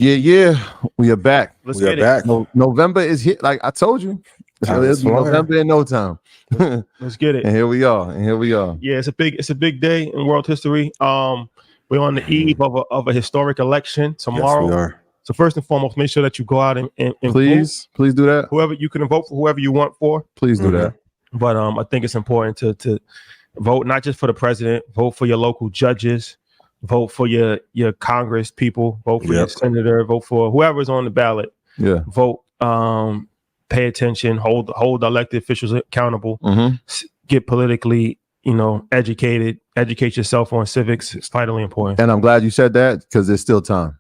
Yeah. We are back. We are back. November is here. Like I told you, it'll be November in no time. Let's get it. And here we are. Yeah, it's a big day in world history. We're on the eve of a historic election tomorrow. Yes, we are. So first and foremost, make sure that you go out and please do that. Whoever you can vote for, whoever you want for. Please do that. But I think it's important to vote not just for the president, vote for your local judges, vote for your Congress people, vote for your senator, vote for whoever's on the ballot. Yeah. Vote. Pay attention. Hold the elected officials accountable. Get politically, educated. Educate yourself on civics. It's vitally important. And I'm glad you said that because there's still time.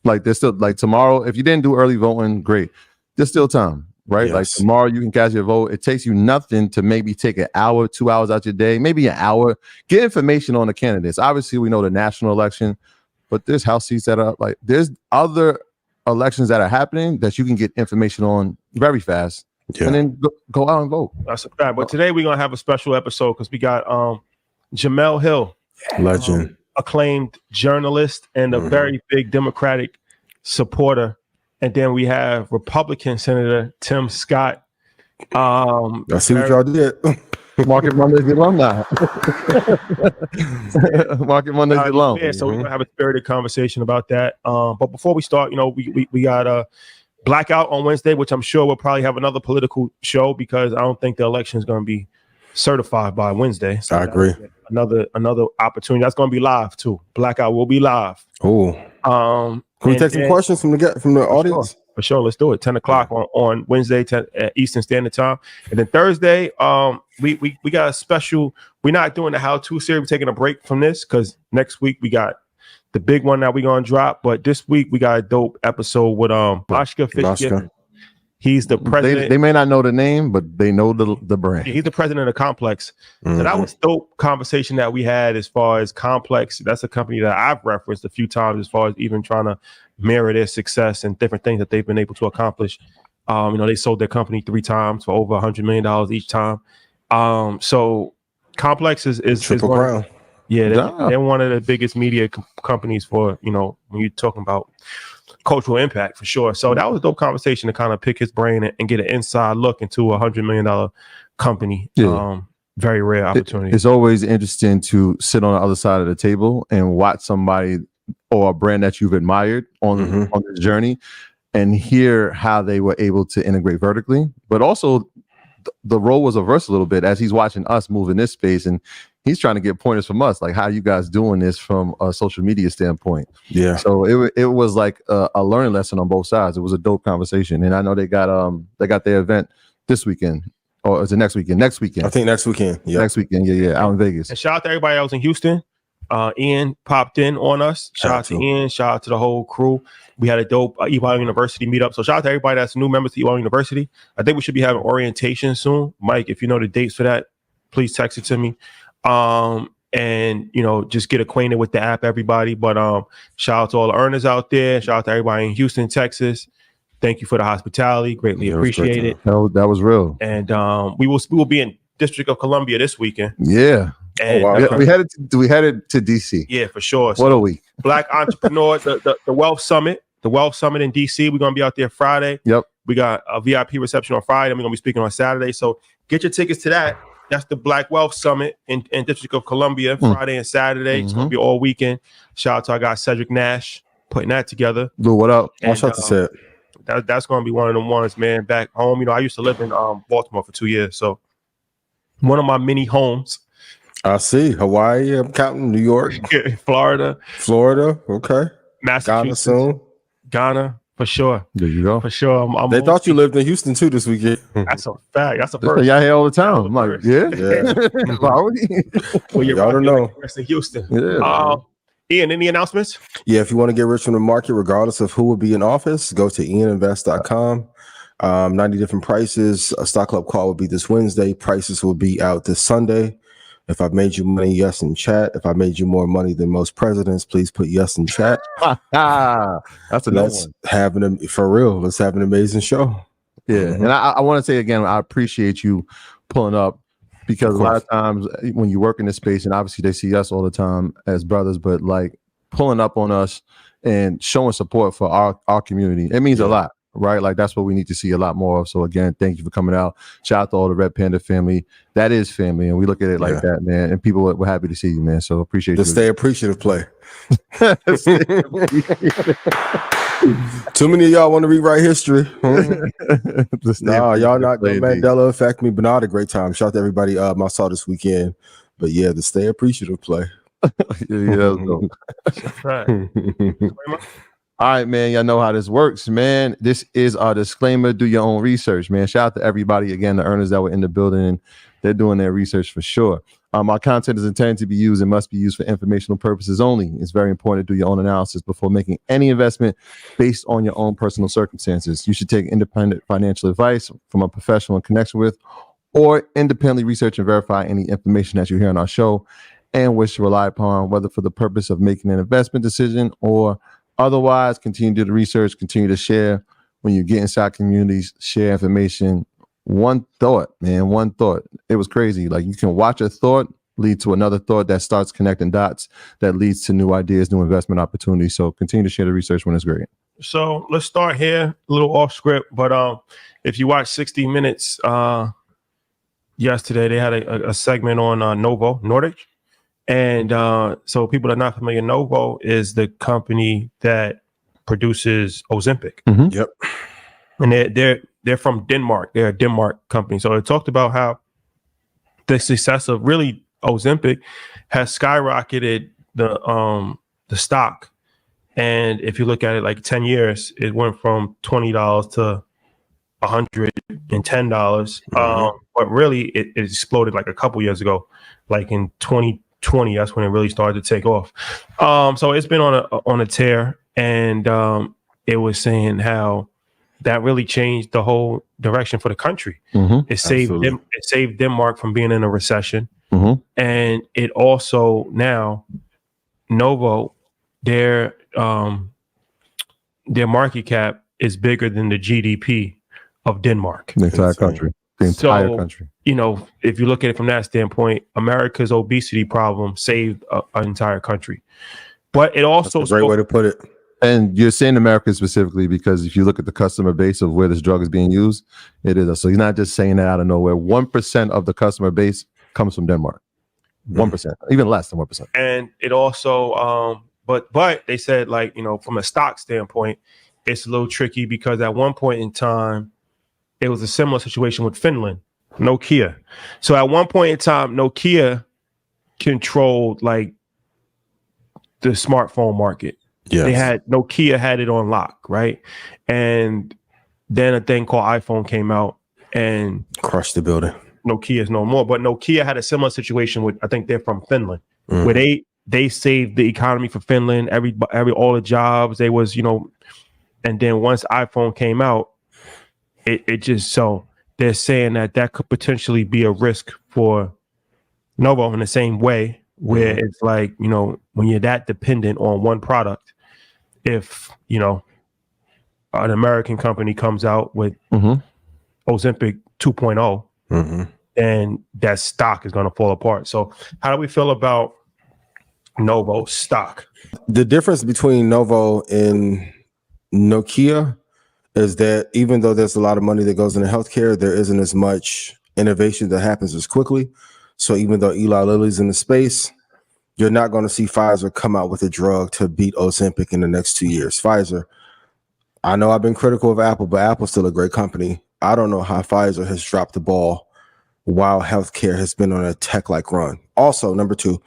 Like there's still tomorrow. If you didn't do early voting, great. There's still time, right? Yes. Like tomorrow you can cast your vote. It takes you nothing to maybe take an hour, 2 hours out your day, maybe an hour. Get information on the candidates. Obviously, we know the national election, but there's House seats that are like there's other elections that are happening that you can get information on very fast. And then go out and vote. That's a fact. But today we're gonna have a special episode because we got Jemele Hill, legend, acclaimed journalist and a very big Democratic supporter, and then we have Republican Senator Tim Scott. I see what y'all did. Market Mondays alumni. Market Mondays alum. Yeah, so we're gonna have a spirited conversation about that. But before we start, we got a blackout on Wednesday, which I'm sure we'll probably have another political show because I don't think the election is going to be certified by Wednesday. So I agree. Another opportunity. That's going to be live too. Blackout will be live. Oh. Can we take some questions from the audience? For sure, let's do it. 10 o'clock on Wednesday, 10 Eastern Standard Time, and then Thursday, we got a special. We're not doing the how-to series. We're taking a break from this because next week we got the big one that we're gonna drop. But this week we got a dope episode with Oscar Fitzgibbon. He's the president. They may not know the name, but they know the brand. Yeah, he's the president of the Complex. So that was dope conversation that we had as far as Complex. That's a company that I've referenced a few times as far as even trying to mirror their success and different things that they've been able to accomplish. They sold their company 3 times for over $100 million each time. So Complex is triple crown. They're one of the biggest media companies for, when you're talking about cultural impact for sure. So that was a dope conversation to kind of pick his brain and get an inside look into a $100 million company. Yeah. Very rare opportunity. It's always interesting to sit on the other side of the table and watch somebody or a brand that you've admired on this journey and hear how they were able to integrate vertically, but also the role was reversed a little bit as he's watching us move in this space and he's trying to get pointers from us, like how you guys doing this from a social media standpoint. Yeah. So it was like a learning lesson on both sides. It was a dope conversation, and I know they got their event this weekend, or is it next weekend? Next weekend. I think next weekend. Yeah. Next weekend. Yeah. Out in Vegas. And shout out to everybody else in Houston. Ian popped in on us. Shout out to Ian. Shout out to the whole crew. We had a dope EY University meetup. So shout out to everybody that's new members to EY University. I think we should be having orientation soon. Mike, if you know the dates for that, please text it to me. And just get acquainted with the app, everybody. But shout out to all the earners out there. Shout out to everybody in Houston, Texas. Thank you for the hospitality. Greatly appreciate it. That was real. And we will be in District of Columbia this weekend. Yeah. And we headed to DC. Yeah, for sure. So what a week. Black Entrepreneur, the Wealth Summit. The Wealth Summit in DC. We're gonna be out there Friday. Yep. We got a VIP reception on Friday, and we're gonna be speaking on Saturday. So get your tickets to that. That's the Black Wealth Summit in District of Columbia, Friday and Saturday. It's going to be all weekend. Shout out to our guy, Cedric Nash, putting that together. Dude, what up? Shout out to Ced. That's going to be one of them ones, man, back home. I used to live in Baltimore for 2 years. So one of my mini homes. I see. Hawaii, I'm counting. New York. Florida. Okay. Massachusetts. Ghana soon. Ghana. For sure. There you go. For sure. They thought you lived in Houston too this weekend. That's a fact. That's a first. Y'all here all the time. I'm like, yeah. Well, y'all don't know. In Houston. Yeah. Ian, any announcements? Yeah, if you want to get rich from the market, regardless of who will be in office, go to ianinvest.com. 90 different prices. A stock club call will be this Wednesday. Prices will be out this Sunday. If I've made you money, yes in chat. If I made you more money than most presidents, please put yes in chat. That's a nice one. For real. Let's have an amazing show. Yeah. And I want to say again, I appreciate you pulling up because a lot of times when you work in this space, and obviously they see us all the time as brothers, but like pulling up on us and showing support for our community. It means a lot, right? Like that's what we need to see a lot more of. So again, thank you for coming out. Shout out to all the Red Panda family. That is family, and we look at it like that, man. And people were happy to see you, man. So appreciate you. Stay appreciative play. Too many of y'all want to rewrite history. Nah, y'all not gonna Mandela affect me, but not a great time. Shout out to everybody I saw this weekend. But yeah, the stay appreciative play. Right. All right, man. Y'all know how this works, man. This is our disclaimer. Do your own research, man. Shout out to everybody again, the earners that were in the building. They're doing their research for sure. Our content is intended to be used and must be used for informational purposes only. It's very important to do your own analysis before making any investment based on your own personal circumstances. You should take independent financial advice from a professional in connection with, or independently research and verify any information that you hear on our show and wish to rely upon, whether for the purpose of making an investment decision or otherwise. Continue to do the research, continue to share. When you get inside communities, share information. One thought, man, one thought. It was crazy. Like you can watch a thought lead to another thought that starts connecting dots that leads to new ideas, new investment opportunities. So continue to share the research when it's great. So let's start here, a little off script, but if you watch 60 Minutes yesterday, they had a segment on Novo Nordisk. And so people that are not familiar, Novo is the company that produces Ozempic. Mm-hmm. Yep. And they're from Denmark. They're a Denmark company. So it talked about how the success of really Ozempic has skyrocketed the stock. And if you look at it like 10 years, it went from $20 to $110. But really it exploded like a couple years ago, like in 2020. That's when it really started to take off. So it's been on a tear, and it was saying how that really changed the whole direction for the country. Mm-hmm. It saved Denmark from being in a recession. Mm-hmm. And it also now Novo, their market cap is bigger than the GDP of Denmark. The entire country. The entire country. You know, if you look at it from that standpoint, America's obesity problem saved an entire country. But it also— that's a great way to put it. And you're saying America specifically because if you look at the customer base of where this drug is being used, it is. So you're not just saying that out of nowhere. 1% of the customer base comes from Denmark. 1%, even less than 1%. And it also, but they said, like, you know, from a stock standpoint, it's a little tricky because at one point in time, it was a similar situation with Finland, Nokia. So at one point in time, Nokia controlled like the smartphone market. Yeah, Nokia had it on lock, right? And then a thing called iPhone came out and crushed the building. Nokia is no more, but Nokia had a similar situation with, I think they're from Finland, where they saved the economy for Finland, all the jobs. They was, you know, and then once iPhone came out, it just, so they're saying that could potentially be a risk for Novo in the same way, where it's like, you know, when you're that dependent on one product, if, you know, an American company comes out with Ozempic 2.0, then that stock is going to fall apart. So how do we feel about Novo stock? The difference between Novo and Nokia is that even though there's a lot of money that goes into healthcare, there isn't as much innovation that happens as quickly. So even though Eli Lilly's in the space, you're not going to see Pfizer come out with a drug to beat Ozempic in the next 2 years. Pfizer, I know I've been critical of Apple, but Apple's still a great company. I don't know how Pfizer has dropped the ball while healthcare has been on a tech-like run. Also, number two,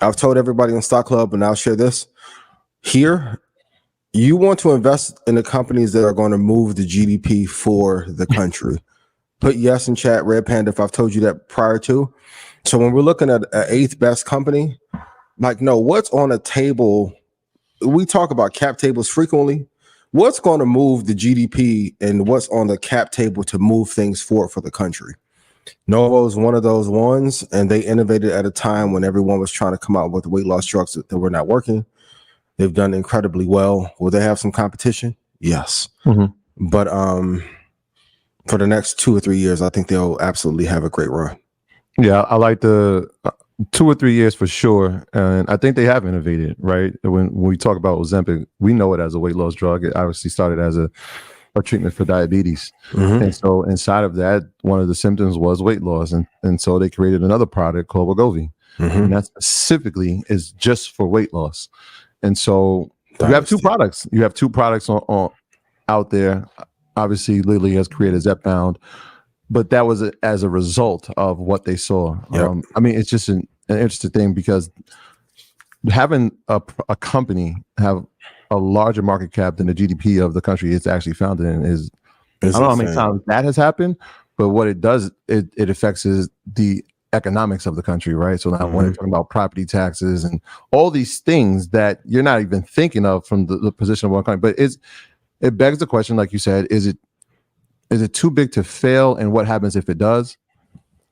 I've told everybody on Stock Club, and I'll share this here. You want to invest in the companies that are going to move the GDP for the country. Put yes in chat, Red Panda, if I've told you that prior to. So when we're looking at an eighth best company, like, no, what's on a table? We talk about cap tables frequently. What's going to move the GDP and what's on the cap table to move things forward for the country? Novo is one of those ones, and they innovated at a time when everyone was trying to come out with weight loss drugs that were not working. They've done incredibly well. Will they have some competition? Yes. But for the next 2 or 3 years, I think they'll absolutely have a great run. Yeah, I like the 2 or 3 years for sure, and I think they have innovated. Right, when we talk about Ozempic, we know it as a weight loss drug. It obviously started as a treatment for diabetes, and so inside of that, one of the symptoms was weight loss, and so they created another product called Wegovy, and that specifically is just for weight loss. And so you have two products. You have two products on out there. Obviously, Lilly has created Zepbound, but that was as a result of what they saw. Yep. I mean, it's just an interesting thing because having a company have a larger market cap than the GDP of the country it's actually founded in is I don't know how many times that has happened, but what it does, it affects is the economics of the country, right? So now when you're talking about property taxes and all these things that you're not even thinking of from the position of one country, but it begs the question, like you said, is it too big to fail, and what happens if it does?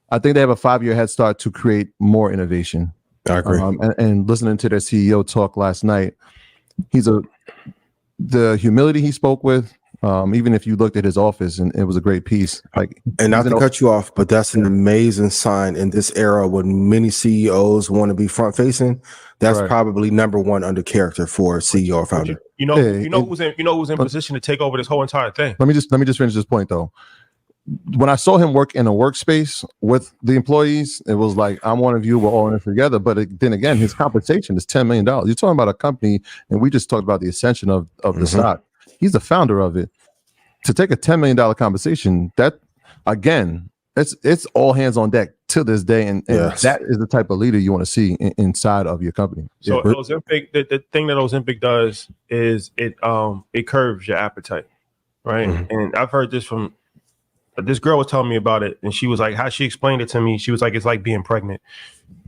I think they have a 5-year head start to create more innovation. I agree. And listening to their CEO talk last night, the humility he spoke with, even if you looked at his office, and it was a great piece. Like, and not to cut you off, but that's an amazing sign in this era when many CEOs want to be front facing. That's probably number one under character for a CEO or founder. Who's in position to take over this whole entire thing. Let me just finish this point though. When I saw him work in a workspace with the employees, it was like, I'm one of you, we're all in it together. But then again, his compensation is $10 million. You're talking about a company, and we just talked about the ascension of the stock. He's the founder of it. To take a $10 million compensation, that again, it's all hands on deck to this day, and that is the type of leader you want to see inside of your company. So Ozempic, the thing that Ozempic does is it curbs your appetite, right? And I've heard this from this girl was telling me about it, and she was like, how she explained it to me, she was like, it's like being pregnant.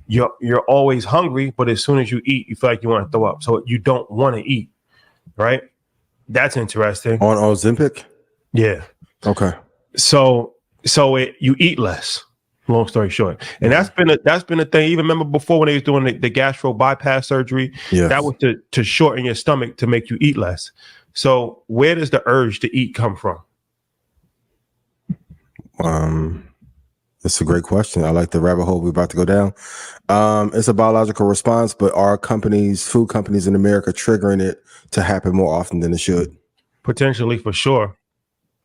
You're always hungry, but as soon as you eat, you feel like you want to throw up, so you don't want to eat, right? That's interesting. On Ozempic? Yeah. Okay. So you eat less. Long story short, and that's been a thing. Even remember before when they was doing the gastro bypass surgery, that was to shorten your stomach to make you eat less. So where does the urge to eat come from? It's a great question. I like the rabbit hole we're about to go down. It's a biological response, but are food companies in America triggering it to happen more often than it should? Potentially, for sure.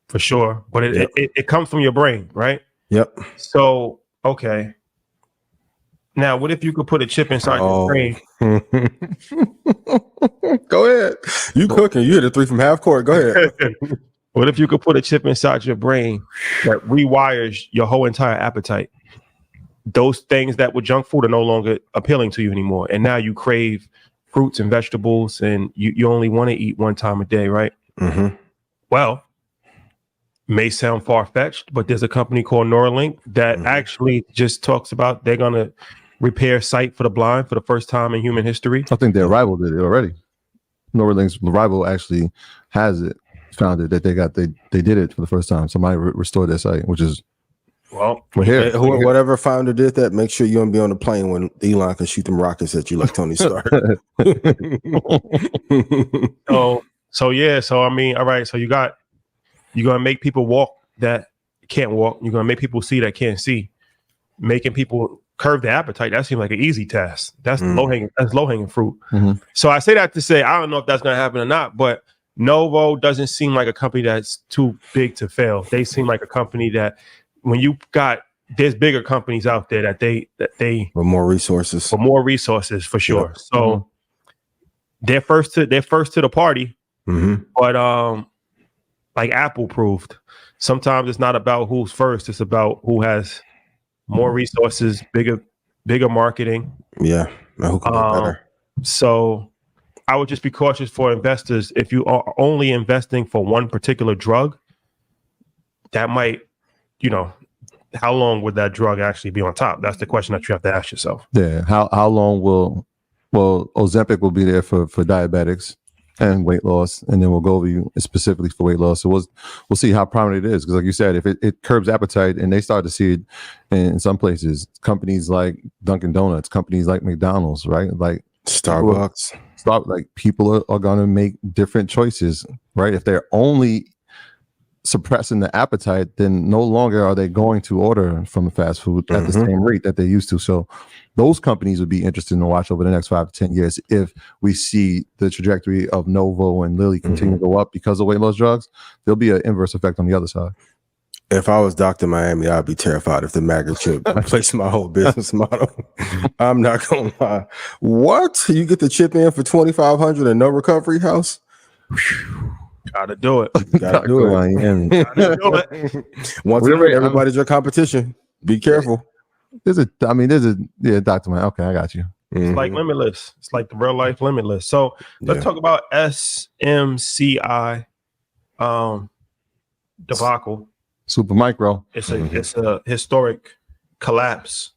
But it comes from your brain, right? Yep. So, okay. Now, what if you could put a chip inside your brain? Go ahead. You cooking. You hit a 3 from half court. Go ahead. What if you could put a chip inside your brain that rewires your whole entire appetite? Those things that were junk food are no longer appealing to you anymore. And now you crave fruits and vegetables, and you only want to eat one time a day, right? Well, may sound far-fetched, but there's a company called Neuralink that actually just talks about they're going to repair sight for the blind for the first time in human history. I think their rival did it already. Neuralink's rival actually has it founded that they did it for the first time. Somebody restored their sight, which is we're here. Whatever founder did that, make sure you don't be on the plane when Elon can shoot them rockets at you like Tony Stark. So I mean, all right. So you're gonna make people walk that can't walk. You're gonna make people see that can't see. Making people curb their appetite, that seems like an easy task. That's low hanging fruit. So I say that to say I don't know if that's gonna happen or not, but Novo doesn't seem like a company that's too big to fail. They seem like a company that there's bigger companies out there that they with more resources. For sure. So they're first to the party. But like Apple proved, sometimes it's not about who's first, it's about who has more resources, bigger marketing. Yeah. Who can do better? So I would just be cautious for investors. If you are only investing for one particular drug, that might, how long would that drug actually be on top? That's the question that you have to ask yourself. Yeah. How long Ozempic will be there for diabetics and weight loss, and then Wegovy specifically for weight loss. So we'll see how prominent it is, because like you said, if it curbs appetite, and they start to see it in some places, companies like Dunkin' Donuts, companies like McDonald's, right? Like Starbucks. People are going to make different choices, right? If they're only suppressing the appetite, then no longer are they going to order from fast food at the same rate that they used to. So those companies would be interesting to watch over the next 5 to 10 years. If we see the trajectory of Novo and Lilly continue to go up because of weight loss drugs, there'll be an inverse effect on the other side. If I was Dr. Miami, I'd be terrified if the MAGA chip replaced my whole business model. I'm not gonna lie. What? You get the chip in for $2,500 and no recovery house? Gotta do it. Gotta do it. Once again, everybody's your competition. Be careful. There's Dr. Miami. Okay, I got you. It's like Limitless. It's like the real life Limitless. So let's talk about SMCI debacle. Super micro. It's a historic collapse,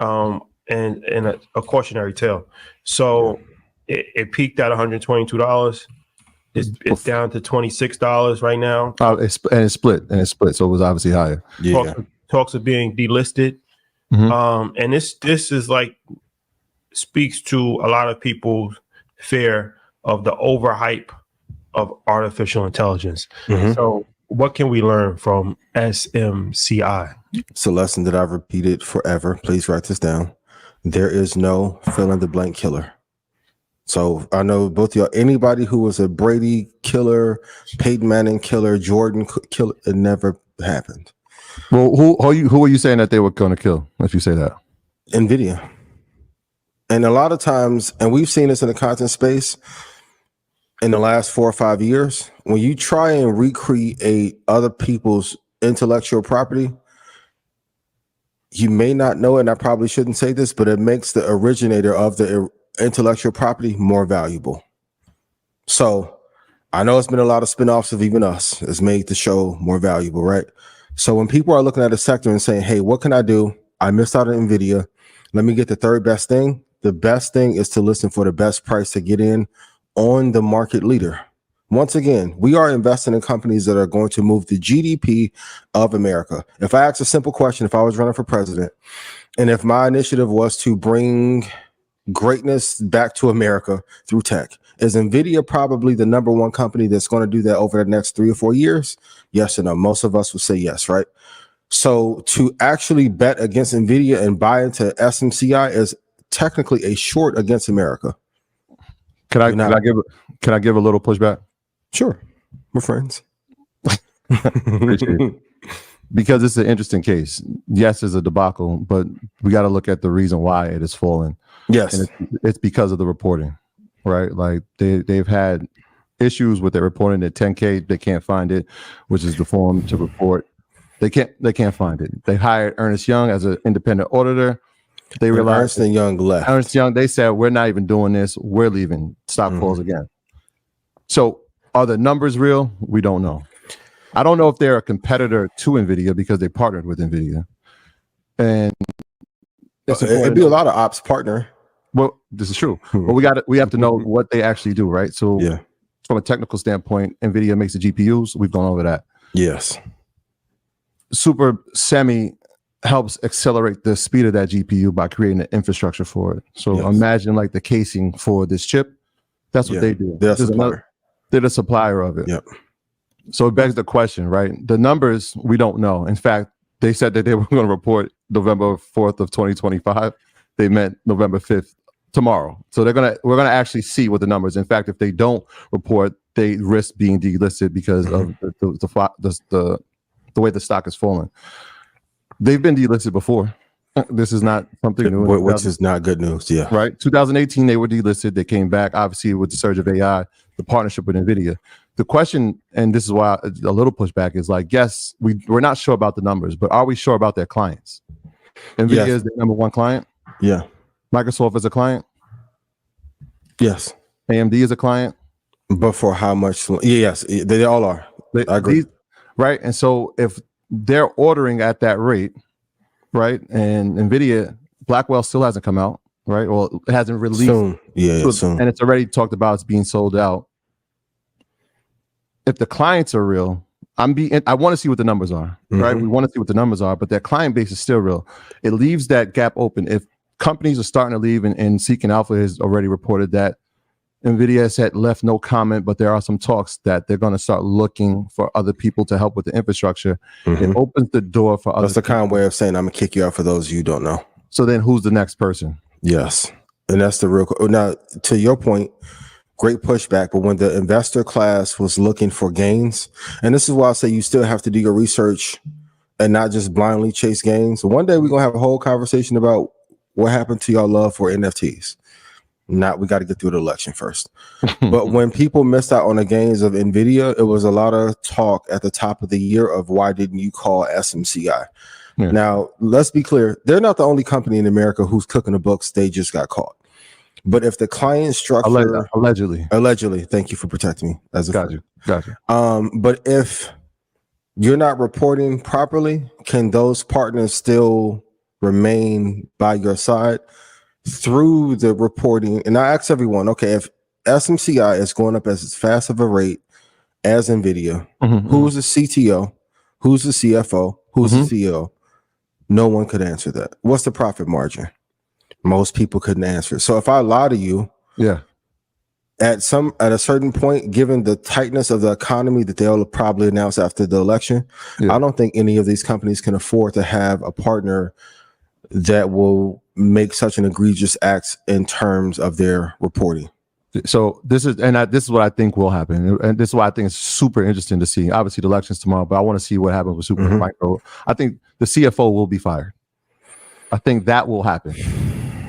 and a cautionary tale. So it peaked at $122. It's down to $26 right now. It's split, so it was obviously higher. Yeah. Talks of being delisted. And this is like speaks to a lot of people's fear of the overhype of artificial intelligence. So what can we learn from SMCI? It's a lesson that I've repeated forever. Please write this down. There is no fill in the blank killer. So I know both of y'all, anybody who was a Brady killer, Peyton Manning killer, Jordan killer, it never happened. Well, who are you saying that they were going to kill if you say that? NVIDIA. And a lot of times, and we've seen this in the content space in the last 4 or 5 years, when you try and recreate other people's intellectual property, you may not know it, and I probably shouldn't say this, but it makes the originator of the intellectual property more valuable. So I know it's been a lot of spinoffs of even us. It's made the show more valuable, right? So when people are looking at a sector and saying, hey, what can I do? I missed out on NVIDIA. Let me get the third best thing. The best thing is to listen for the best price to get in on the market leader. Once again, we are investing in companies that are going to move the GDP of America. If I ask a simple question, if I was running for president, and if my initiative was to bring greatness back to America through tech, is NVIDIA probably the number one company that's going to do that over the next 3 or 4 years? Yes or no? Most of us would say yes, right? So to actually bet against NVIDIA and buy into SMCI is technically a short against America. Can I give a little pushback? Sure. We're friends. Appreciate it. Because it's an interesting case. Yes, it's a debacle, but we got to look at the reason why it has fallen. Yes. And it's because of the reporting, right? Like they've had issues with their reporting at 10K. They can't find it, which is the form to report. They can't find it. They hired Ernst Young as an independent auditor. They realized Ernst Young left. Ernst Young, they said, we're not even doing this. We're leaving. Stock falls again. So are the numbers real? We don't know. I don't know if they're a competitor to NVIDIA because they partnered with NVIDIA. And it'd be a lot of ops partner. Well, this is true. But we have to know what they actually do, right? So from a technical standpoint, NVIDIA makes the GPUs. We've gone over that. Yes. Super Semi helps accelerate the speed of that GPU by creating an infrastructure for it. So imagine like the casing for this chip. That's what they do. They're the supplier of it. Yep. So it begs the question, right? The numbers, we don't know. In fact, they said that they were going to report November 4th of 2025. They meant November 5th, tomorrow. So we're gonna actually see what the numbers. In fact, if they don't report, they risk being delisted because of the way the stock is falling. They've been delisted before. This is not something new. Which is not good news. Yeah. Right. 2018, they were delisted. They came back, obviously, with the surge of AI, the partnership with NVIDIA. The question, and this is why a little pushback is like, yes, we're not sure about the numbers, but are we sure about their clients? NVIDIA is the number one client. Yeah. Microsoft is a client. Yes. AMD is a client. But for how much? Yes, they all are. I agree. Right. And so if they're ordering at that rate, right, and NVIDIA, Blackwell still hasn't come out, right? Well, it hasn't released. Soon. Yeah, soon. And it's already talked about it's being sold out. If the clients are real, I want to see what the numbers are, right? We want to see what the numbers are, but their client base is still real. It leaves that gap open. If companies are starting to leave, and Seeking Alpha has already reported that NVIDIA has left no comment, but there are some talks that they're going to start looking for other people to help with the infrastructure. It opens the door for others. That's the kind of way of saying I'm going to kick you out for those you don't know. So then who's the next person? Yes. And that's the real. Now, to your point, great pushback. But when the investor class was looking for gains, and this is why I say you still have to do your research and not just blindly chase gains. One day we're going to have a whole conversation about what happened to y'all love for NFTs. We got to get through the election first. But when people missed out on the gains of NVIDIA, it was a lot of talk at the top of the year of why didn't you call SMCI? Yeah. Now, let's be clear. They're not the only company in America who's cooking the books. They just got caught. But if the client structure... Allegedly. Thank you for protecting me. Got you. But if you're not reporting properly, can those partners still remain by your side through the reporting? And I ask everyone, okay, if SMCI is going up as fast of a rate as NVIDIA, who's the CTO? Who's the CFO? Who's the CEO? No one could answer that. What's the profit margin? Most people couldn't answer. So if I lie to you, at a certain point, given the tightness of the economy that they'll probably announce after the election, I don't think any of these companies can afford to have a partner that will make such an egregious act in terms of their reporting. So this is what I think will happen, and this is why I think it's super interesting to see. Obviously, the election's tomorrow, but I want to see what happens with Super Micro. I think the CFO will be fired. I think that will happen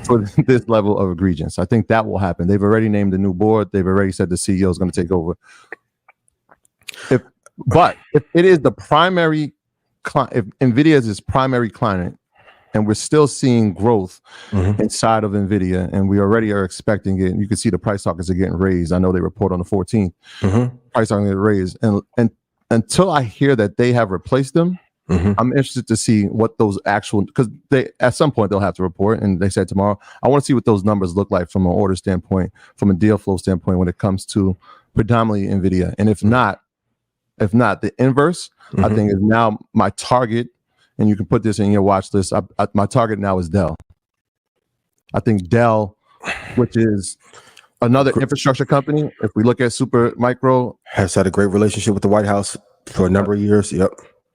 for this level of egregious. I think that will happen. They've already named a new board. They've already said the CEO is going to take over. But if it is the primary client, if NVIDIA is its primary client, and we're still seeing growth inside of NVIDIA, and we already are expecting it. And you can see the price targets are getting raised. I know they report on the 14th. Price targets get raised. And until I hear that they have replaced them, I'm interested to see what those actual, because they at some point they'll have to report, and they said tomorrow. I want to see what those numbers look like from an order standpoint, from a deal flow standpoint when it comes to predominantly NVIDIA. And if not, the inverse, I think is now my target. And you can put this in your watch list. My target now is Dell. I think Dell, which is another infrastructure company, if we look at Super Micro, has had a great relationship with the White House for a number of years. Yep.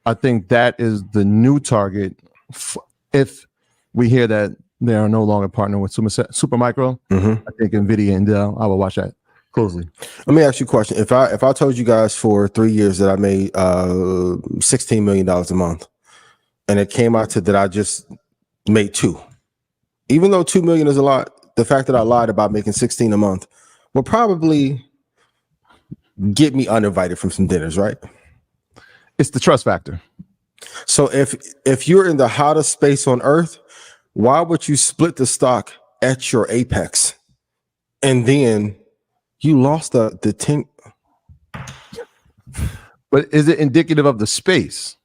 I think that is the new target. If we hear that they are no longer partnering with Super Micro, I think NVIDIA and Dell, I will watch that closely. Let me ask you a question. If I told you guys for 3 years that I made $16 million a month, and it came out to that I just made 2. Even though 2 million is a lot, the fact that I lied about making 16 a month will probably get me uninvited from some dinners, right? It's the trust factor. So if you're in the hottest space on earth, why would you split the stock at your apex? And then you lost the 10. But is it indicative of the space?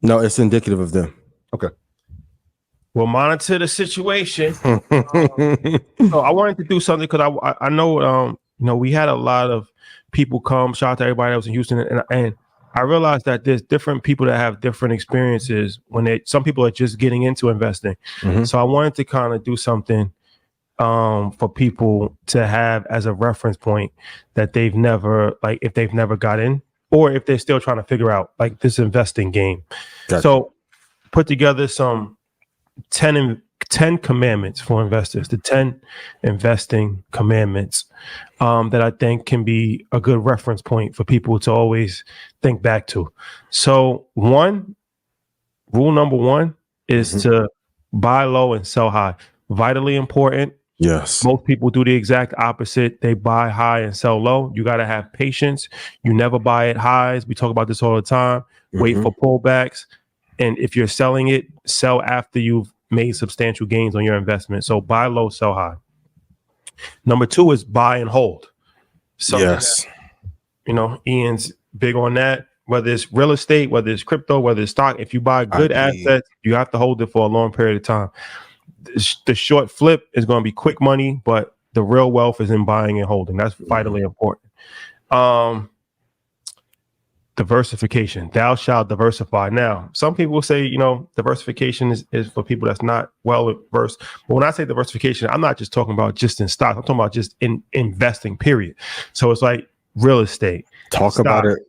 No, it's indicative of them. Okay. We'll monitor the situation. So I wanted to do something because I know we had a lot of people come. Shout out to everybody that was in Houston, and I realized that there's different people that have different experiences some people are just getting into investing. So I wanted to kind of do something for people to have as a reference point that they've never, like if they've never got in, or if they're still trying to figure out like this investing game. Gotcha. So put together some 10 commandments for investors, the 10 investing commandments that I think can be a good reference point for people to always think back to. So rule number 1 is to buy low and sell high. Vitally important. Yes. Most people do the exact opposite. They buy high and sell low. You got to have patience. You never buy at highs. We talk about this all the time. Wait for pullbacks. And if you're selling it, sell after you've made substantial gains on your investment. So buy low, sell high. Number 2 is buy and hold. So yes. Ian's big on that. Whether it's real estate, whether it's crypto, whether it's stock, if you buy good assets, you have to hold it for a long period of time. The short flip is going to be quick money, but the real wealth is in buying and holding. That's vitally important. Diversification. Thou shalt diversify. Now, some people will say, diversification is for people that's not well versed. But when I say diversification, I'm not just talking about just in stocks. I'm talking about just in investing, period. So it's like real estate. Talk about it.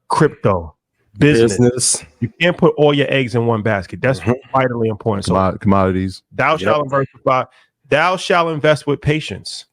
Crypto, business. You can't put all your eggs in one basket. That's vitally important. So commodities. Thou shalt diversify. Thou shalt invest with patience.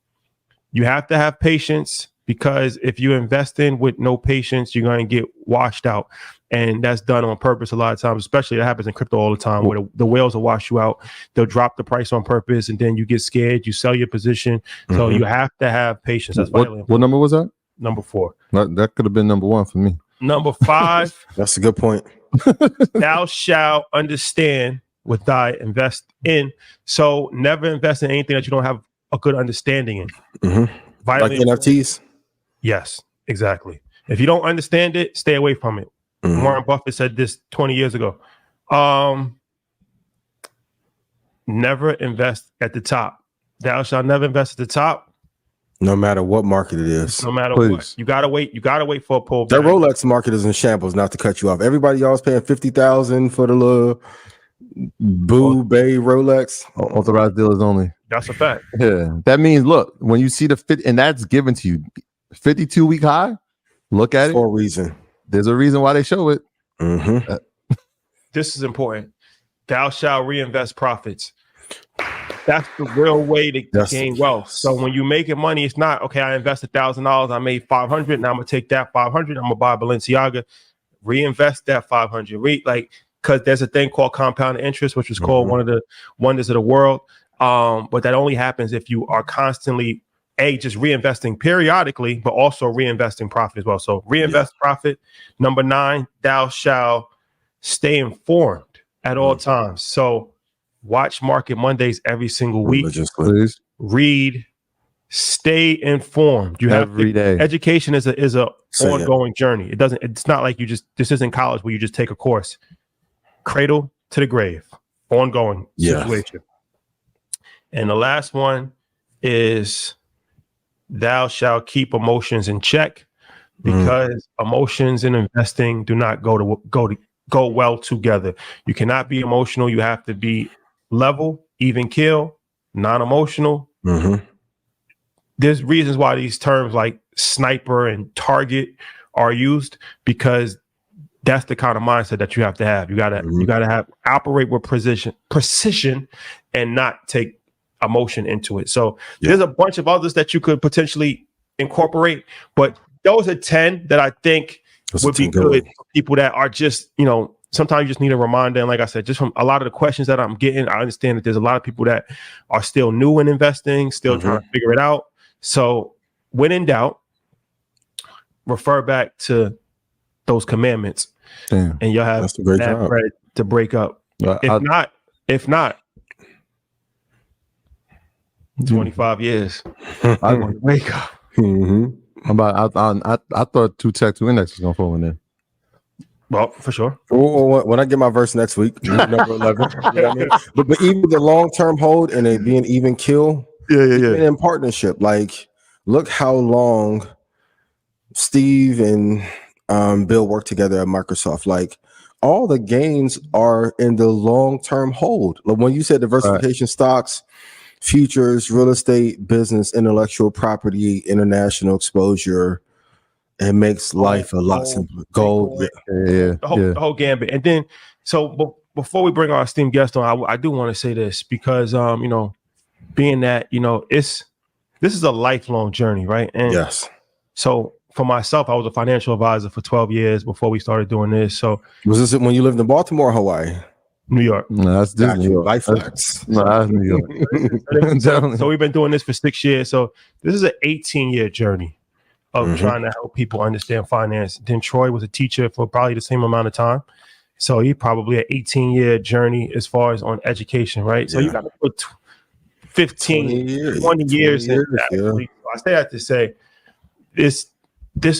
You have to have patience, because if you invest in with no patience, you're going to get washed out. And that's done on purpose a lot of times, especially that happens in crypto all the time, where the whales will wash you out. They'll drop the price on purpose, and then you get scared. You sell your position. So you have to have patience. That's vitally important. What number was that? Number 4. That could have been number 1 for me. Number 5. That's a good point. Thou shalt understand what thy invest in. So never invest in anything that you don't have a good understanding in. Like NFTs? Yes, exactly. If you don't understand it, stay away from it. Warren Buffett said this 20 years ago. Never invest at the top. Thou shalt never invest at the top. No matter what market it is. No matter what. You gotta wait. You gotta wait for a pullback. That Rolex market is in shambles, not to cut you off. Everybody else paying $50,000 for the little Bay Rolex. Authorized dealers only. That's a fact. Yeah. That means, look, when you see the fit, and that's given to you, 52-week high, look at it. For a reason. There's a reason why they show it. This is important. Thou shalt reinvest profits. That's the real way to gain wealth. So when you're making money, it's not, okay, I invested $1,000, I made $500, now I'm gonna take that $500, I'm gonna buy Balenciaga, reinvest that $500. Because there's a thing called compound interest, which is called one of the wonders of the world. But that only happens if you are constantly just reinvesting periodically, but also reinvesting profit as well. So reinvest profit. Number 9, thou shalt stay informed at all times. So watch Market Mondays every single week. Please. Read, stay informed. You have every day. Education is a ongoing journey. It's not like this isn't college where you just take a course. Cradle to the grave, ongoing situation. And the last one is thou shalt keep emotions in check, because emotions and investing do not go well together. You cannot be emotional. You have to be level, even kill, non-emotional. There's reasons why these terms like sniper and target are used, because that's the kind of mindset that you have to have. You gotta operate with precision and not take emotion into it. So there's a bunch of others that you could potentially incorporate, but those are 10 that I think would be good for people that are just, sometimes you just need a reminder. And like I said, just from a lot of the questions that I'm getting, I understand that there's a lot of people that are still new in investing, still trying to figure it out. So when in doubt, refer back to those commandments. Damn. And you'll have that bread to break up. If not, 25 years. I want to wake up. I thought 2 tech 2 index was gonna fall in there. Well, for sure. When I get my verse next week, number 11. You know what I mean? But even the long-term hold and it being even kill, in partnership. Like, look how long Steve and Bill worked together at Microsoft. Like, all the gains are in the long-term hold. Like when you said diversification, stocks, futures, real estate, business, intellectual property, international exposure, it makes life a lot simpler. Gold, the whole gambit. And then, so before we bring our esteemed guest on, I do want to say this, because being that this is a lifelong journey, right? And so for myself, I was a financial advisor for 12 years before we started doing this. So was this when you lived in Baltimore or Hawaii? New York. No, that's Disney. Life flex. No, that's New York. So we've been doing this for 6 years. So this is an 18-year journey of trying to help people understand finance. Then Troy was a teacher for probably the same amount of time. So he probably an 18-year journey as far as on education, right? So you got to put 15, 20 years in that. So I say that to say this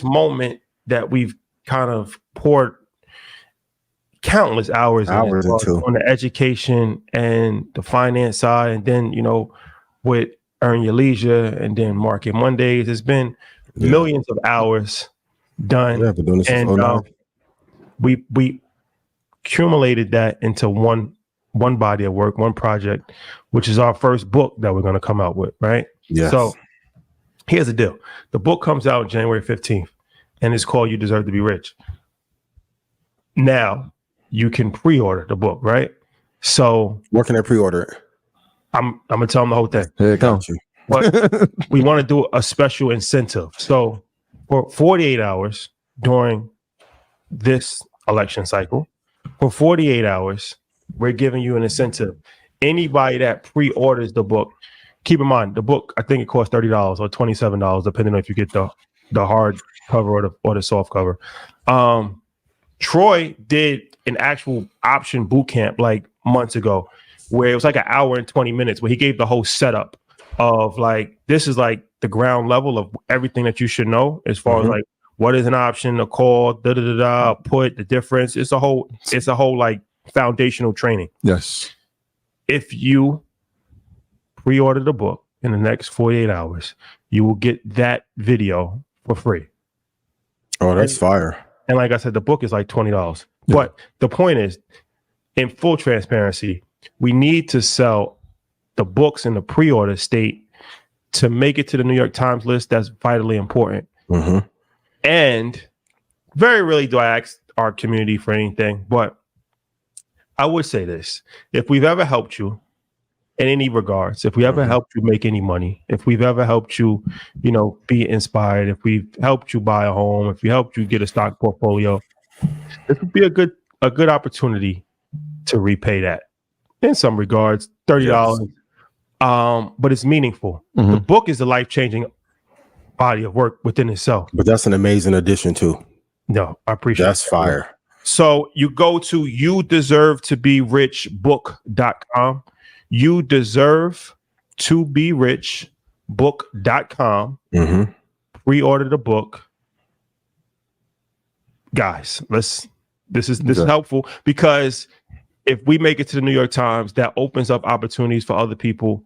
moment that we've kind of poured countless hours into on the education and the finance side, and then with Earn Your Leisure and then Market Mondays, it's been millions of hours done. Been doing this and we accumulated that into one body of work, one project, which is our first book that we're going to come out with, right? So here's the deal. The book comes out January 15th, and it's called You Deserve to Be Rich. Now you can pre-order the book, right? So where can I pre-order it? I'm gonna tell them the whole thing. Here it comes. But we want to do a special incentive. So for 48 hours during this election cycle, for 48 hours, we're giving you an incentive. Anybody that pre-orders the book, keep in mind the book, I think it costs $30 or $27, depending on if you get the hard cover or the soft cover. Troy did an actual option boot camp like months ago, where it was like an hour and 20 minutes, where he gave the whole setup of like, this is like the ground level of everything that you should know as far as like what is an option, a call, put, the difference. It's a whole like foundational training. Yes. If you pre-order the book in the next 48 hours, you will get that video for free. Oh, that's fire. And like I said, the book is like $20. Yeah. But the point is, in full transparency, we need to sell the books in the pre-order state to make it to the New York Times list. That's vitally important. And very rarely do I ask our community for anything, but I would say this. If we've ever helped you in any regards, if we ever helped you make any money, if we've ever helped you, be inspired, if we've helped you buy a home, if we helped you get a stock portfolio, this would be a good opportunity to repay that in some regards. $30. Yes. But it's meaningful. The book is a life-changing body of work within itself. But that's an amazing addition too. No, I appreciate that's that. Fire. So you go to youdeservetoberich.book.com. youdeservetoberich.book.com. Pre-order the book. Guys, this is helpful, because if we make it to the New York Times, that opens up opportunities for other people.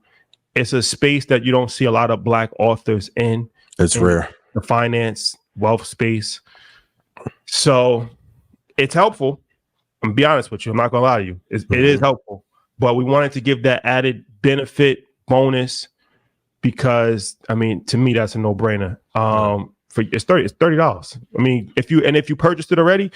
It's a space that you don't see a lot of Black authors in. It's rare. The finance, wealth space. So it's helpful. I'm gonna be honest with you. I'm not gonna lie to you. It is helpful, but we wanted to give that added benefit bonus because, I mean, to me, that's a no-brainer. It's $30. I mean, if you purchased it already,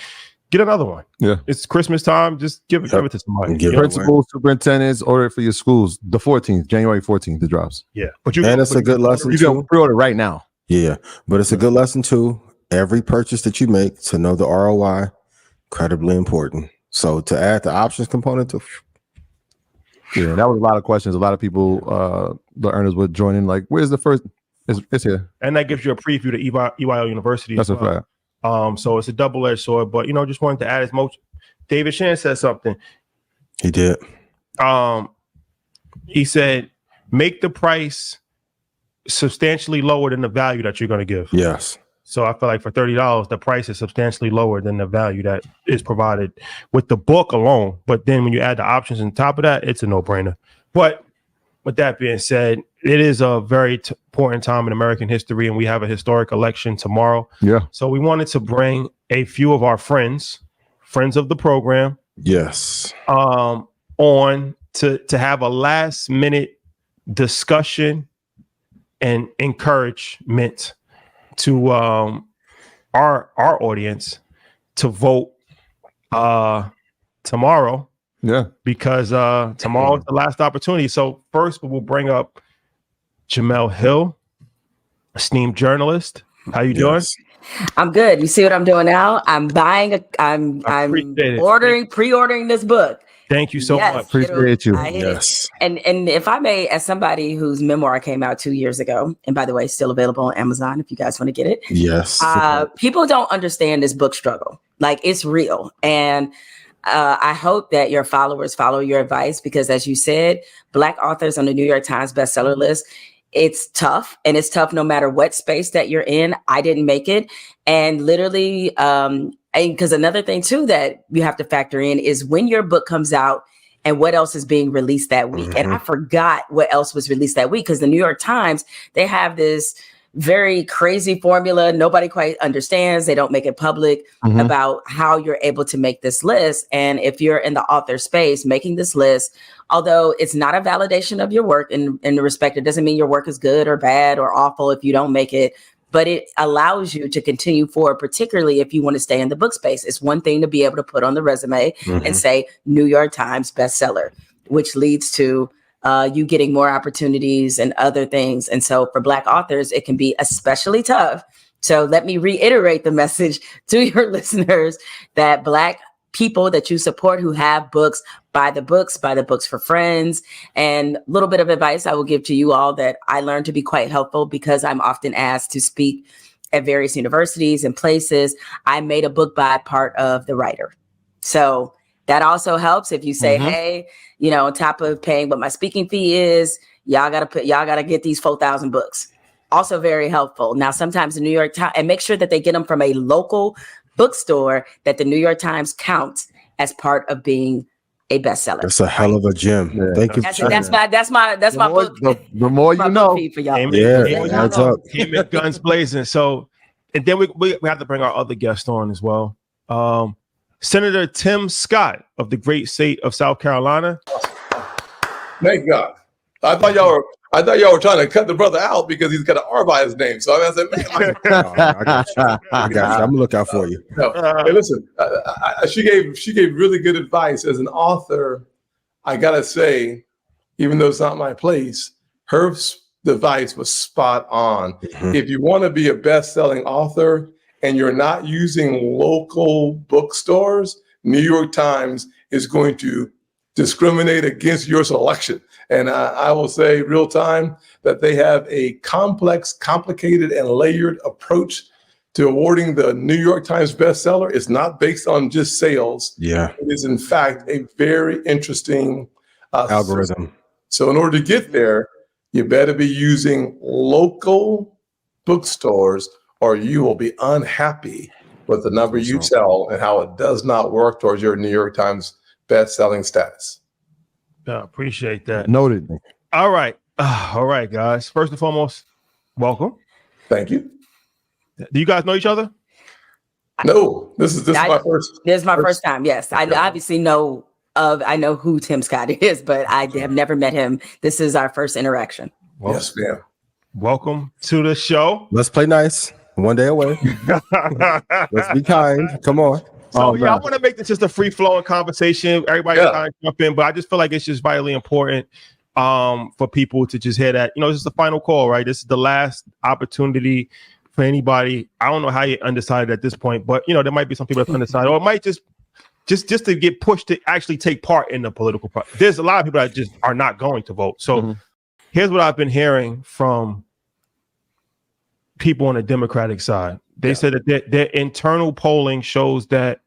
get another one. Yeah, it's Christmas time. Just give it to somebody. Principals, superintendents, order it for your schools. The 14th, January 14th, it drops. Yeah, it's a good lesson. You can pre-order right now. Yeah, but it's a good lesson too. Every purchase that you make, to know the ROI, incredibly important. So to add the options component to. Yeah, that was a lot of questions. A lot of people, the earners would join in. Like, where's the first? It's here, and that gives you a preview to EYL University. That's a fact. So it's a double-edged sword, but just wanted to add as much. David Shan said something. He did. He said, make the price substantially lower than the value that you're going to give. Yes. So I feel like for $30, the price is substantially lower than the value that is provided with the book alone. But then when you add the options on top of that, it's a no-brainer. But with that being said, it is a very important time in American history, and we have a historic election tomorrow. Yeah. So we wanted to bring a few of our friends of the program. Yes. On to have a last minute discussion and encouragement to our audience to vote tomorrow. Yeah, because tomorrow is the last opportunity. So first, we'll bring up Jemele Hill, esteemed journalist. How you doing? I'm good. You see what I'm doing now? I'm pre-ordering this book. Thank you so much. Appreciate you. Yes. And if I may, as somebody whose memoir came out 2 years ago, and by the way, still available on Amazon if you guys want to get it. Yes. People don't understand this book struggle. Like, it's real. And I hope that your followers follow your advice, because as you said, Black authors on the New York Times bestseller list, it's tough, and it's tough no matter what space that you're in. I didn't make it. And literally, because another thing too that you have to factor in is when your book comes out and what else is being released that week. And I forgot what else was released that week, because the New York Times, they have this very crazy formula nobody quite understands. They don't make it public about how you're able to make this list. And if you're in the author space, making this list, although it's not a validation of your work in the respect, it doesn't mean your work is good or bad or awful if you don't make it. but it allows you to continue forward, particularly if you want to stay in the book space. It's one thing to be able to put on the resume and say New York Times bestseller, which leads to you getting more opportunities and other things. And so for Black authors, it can be especially tough. So let me reiterate the message to your listeners that Black people that you support who have books, buy the books for friends. And a little bit of advice I will give to you all that I learned to be quite helpful because I'm often asked to speak at various universities and places. I made a book buy part of the writer. So that also helps if you say, hey, you know, on top of paying what my speaking fee is, y'all gotta get these 4,000 books. Also very helpful. Now, sometimes the New York Times, and make sure that they get them from a local bookstore that the New York Times counts as part of being a bestseller. That's a hell of a gem. Yeah. Thank you. That's my book. The more you know. For y'all. Adds up. Came in guns blazing. So, and then we have to bring our other guest on as well. Senator Tim Scott of the great state of South Carolina. Thank God. I thought y'all were trying to cut the brother out because he's got an R by his name. So I said, man, I got you. I'm gonna look out for you. No. Hey, listen, she gave really good advice as an author. I gotta say, even though it's not my place, her advice was spot on. If you want to be a best-selling author and you're not using local bookstores, New York Times is going to discriminate against your selection. And I will say real time that they have a complex, complicated, and layered approach to awarding the New York Times bestseller. It's not based on just sales. Yeah. It is, in fact, a very interesting algorithm. So in order to get there, you better be using local bookstores or you will be unhappy with the number you sell and how it does not work towards your New York Times best-selling status. Yeah, appreciate that. Noted. All right, guys. First and foremost, welcome. Thank you. Do you guys know each other? No, this is my first. This is my first time. Yes, I obviously know who Tim Scott is, but I have never met him. This is our first interaction. Well, yes, ma'am. Welcome to the show. Let's play nice. One day away. Let's be kind. Come on. So I want to make this just a free-flowing conversation. Everybody kind of jump in, but I just feel like it's just vitally important for people to just hear that. You know, this is the final call, right? This is the last opportunity for anybody. I don't know how you're undecided at this point, but you know, there might be some people that's undecided, or it might just to get pushed to actually take part in the political process. There's a lot of people that just are not going to vote. So here's what I've been hearing from people on the Democratic side. They said that their internal polling shows that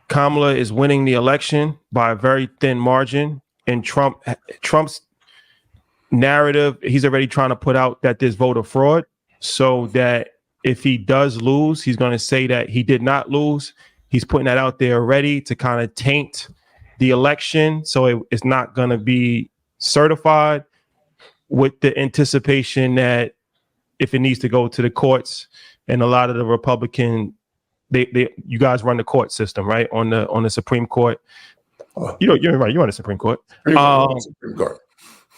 Kamala is winning the election by a very thin margin, and Trump's narrative, he's already trying to put out that there's voter fraud, so that if he does lose, he's going to say that he did not lose. He's putting that out there already to kind of taint the election, so it's not going to be certified, with the anticipation that if it needs to go to the courts, and a lot of the Republican, you guys run the court system, right? On the Supreme Court. You're right. You're on the Supreme Court. Supreme Court.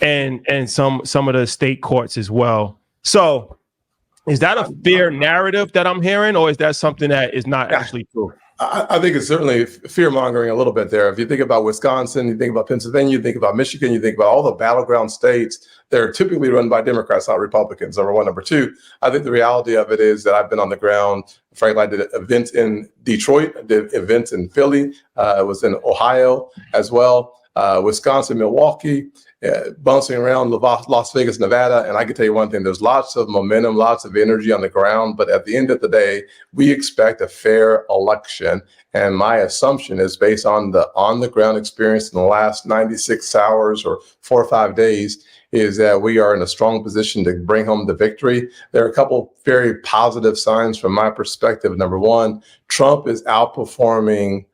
And some of the state courts as well. So is that a fair narrative that I'm hearing, or is that something that is not actually true? I think it's certainly fear mongering a little bit there. If you think about Wisconsin, you think about Pennsylvania, you think about Michigan, you think about all the battleground states, they're typically run by Democrats, not Republicans, number one. Number two, I think the reality of it is that I've been on the ground. Frankly, I did events in Detroit, I did events in Philly, I was in Ohio as well, Wisconsin, Milwaukee, bouncing around Las Vegas, Nevada. And I can tell you one thing, there's lots of momentum, lots of energy on the ground. But at the end of the day, we expect a fair election. And my assumption is based on the on-the-ground experience in the last 96 hours or 4 or 5 days, is that we are in a strong position to bring home the victory. There are a couple very positive signs from my perspective. Number one, Trump is outperforming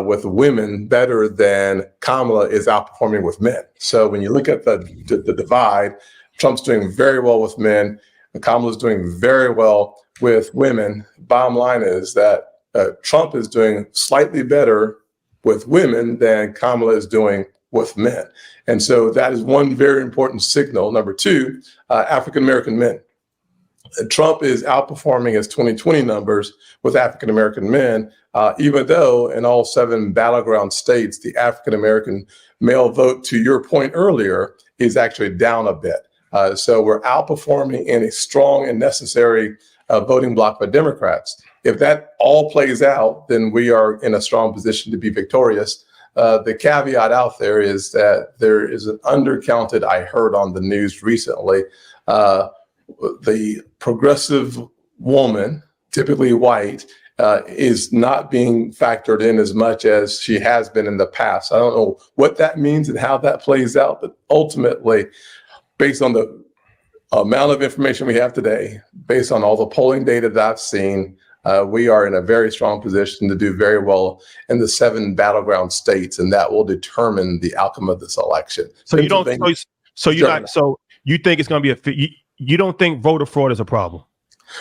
with women better than Kamala is outperforming with men. So when you look at the divide, Trump's doing very well with men, and Kamala's doing very well with women. Bottom line is that Trump is doing slightly better with women than Kamala is doing with men. And so that is one very important signal. Number two, African-American men. Trump is outperforming his 2020 numbers with African-American men, even though in all 7 battleground states, the African-American male vote, to your point earlier, is actually down a bit. So we're outperforming in a strong and necessary voting bloc for Democrats. If that all plays out, then we are in a strong position to be victorious. The caveat out there is that there is an undercounted, I heard on the news recently, the progressive woman, typically white, is not being factored in as much as she has been in the past. I don't know what that means and how that plays out, but ultimately, based on the amount of information we have today, based on all the polling data that I've seen, we are in a very strong position to do very well in the 7 battleground states, and that will determine the outcome of this election. So you don't, so you're not, so you think it's going to be you don't think voter fraud is a problem?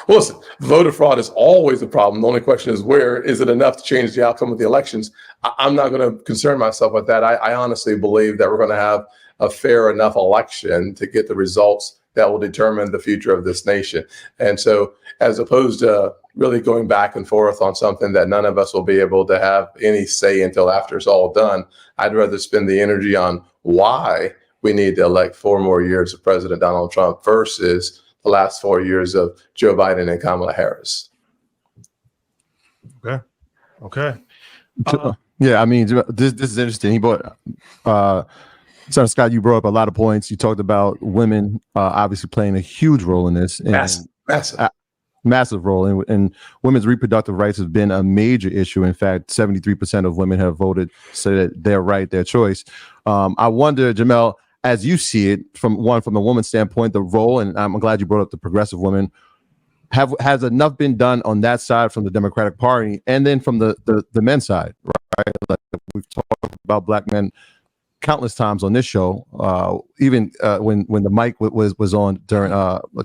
Well, listen, voter fraud is always a problem. The only question is, where is it enough to change the outcome of the elections? I'm not going to concern myself with that. I honestly believe that we're going to have a fair enough election to get the results that will determine the future of this nation. And so, as opposed to really going back and forth on something that none of us will be able to have any say until after it's all done, I'd rather spend the energy on why we need to elect 4 more years of President Donald Trump versus the last 4 years of Joe Biden and Kamala Harris. Okay. Yeah, I mean, this is interesting. He brought, Senator Scott, you brought up a lot of points. You talked about women obviously playing a huge role in this. Massive role. And women's reproductive rights has been a major issue. In fact, 73% of women have voted, say that their right, their choice. I wonder, Jemele, as you see it, from the woman's standpoint, the role, and I'm glad you brought up the progressive women, has enough been done on that side from the Democratic Party, and then from the men's side, right? Like we've talked about Black men countless times on this show. Even when the mic was on during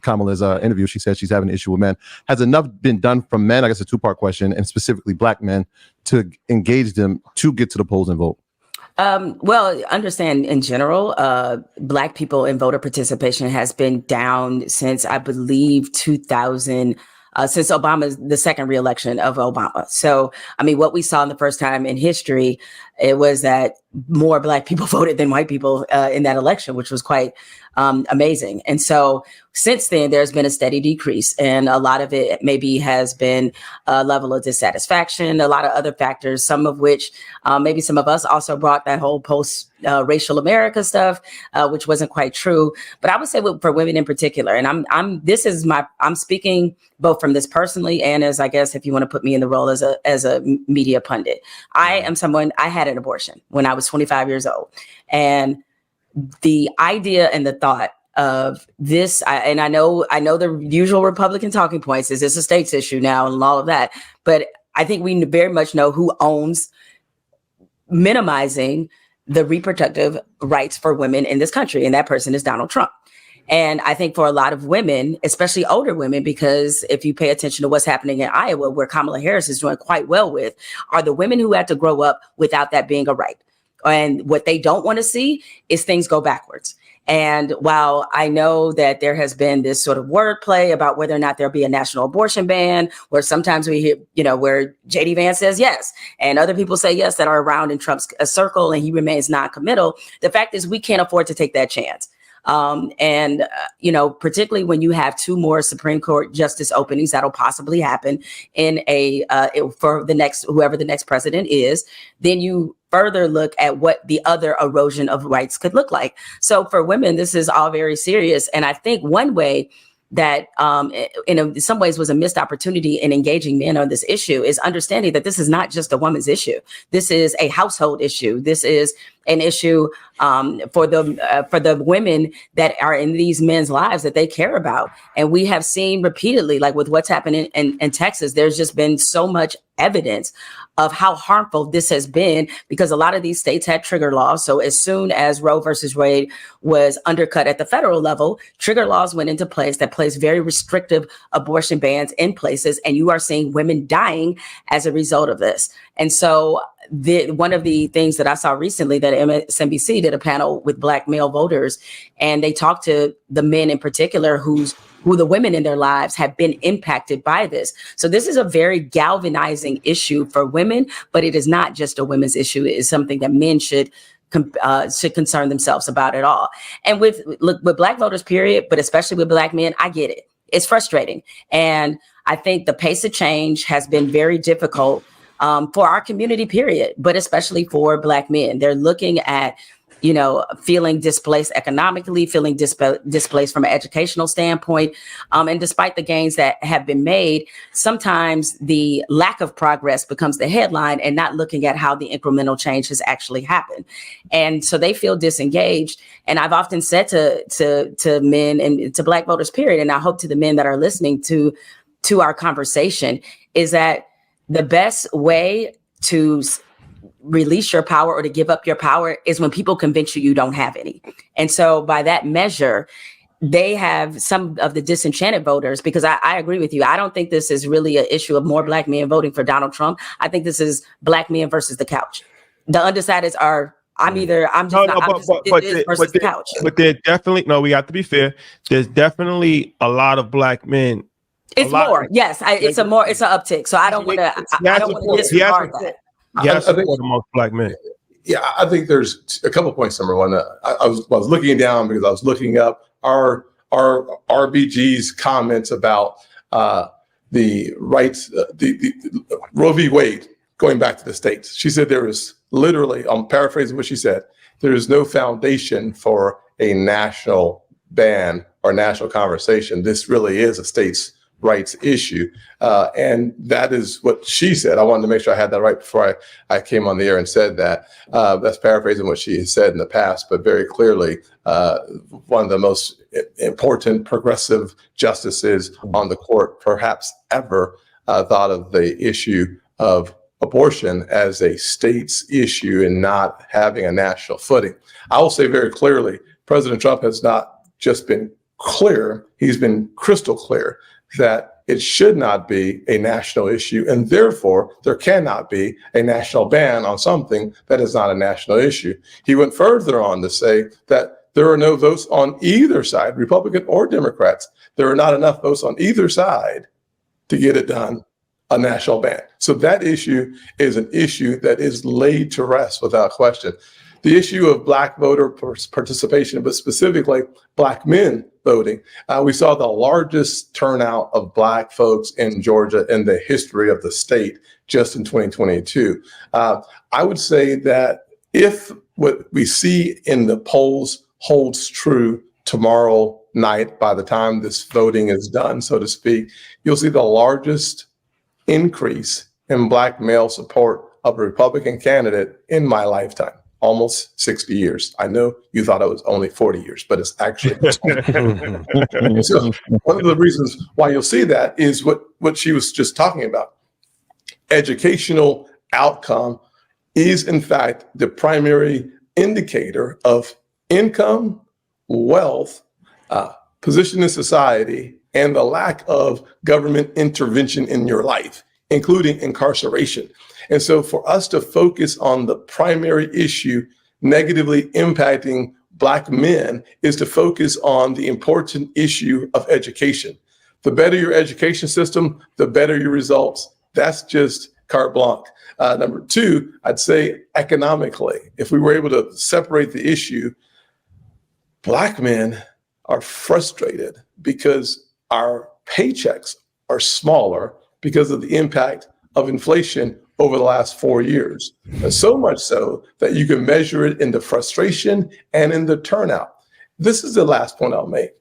Kamala's interview, she said she's having an issue with men. Has enough been done from men? I guess a 2-part question, and specifically Black men, to engage them to get to the polls and vote. Well, understand in general, Black people in voter participation has been down since, I believe, 2000, since the second reelection of Obama. So, I mean, what we saw in the first time in history, it was that more Black people voted than white people in that election, which was quite amazing. And so since then, there's been a steady decrease, and a lot of it maybe has been a level of dissatisfaction, a lot of other factors, some of which maybe some of us also brought that whole post-racial America stuff, which wasn't quite true. But I would say for women in particular, and I'm speaking both from this personally and as, I guess, if you want to put me in the role as a media pundit. I am someone, I had an abortion when I was 25 years old, and the idea and the thought of this, and I know the usual Republican talking points, is this a states issue now and all of that, but I think we very much know who owns minimizing the reproductive rights for women in this country, and that person is Donald Trump. And I think for a lot of women, especially older women, because if you pay attention to what's happening in Iowa, where Kamala Harris is doing quite well with, are the women who had to grow up without that being a right. And what they don't want to see is things go backwards. And while I know that there has been this sort of wordplay about whether or not there'll be a national abortion ban, where sometimes we hear, where J.D. Vance says yes, and other people say yes that are around in Trump's circle, and he remains non-committal. The fact is we can't afford to take that chance. Particularly when you have 2 more Supreme Court justice openings that'll possibly happen in for whoever the next president is, then you further look at what the other erosion of rights could look like. So for women, this is all very serious. And I think one way that in some ways was a missed opportunity in engaging men on this issue is understanding that this is not just a woman's issue. This is a household issue. This is an issue for the women that are in these men's lives that they care about. And we have seen repeatedly, like with what's happening in Texas, there's just been so much evidence of how harmful this has been, because a lot of these states had trigger laws. So as soon as Roe versus Wade was undercut at the federal level, trigger laws went into place that placed very restrictive abortion bans in places. And you are seeing women dying as a result of this. And so one of the things that I saw recently that at MSNBC did a panel with Black male voters, and they talked to the men in particular who the women in their lives have been impacted by this. So this is a very galvanizing issue for women, but it is not just a women's issue. It is something that men should concern themselves about at all. And with Black voters, period, but especially with Black men, I get it. It's frustrating. And I think the pace of change has been very difficult for our community, period, but especially for Black men. They're looking at, feeling displaced economically, feeling displaced from an educational standpoint. And despite the gains that have been made, sometimes the lack of progress becomes the headline and not looking at how the incremental change has actually happened. And so they feel disengaged. And I've often said to men and to Black voters, period, and I hope to the men that are listening to our conversation, is that the best way to release your power or to give up your power is when people convince you don't have any. And so by that measure, they have some of the disenchanted voters, because I agree with you. I don't think this is really an issue of more Black men voting for Donald Trump. I think this is Black men versus the couch. The undecideds are, versus the couch. But they're definitely, we have to be fair. There's definitely a lot of Black men. It's more. Yes. It's an uptick. So I don't want to disregard that. Yes, I think most Black men. Yeah, I think there's a couple of points. Number one, I was looking down because I was looking up our RBG's comments about the rights, the Roe v. Wade going back to the states. She said there is literally, I'm paraphrasing what she said, there is no foundation for a national ban or national conversation. This really is a states' rights issue. And that is what she said. I wanted to make sure I had that right before I came on the air and said that. That's paraphrasing what she has said in the past, but very clearly, one of the most important progressive justices on the court, perhaps ever, thought of the issue of abortion as a state's issue and not having a national footing. I will say very clearly, President Trump has not just been clear, he's been crystal clear that it should not be a national issue, and therefore there cannot be a national ban on something that is not a national issue. He went further on to say that there are no votes on either side, Republican or Democrats. There are not enough votes on either side to get it done, a national ban. So that issue is an issue that is laid to rest without question. The issue of Black voter participation, but specifically Black men voting, we saw the largest turnout of Black folks in Georgia in the history of the state just in 2022. I would say that if what we see in the polls holds true tomorrow night, by the time this voting is done, so to speak, you'll see the largest increase in Black male support of a Republican candidate in my lifetime. Almost 60 years. I know you thought it was only 40 years, but it's actually. So one of the reasons why you'll see that is what she was just talking about. Educational outcome is, in fact, the primary indicator of income, wealth, position in society, and the lack of government intervention in your life, including incarceration. And so for us to focus on the primary issue negatively impacting Black men is to focus on the important issue of education. The better your education system, the better your results. That's just carte blanche. Number two, I'd say economically, if we were able to separate the issue, Black men are frustrated because our paychecks are smaller because of the impact of inflation over the last 4 years. And so much so that you can measure it in the frustration and in the turnout. This is the last point I'll make.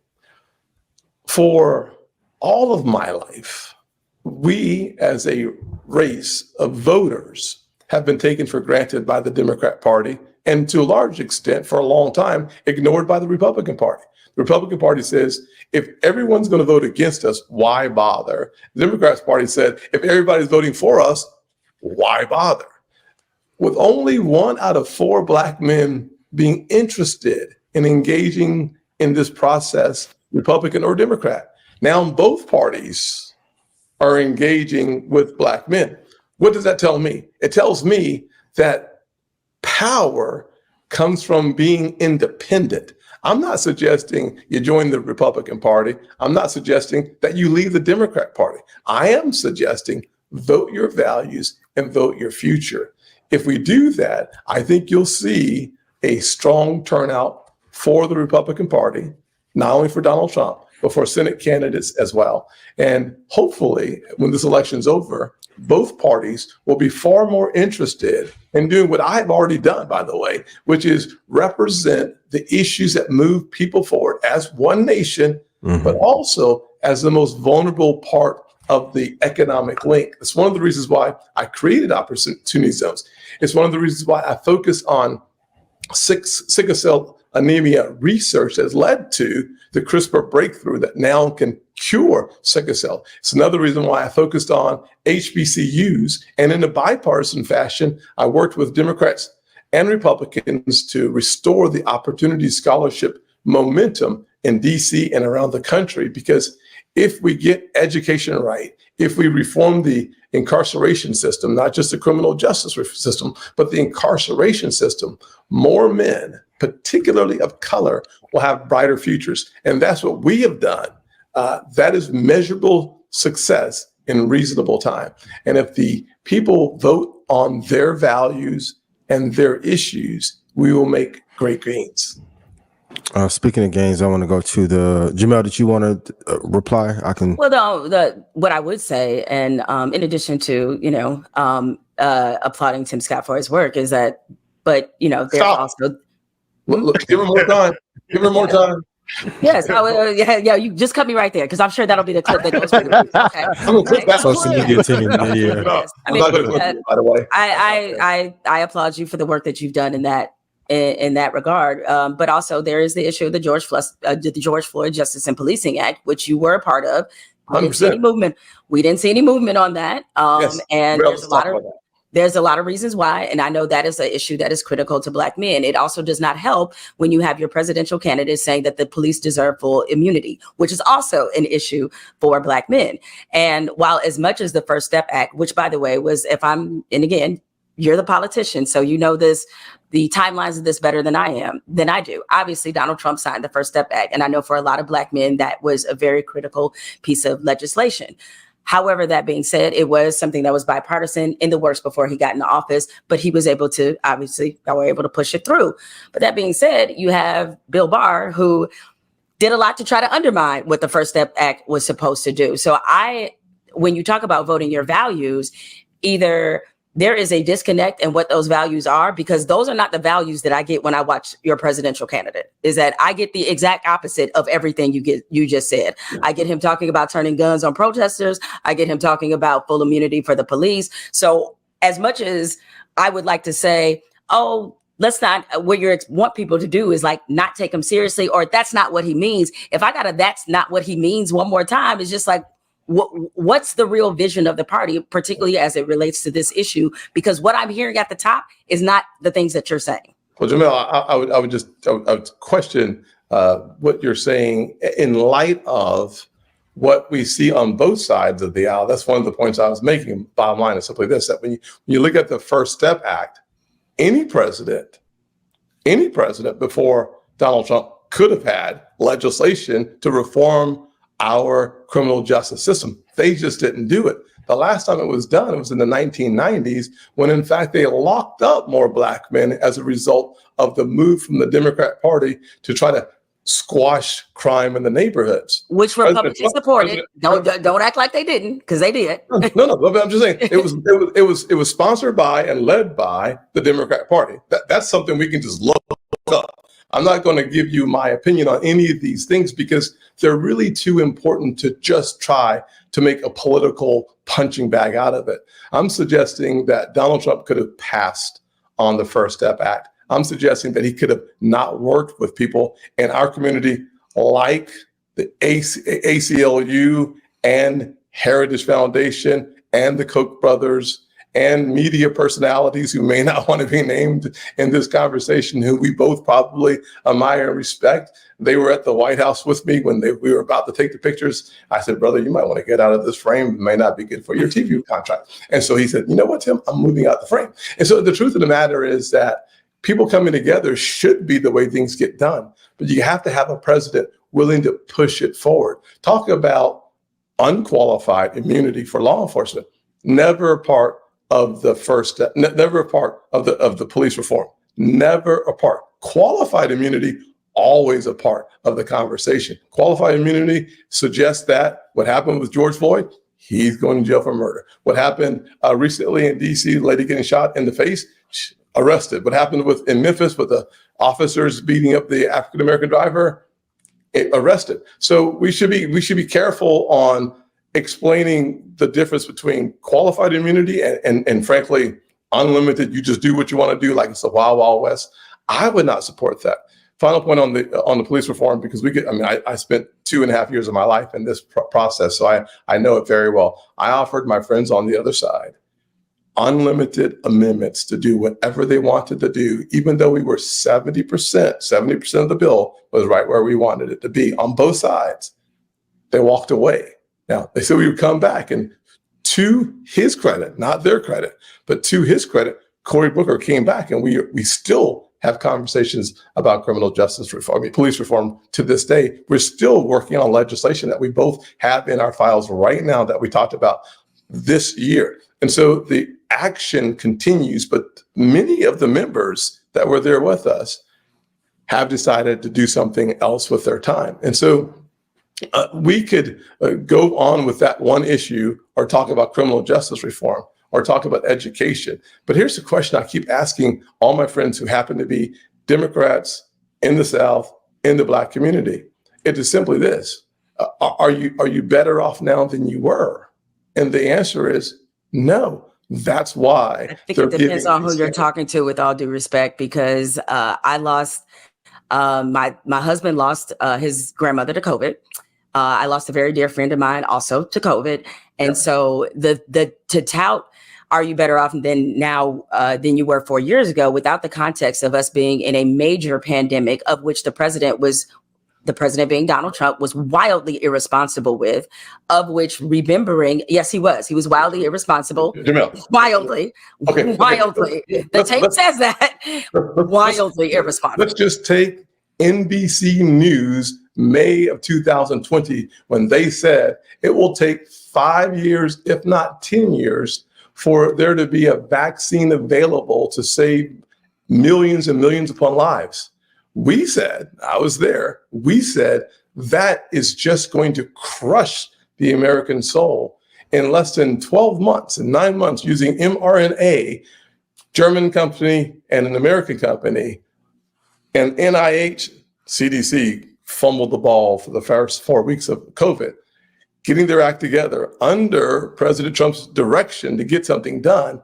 For all of my life, we as a race of voters have been taken for granted by the Democrat Party, and to a large extent, for a long time, ignored by the Republican Party. The Republican Party says, if everyone's going to vote against us, why bother? The Democrats Party said, if everybody's voting for us, why bother? With only 1 out of 4 Black men being interested in engaging in this process, Republican or Democrat, now both parties are engaging with Black men. What does that tell me? It tells me that power comes from being independent. I'm not suggesting you join the Republican Party. I'm not suggesting that you leave the Democrat Party. I am suggesting vote your values and vote your future. If we do that, I think you'll see a strong turnout for the Republican Party, not only for Donald Trump, but for Senate candidates as well. And hopefully, when this election's over, both parties will be far more interested in doing what I've already done, by the way, which is represent the issues that move people forward as one nation, but also as the most vulnerable part of the economic link. It's one of the reasons why I created opportunity zones. It's one of the reasons why I focus on sickle cell anemia research that's led to the CRISPR breakthrough that now can cure sickle cell. It's another reason why I focused on HBCUs, and in a bipartisan fashion, I worked with Democrats and Republicans to restore the opportunity scholarship momentum in DC and around the country, because if we get education right, if we reform the incarceration system, not just the criminal justice system, but the incarceration system, more men, particularly of color, will have brighter futures. And that's what we have done. That is measurable success in reasonable time. And if the people vote on their values and their issues, we will make great gains. Speaking of gains, I want to go to the Jemele. Did you want to reply? I can. Well, what I would say, and in addition to applauding Tim Scott for his work, is that, but there's also. Look, give her more time. Give her more time. Yes, yeah. You just cut me right there, because I'm sure that'll be the clip that goes for the okay. I'm gonna clip that social media team. Yes. I mean, by the way, I applaud you for the work that you've done in that regard. But also there is the issue of the George Floyd Justice and Policing Act, which you were a part of. We didn't see any movement on that. Yes, and there's a lot of reasons why. And I know that is an issue that is critical to Black men. It also does not help when you have your presidential candidate saying that the police deserve full immunity, which is also an issue for Black men. And while as much as the First Step Act, which by the way was, and again, you're the politician, so you know the timelines of this better than I do. Obviously, Donald Trump signed the First Step Act. And I know for a lot of Black men, that was a very critical piece of legislation. However, that being said, it was something that was bipartisan in the works before he got into office, but he was able to, obviously, were able to push it through. But that being said, you have Bill Barr, who did a lot to try to undermine what the First Step Act was supposed to do. So when you talk about voting your values, either there is a disconnect in what those values are, because those are not the values that I get when I watch your presidential candidate. Is that I get the exact opposite of everything you just said. I get him talking about turning guns on protesters. I get him talking about full immunity for the police. So as much as I would like to say, oh, let's not, what you want people to do is like not take him seriously, or that's not what he means. If I got that's not what he means one more time, it's just like, what's the real vision of the party, particularly as it relates to this issue? Because what I'm hearing at the top is not the things that you're saying. Well, Jemele, I would question what you're saying in light of what we see on both sides of the aisle. That's one of the points I was making. Bottom line is simply this: that when you look at the First Step Act, any president before Donald Trump could have had legislation to reform our criminal justice system. They just didn't do it. The last time it was done, it was in the 1990s, when in fact they locked up more Black men as a result of the move from the Democrat Party to try to squash crime in the neighborhoods. Which Republicans supported. Don't act like they didn't, because they did. No, but I'm just saying it was sponsored by and led by the Democrat Party. That's something we can just look up. I'm not going to give you my opinion on any of these things because they're really too important to just try to make a political punching bag out of it. I'm suggesting that Donald Trump could have passed on the First Step Act. I'm suggesting that he could have not worked with people in our community like the ACLU and Heritage Foundation and the Koch brothers and media personalities who may not want to be named in this conversation, who we both probably admire and respect. They were at the White House with me when we were about to take the pictures. I said, brother, you might want to get out of this frame. It may not be good for your TV contract. And so he said, you know what, Tim, I'm moving out the frame. And so the truth of the matter is that people coming together should be the way things get done. But you have to have a president willing to push it forward. Talk about unqualified immunity for law enforcement. Never a part of the first step, never a part of the police reform. Never a part. Qualified immunity, always a part of the conversation. Qualified immunity suggests that what happened with George Floyd, he's going to jail for murder. What happened recently in DC, lady getting shot in the face, arrested. What happened in Memphis with the officers beating up the African-American driver, arrested. So we should be careful on explaining the difference between qualified immunity and frankly, unlimited, you just do what you want to do, like it's a wild, wild west. I would not support that. Final point on the police reform, because I spent 2.5 years of my life in this process, so I know it very well. I offered my friends on the other side unlimited amendments to do whatever they wanted to do, even though we were 70% of the bill was right where we wanted it to be on both sides. They walked away. Now, they said we would come back, and to his credit, not their credit, but to his credit, Cory Booker came back, and we still have conversations about criminal justice reform, police reform to this day. We're still working on legislation that we both have in our files right now that we talked about this year. And so the action continues, but many of the members that were there with us have decided to do something else with their time. And so we could go on with that one issue or talk about criminal justice reform or talk about education. But here's the question I keep asking all my friends who happen to be Democrats in the South, in the Black community. It is simply this: are you better off now than you were? And the answer is no. That's why. I think it depends on who you're talking to, with all due respect, because I lost my husband lost his grandmother to COVID. I lost a very dear friend of mine also to COVID. And so to tout, are you better off than now than you were 4 years ago, without the context of us being in a major pandemic, of which the president being Donald Trump was wildly irresponsible with, of which remembering, yes, he was wildly irresponsible. Jemele. Wildly. The tape says that. Wildly irresponsible. Let's just take NBC News, May of 2020, when they said it will take 5 years, if not 10 years, for there to be a vaccine available to save millions and millions upon lives. We said, I was there, we said that is just going to crush the American soul. In less than 12 months and 9 months using mRNA, German company and an American company, and NIH, CDC fumbled the ball for the first 4 weeks of COVID, getting their act together under President Trump's direction to get something done.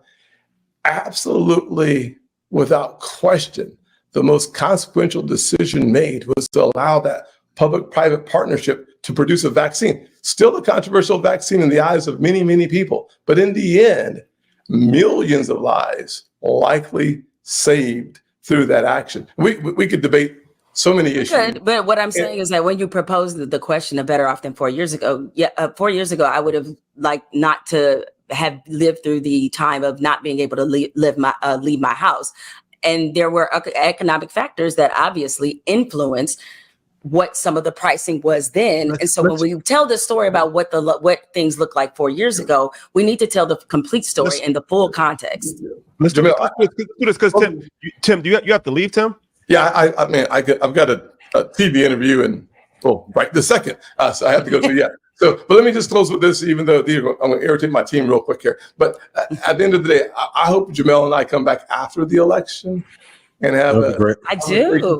Absolutely, without question, the most consequential decision made was to allow that public-private partnership to produce a vaccine. Still a controversial vaccine in the eyes of many, many people. But in the end, millions of lives likely saved through that action. We could debate so many issues. Good, but what I'm saying is that when you proposed the question of better off than 4 years ago, 4 years ago, I would have liked not to have lived through the time of not being able to leave my house. And there were economic factors that obviously influenced what some of the pricing was then. And so when we tell the story about what things looked like 4 years ago, we need to tell the complete story in the full context. Mr. Because Tim, do you have to leave, Tim? Yeah, I've got a TV interview and right this second, so I have to go to but let me just close with this, even though I'm going to irritate my team real quick here. But at the end of the day, I hope Jemele and I come back after the election and have a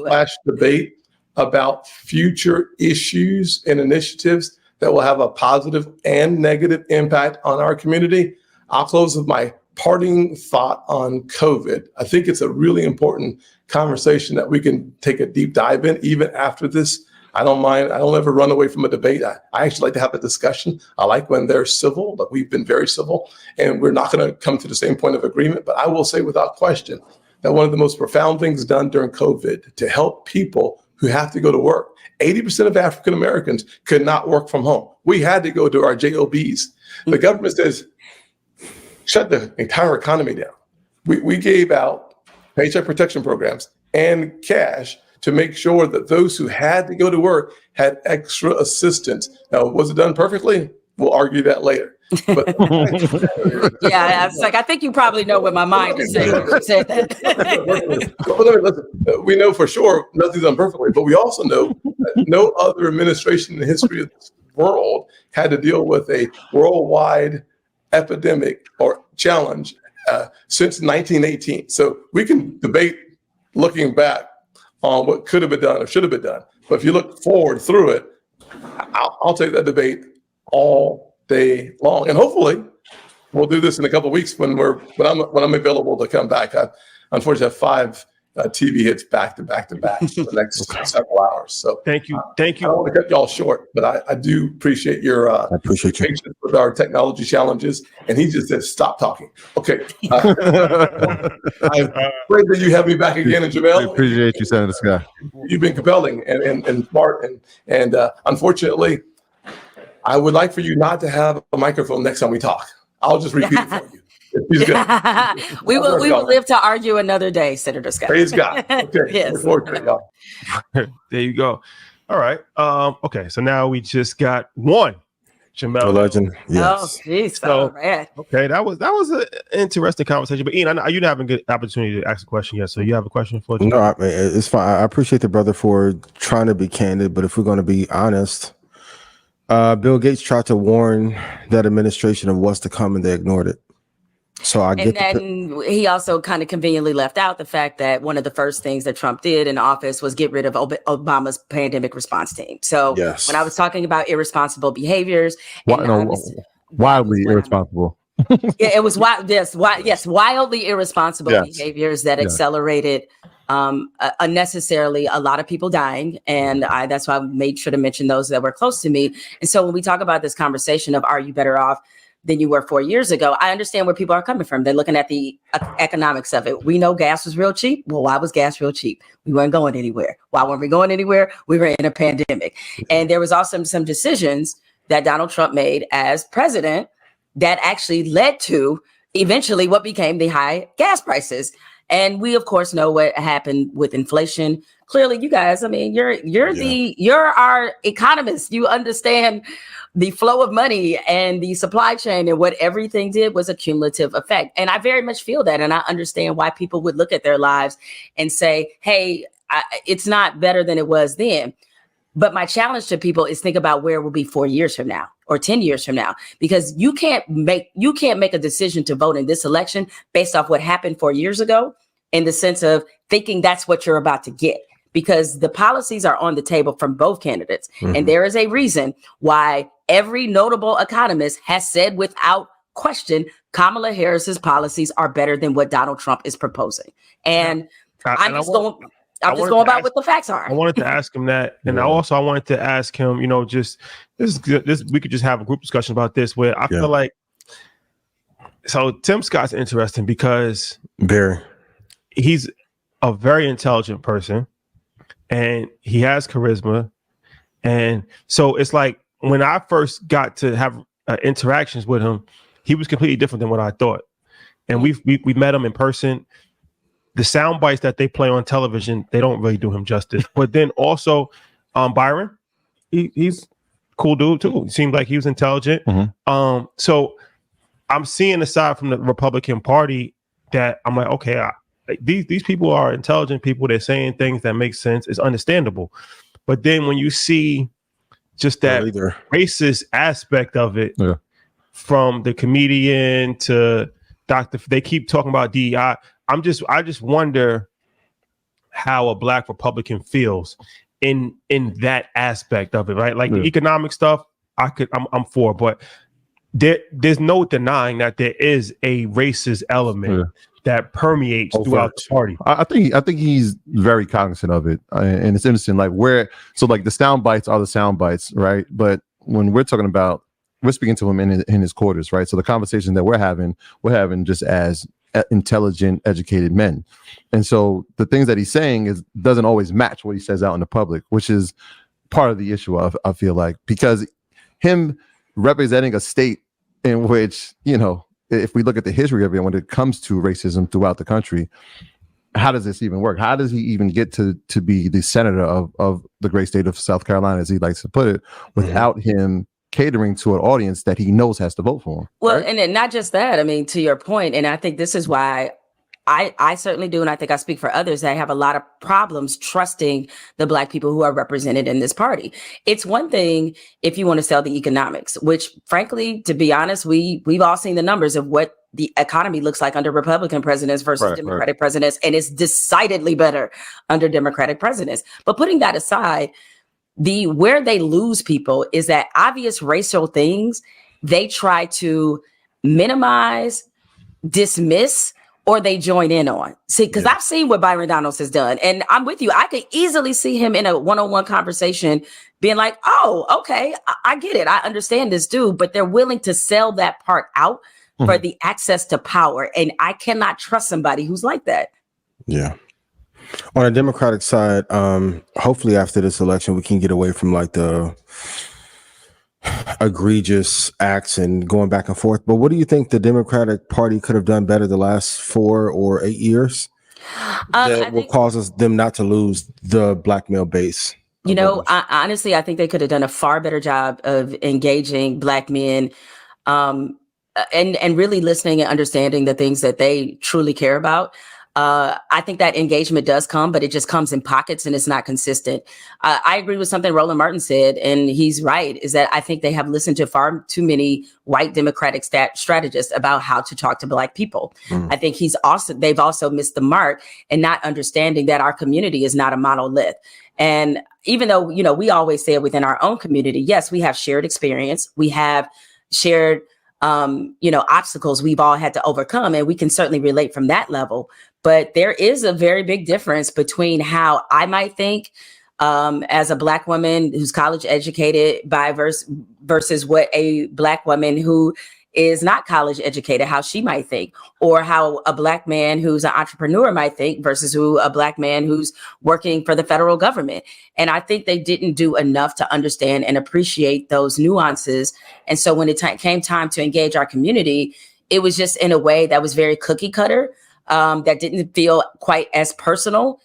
flash debate about future issues and initiatives that will have a positive and negative impact on our community. I'll close with my parting thought on COVID. I think it's a really important conversation that we can take a deep dive in even after this. I don't mind. I don't ever run away from a debate. I actually like to have a discussion. I like when they're civil, but we've been very civil, and we're not going to come to the same point of agreement. But I will say without question that one of the most profound things done during COVID to help people who have to go to work, 80% of African Americans could not work from home. We had to go to our JOBs. The government says, shut the entire economy down. We gave out paycheck protection programs and cash to make sure that those who had to go to work had extra assistance. Now, was it done perfectly? We'll argue that later. But yeah, it's like I think you probably know what my mind is saying when you said that. Listen, we know for sure nothing's done perfectly, but we also know that no other administration in the history of this world had to deal with a worldwide epidemic or challenge since 1918. So we can debate looking back on what could have been done or should have been done. But if you look forward through it, I'll take that debate all day long. And hopefully we'll do this in a couple of weeks when I'm available to come back. I unfortunately have 5 TV hits back to back for the next several hours. So thank you. I don't want to cut y'all short, but I do appreciate your patience with our technology challenges. And he just said, stop talking. Okay. I'm afraid that you have me back again, and Jemele. I appreciate you, Senator Scott. You've been compelling and smart. And unfortunately, I would like for you not to have a microphone next time we talk. I'll just repeat it for you. He's good. we will live to argue another day, Senator Scott. Praise God. Okay. Yes. Look forward to it, y'all. There you go. All right. Okay. So now we just got one. Jemele. The legend. Yes. Oh, jeez. So, right. Okay. That was an interesting conversation. But Ian, I know you didn't have a good opportunity to ask a question yet. So you have a question for Jemele? No, it's fine. I appreciate the brother for trying to be candid, but if we're going to be honest, Bill Gates tried to warn that administration of what's to come, and they ignored it. So I get. And then he also kind of conveniently left out the fact that one of the first things that Trump did in office was get rid of Obama's pandemic response team. So when I was talking about irresponsible behaviors, wildly irresponsible. Yeah, it was wildly irresponsible behaviors that accelerated unnecessarily a lot of people dying. And that's why I made sure to mention those that were close to me. And so when we talk about this conversation of are you better off than you were 4 years ago, I understand where people are coming from. They're looking at the economics of it. We know gas was real cheap. Well, why was gas real cheap? We weren't going anywhere. Why weren't we going anywhere? We were in a pandemic. And there was also some decisions that Donald Trump made as president that actually led to eventually what became the high gas prices. And we, of course, know what happened with inflation. Clearly, you guys, I mean, you're our economists. You understand the flow of money and the supply chain, and what everything did was a cumulative effect. And I very much feel that. And I understand why people would look at their lives and say, hey, it's not better than it was then. But my challenge to people is think about where we'll be 4 years from now or 10 years from now, because you can't make a decision to vote in this election based off what happened 4 years ago, in the sense of thinking that's what you're about to get, because the policies are on the table from both candidates. Mm-hmm. And there is a reason why every notable economist has said without question, Kamala Harris's policies are better than what Donald Trump is proposing. And I'm just going about what the facts are. I wanted to ask him that. And I wanted to ask him, just this, we could just have a group discussion about this, where I feel like, so Tim Scott's interesting because he's a very intelligent person and he has charisma. And so it's like, when I first got to have interactions with him, he was completely different than what I thought. And we met him in person. The sound bites that they play on television, they don't really do him justice. But then also Byron, he's cool dude too. He seemed like he was intelligent. Mm-hmm. So I'm seeing, aside from the Republican Party, that I'm like, okay, these people are intelligent people. They're saying things that make sense. It's understandable. But then when you see just that racist aspect of it, from the comedian to they keep talking about DEI. I just wonder how a Black Republican feels in that aspect of it, right? Like the economic stuff, I'm for, but there's no denying that there is a racist element that permeates throughout the party. I think he's very cognizant of it, and it's interesting. Like the sound bites are the sound bites, right? But when we're talking about, we're speaking to him in his quarters, right? So the conversation that we're having just as intelligent, educated men, and so the things that he's saying doesn't always match what he says out in the public, which is part of the issue. I feel like, because him representing a state in which, if we look at the history of it, when it comes to racism throughout the country, how does this even work? How does he even get to be the senator of the great state of South Carolina, as he likes to put it, without him catering to an audience that he knows has to vote for him? Well, right? and then not just that. I mean, to your point, and I think this is why I certainly do, and I think I speak for others, that have a lot of problems trusting the Black people who are represented in this party. It's one thing if you want to sell the economics, which frankly, to be honest, we've all seen the numbers of what the economy looks like under Republican presidents versus Democratic presidents, and it's decidedly better under Democratic presidents. But putting that aside, where they lose people is that obvious racial things they try to minimize, dismiss, or they join in on. See, because I've seen what Byron Donalds has done, and I'm with you. I could easily see him in a one-on-one conversation being like, oh, okay, I get it. I understand this dude, but they're willing to sell that part out for the access to power. And I cannot trust somebody who's like that. Yeah. On the Democratic side, hopefully after this election, we can get away from like the egregious acts and going back and forth. But what do you think the Democratic Party could have done better the last 4 or 8 years that will cause them not to lose the Black male base? You know, honestly, I think they could have done a far better job of engaging Black men and really listening and understanding the things that they truly care about. I think that engagement does come, but it just comes in pockets and it's not consistent. I agree with something Roland Martin said, and he's right, is that I think they have listened to far too many white Democratic strategists about how to talk to Black people. I think they've also missed the mark in not understanding that our community is not a monolith. And even though, you know, we always say it within our own community, yes, we have shared experience. We have shared, obstacles we've all had to overcome, and we can certainly relate from that level. But there is a very big difference between how I might think as a Black woman who's college educated versus what a Black woman who is not college educated, how she might think, or how a Black man who's an entrepreneur might think versus a Black man who's working for the federal government. And I think they didn't do enough to understand and appreciate those nuances. And so when it came time to engage our community, it was just in a way that was very cookie cutter, that didn't feel quite as personal,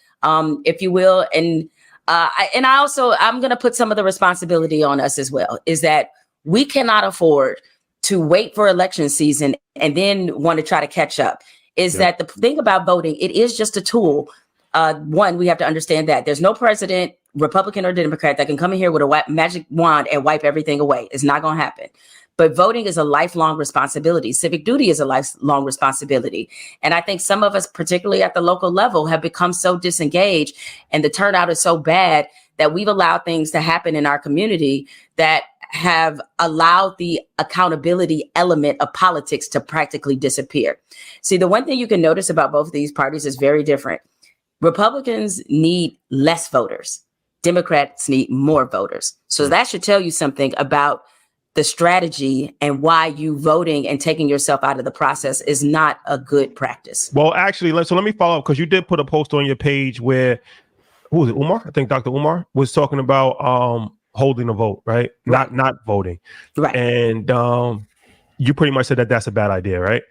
if you will. And I'm going to put some of the responsibility on us as well, is that we cannot afford to wait for election season and then want to try to catch up. That the thing about voting, it is just a tool. One, we have to understand that there's no president, Republican or Democrat, that can come in here with a magic wand and wipe everything away. It's not going to happen. But voting is a lifelong responsibility. Civic duty is a lifelong responsibility. And I think some of us, particularly at the local level, have become so disengaged and the turnout is so bad that we've allowed things to happen in our community that have allowed the accountability element of politics to practically disappear. See, the one thing you can notice about both of these parties is very different. Republicans need less voters. Democrats need more voters. So that should tell you something about the strategy and why you voting and taking yourself out of the process is not a good practice. Well, actually, let me follow up, because you did put a post on your page where, who was it, Umar? I think Dr. Umar was talking about holding a vote, right? Not voting. Right. And you pretty much said that that's a bad idea, right?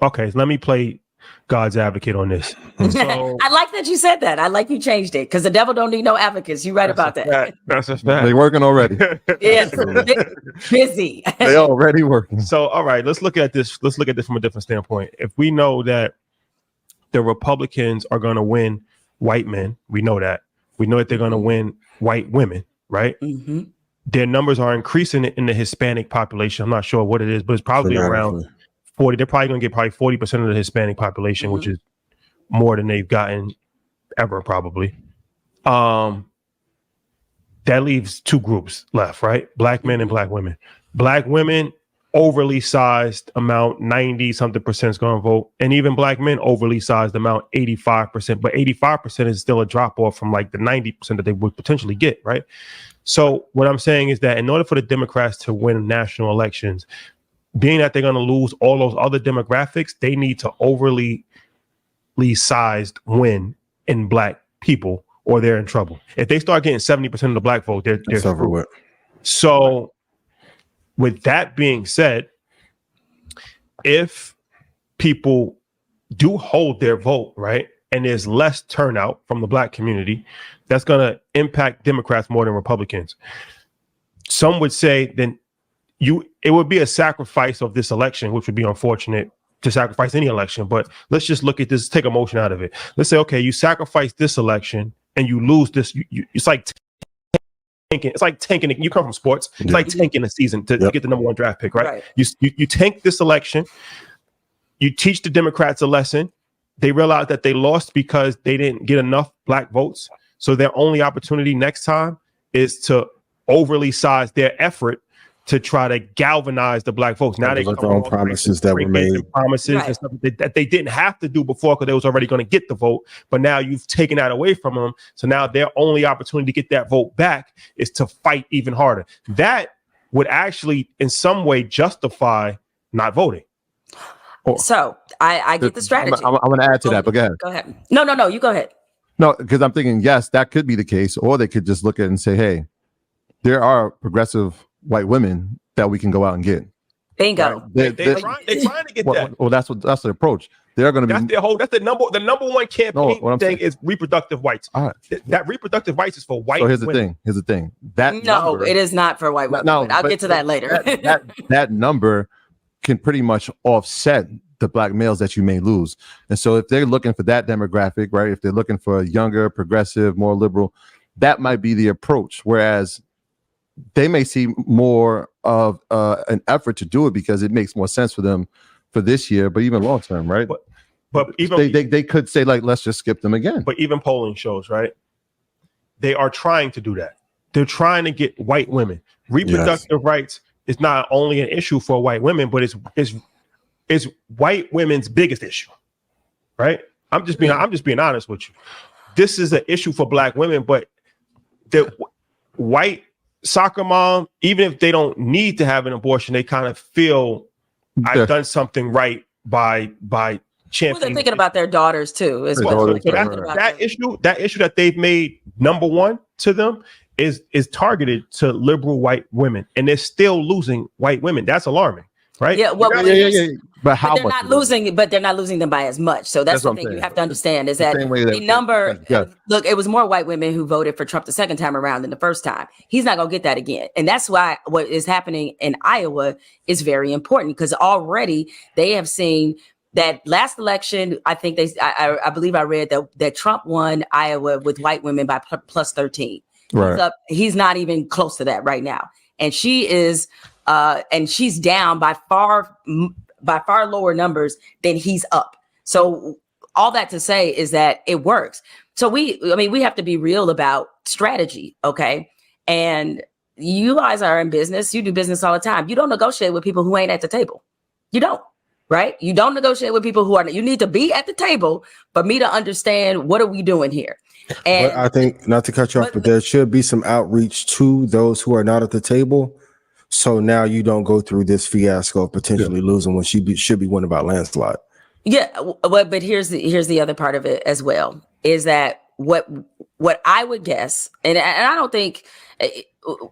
Okay, so let me play God's advocate on this. So, I like that you said that. I like you changed it, because the devil don't need no advocates. You're right about that. That's a fact. They working already. Yes, busy. They already working. So, all right, let's look at this. Let's look at this from a different standpoint. If we know that the Republicans are going to win white men, we know that. We know that they're going to win white women, right? Mm-hmm. Their numbers are increasing in the Hispanic population. I'm not sure what it is, but it's probably around 40. They're probably going to get 40% of the Hispanic population, which is more than they've gotten ever, probably. That leaves two groups left, right? Black men and Black women. Black women, overly sized amount, 90-something% is going to vote. And even Black men, overly sized amount, 85%. But 85% is still a drop off from like the 90% that they would potentially get, right? So what I'm saying is that in order for the Democrats to win national elections, being that they're going to lose all those other demographics, they need to overly sized win in Black people, or they're in trouble. If they start getting 70% of the Black vote, they're over with. So with that being said, if people do hold their vote, right, and there's less turnout from the Black community, that's going to impact Democrats more than Republicans. Some would say then it would be a sacrifice of this election, which would be unfortunate to sacrifice any election. But let's just look at this, take emotion out of it. Let's say, okay, you sacrifice this election and you lose this. It's like tanking. It's like tanking. You come from sports. It's like tanking a season to get the number 1 draft pick, right? You tank this election. You teach the Democrats a lesson. They realize that they lost because they didn't get enough Black votes. So their only opportunity next time is to overly size their effort to try to galvanize the Black votes. Now they come on promises that were made, promises and stuff that they didn't have to do before because they was already going to get the vote. But now you've taken that away from them. So now their only opportunity to get that vote back is to fight even harder. That would actually, in some way, justify not voting. So I get the strategy. I'm going to add to that, but go ahead. Go ahead. No, you go ahead. No, because I'm thinking, yes, that could be the case, or they could just look at it and say, hey, there are progressive white women that we can go out and get. Bingo. Right? They're trying to get that. Well, that's the approach. They're going to be. That's the number one campaign thing is reproductive rights. All right. That reproductive rights is for white. So here's women. the thing. That no, number, it is not for white women. I'll get to that later. that number can pretty much offset the Black males that you may lose. And so if they're looking for that demographic, right? If they're looking for a younger, progressive, more liberal, that might be the approach. Whereas they may see more of an effort to do it because it makes more sense for them for this year, but even long term, right? But even they could say, like, let's just skip them again. But even polling shows, right? They are trying to do that. They're trying to get white women. Reproductive rights is not only an issue for white women, but it's white women's biggest issue, right? I'm just being honest with you. This is an issue for Black women, but the white soccer mom, even if they don't need to have an abortion, they kind of feel I've done something right by championing. Well, they're thinking about their daughters too, as well. That issue that they've made number one to them is targeted to liberal white women, and they're still losing white women. That's alarming, right? Yeah, well, But how they're not losing, but they're not losing them by as much. So that's the thing you have to understand is that the number. Look, it was more white women who voted for Trump the second time around than the first time. He's not going to get that again, and that's why what is happening in Iowa is very important because already they have seen that last election. I think I believe I read that Trump won Iowa with white women by plus 13. Right. He's not even close to that right now, and she is, and she's down by far lower numbers than he's up. So all that to say is that it works. So we have to be real about strategy, okay? And you guys are in business. You do business all the time. You don't negotiate with people who ain't at the table. You don't, right? You don't negotiate with people who are. You need to be at the table for me to understand what are we doing here. And but I think, not to cut you off, but there should be some outreach to those who are not at the table. So now you don't go through this fiasco of potentially losing when she should be winning by landslide. Yeah, but here's the other part of it as well, is that what I would guess, and I don't think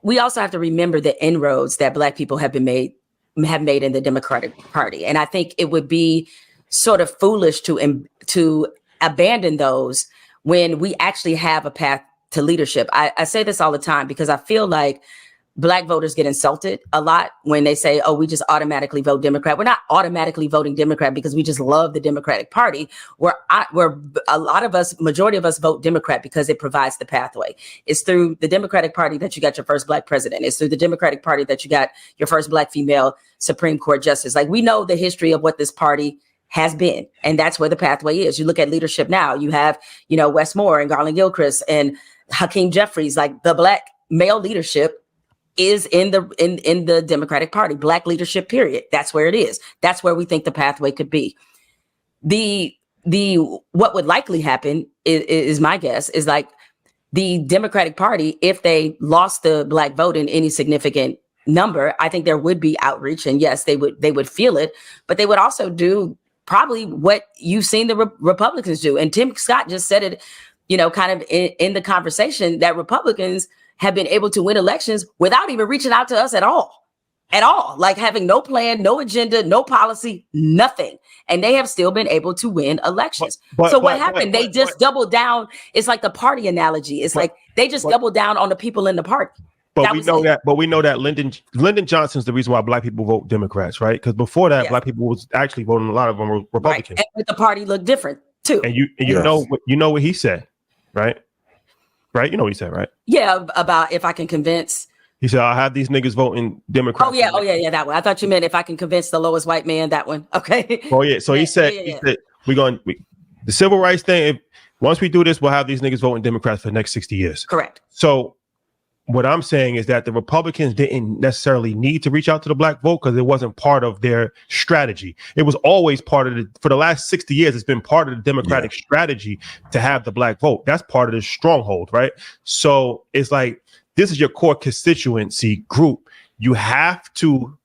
we also have to remember the inroads that Black people have made in the Democratic Party, and I think it would be sort of foolish to abandon those when we actually have a path to leadership. I say this all the time because I feel like Black voters get insulted a lot when they say, oh, we just automatically vote Democrat. We're not automatically voting Democrat because we just love the Democratic Party. Where a lot of us, majority of us vote Democrat because it provides the pathway. It's through the Democratic Party that you got your first Black president. It's through the Democratic Party that you got your first Black female Supreme Court justice. Like, we know the history of what this party has been, and that's where the pathway is. You look at leadership now, you have, Wes Moore and Garland Gilchrist and Hakeem Jeffries. Like, the Black male leadership is in the Democratic Party. Black leadership, period. That's where it is. That's where we think the pathway could be. What would likely happen is my guess is like the Democratic Party, if they lost the Black vote in any significant number, I think there would be outreach, and yes, they would feel it, but they would also do probably what you've seen the Republicans do. And Tim Scott just said it, kind of in the conversation, that Republicans have been able to win elections without even reaching out to us at all. at all, like having no plan, no agenda, no policy, nothing. And they have still been able to win elections. So what happened? They just doubled down. It's like the party analogy. It's like they just doubled down on the people in the party. But we know that Lyndon Johnson's the reason why Black people vote Democrats, right? Because before that, Black people was actually voting, a lot of them were Republicans. Right. And the party looked different too. And you know what he said, right? Right? You know what he said, right? Yeah, about if I can convince. He said, I'll have these niggas voting Democrats. Oh yeah, that one. I thought you meant if I can convince the lowest white man, that one. Okay. Oh yeah. So he said the civil rights thing, once we do this, we'll have these niggas voting Democrats for the next 60 years. Correct. So what I'm saying is that the Republicans didn't necessarily need to reach out to the Black vote because it wasn't part of their strategy. It was always part of for the last 60 years, it's been part of the Democratic strategy to have the Black vote. That's part of the stronghold, right? So it's like, this is your core constituency group. You got to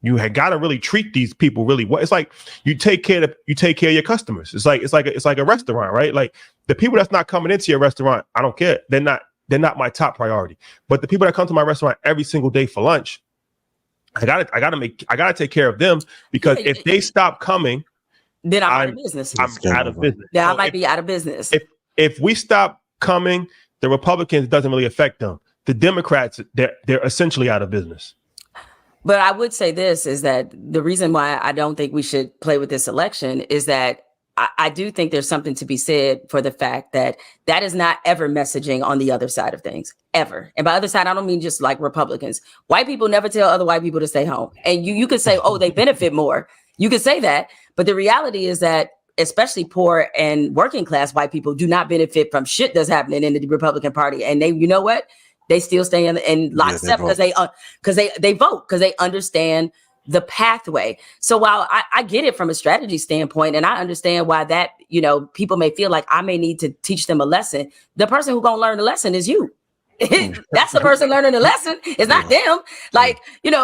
really treat these people really well. It's like you take care of your customers. It's like a restaurant, right? Like the people that's not coming into your restaurant, I don't care. They're not my top priority. But the people that come to my restaurant every single day for lunch, I gotta take care of them, because if they stop coming, then I'm out of business. I'm out of business. Yeah, I might be out of business. If we stop coming, the Republicans doesn't really affect them. The Democrats, they're essentially out of business. But I would say this is that the reason why I don't think we should play with this election is that I do think there's something to be said for the fact that is not ever messaging on the other side of things, ever. And by other side, I don't mean just like Republicans. White people never tell other white people to stay home. And you could say, oh, they benefit more. You could say that. But the reality is that especially poor and working class white people do not benefit from shit that's happening in the Republican Party. And they, you know what? They still stay in lockstep because they vote, because they understand the pathway. So while I get it from a strategy standpoint, and I understand why that, people may feel like I may need to teach them a lesson, the person who's going to learn the lesson is you. That's the person learning the lesson. It's not them. Like,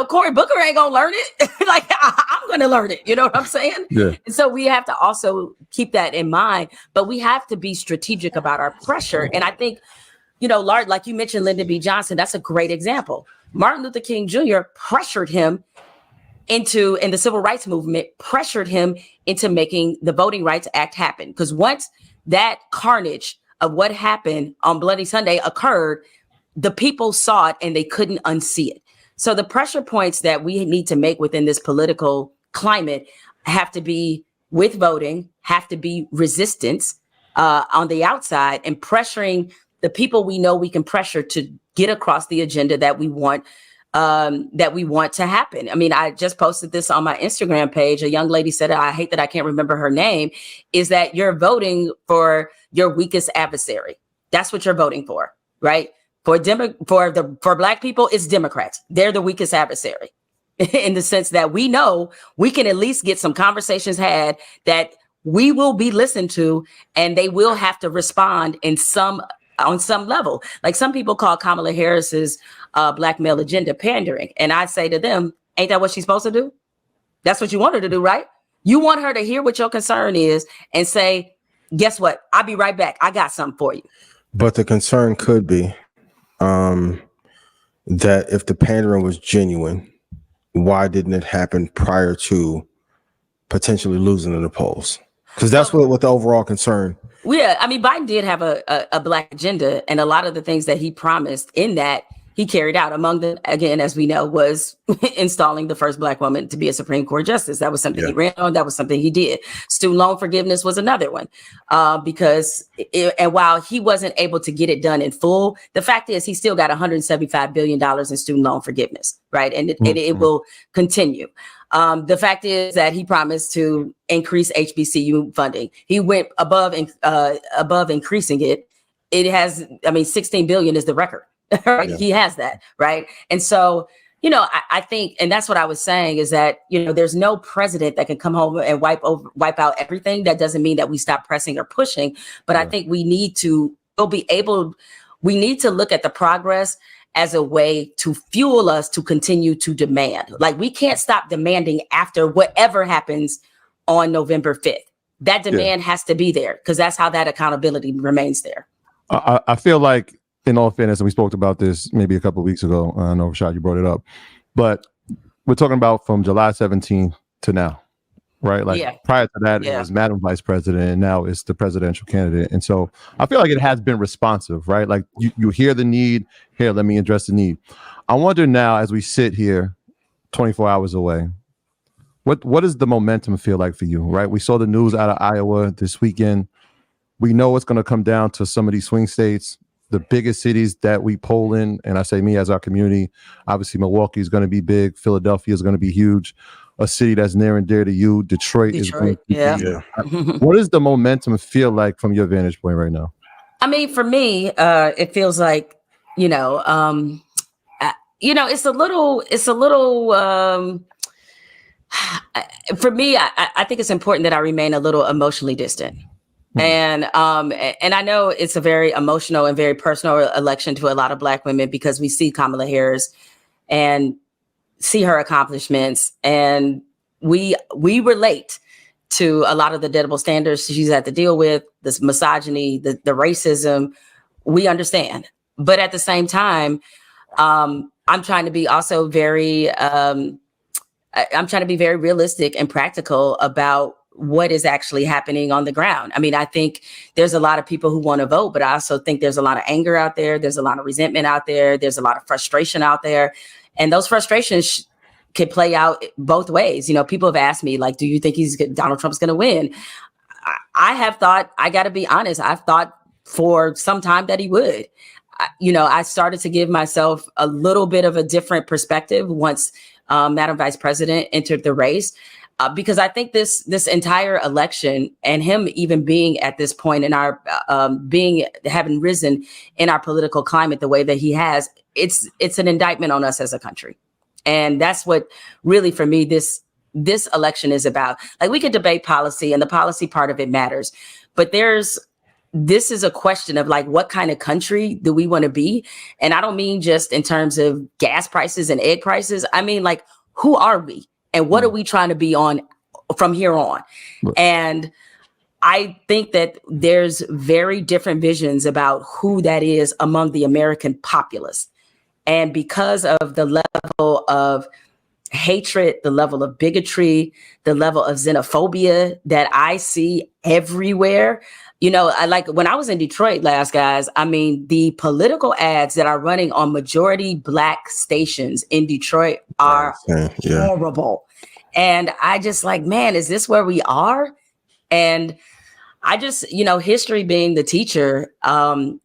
Cory Booker ain't going to learn it. Like, I'm going to learn it. You know what I'm saying? Yeah. And so we have to also keep that in mind, but we have to be strategic about our pressure. And I think, like you mentioned, Lyndon B. Johnson, that's a great example. Martin Luther King Jr. pressured him in the civil rights movement, pressured him into making the Voting Rights Act happen. Because once that carnage of what happened on Bloody Sunday occurred, the people saw it and they couldn't unsee it. So the pressure points that we need to make within this political climate have to be with voting, have to be resistance on the outside, and pressuring the people we know we can pressure to get across the agenda that we want to happen. I mean, I just posted this on my Instagram page. A young lady said, I hate that I can't remember her name, is that you're voting for your weakest adversary. That's what you're voting for, right? For Black people, it's Democrats. They're the weakest adversary in the sense that we know we can at least get some conversations had that we will be listened to, and they will have to respond on some level. Like some people call Kamala Harris's Black male agenda pandering. And I say to them, ain't that what she's supposed to do? That's what you want her to do, right? You want her to hear what your concern is and say, guess what? I'll be right back. I got something for you. But the concern could be that if the pandering was genuine, why didn't it happen prior to potentially losing in the polls? Because that's what the overall concern. Yeah, I mean, Biden did have a Black agenda, and a lot of the things that he promised in that he carried out. Among them, again, as we know, was installing the first Black woman to be a Supreme Court justice. That was something he ran on. That was something he did. Student loan forgiveness was another one, and while he wasn't able to get it done in full, the fact is he still got $175 billion in student loan forgiveness, right? And it will continue. The fact is that he promised to increase HBCU funding. He went above increasing it. It has, $16 billion is the record, right? Yeah. He has that, right? And so, I think, and that's what I was saying is that, there's no president that can come home and wipe out everything. That doesn't mean that we stop pressing or pushing, but I think we need to look at the progress as a way to fuel us to continue to demand. Like, we can't stop demanding after whatever happens on November 5th. That demand has to be there, because that's how that accountability remains there. I feel like, in all fairness, and we spoke about this maybe a couple of weeks ago, I know, Rashad, you brought it up, but we're talking about from July 17th to now, right? Like prior to that, it was Madam Vice President, and now it's the presidential candidate. And so I feel like it has been responsive, right? Like you hear the need. Here, let me address the need. I wonder now, as we sit here 24 hours away, what does the momentum feel like for you, right? We saw the news out of Iowa this weekend. We know it's going to come down to some of these swing states, the biggest cities that we poll in. And I say me as our community, obviously Milwaukee is going to be big. Philadelphia is going to be huge. A city that's near and dear to you, Detroit is going to be big. What does the momentum feel like from your vantage point right now? I mean, for me, it feels like, it's a little, for me, I think it's important that I remain a little emotionally distant. And I know it's a very emotional and very personal election to a lot of Black women, because we see Kamala Harris and see her accomplishments, and we relate to a lot of the double standards she's had to deal with, this misogyny, the racism. We understand, but at the same time, I'm trying to be also very realistic and practical about what is actually happening on the ground. I mean, I think there's a lot of people who want to vote, but I also think there's a lot of anger out there. There's a lot of resentment out there. There's a lot of frustration out there. And those frustrations can play out both ways. People have asked me, like, do you think Donald Trump's going to win? I have thought, I got to be honest, I've thought for some time that he would. I started to give myself a little bit of a different perspective once Madam Vice President entered the race. Because I think this entire election, and him even being at this point in our having risen in our political climate the way that he has, it's an indictment on us as a country. And that's what really, for me, this election is about. Like, we could debate policy, and the policy part of it matters, but this is a question of, like, what kind of country do we want to be? And I don't mean just in terms of gas prices and egg prices. I mean, like, who are we? And what are we trying to be on from here on? And I think that there's very different visions about who that is among the American populace. And because of the level of hatred, the level of bigotry, the level of xenophobia that I see everywhere, I like when I was in Detroit last, guys, I mean, the political ads that are running on majority Black stations in Detroit are horrible. And I just like, man, is this where we are? And I just, history being the teacher,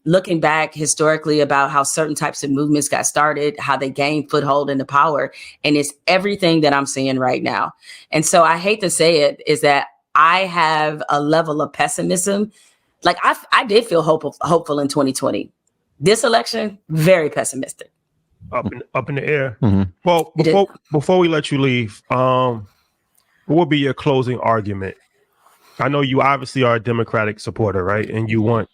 looking back historically about how certain types of movements got started, how they gained foothold into power. And it's everything that I'm seeing right now. And so I hate to say it, is that I have a level of pessimism. Like, I did feel hopeful in 2020. This election, very pessimistic. Up in the air. Mm-hmm. Well, before we let you leave, what would be your closing argument? I know you obviously are a Democratic supporter, right? And you want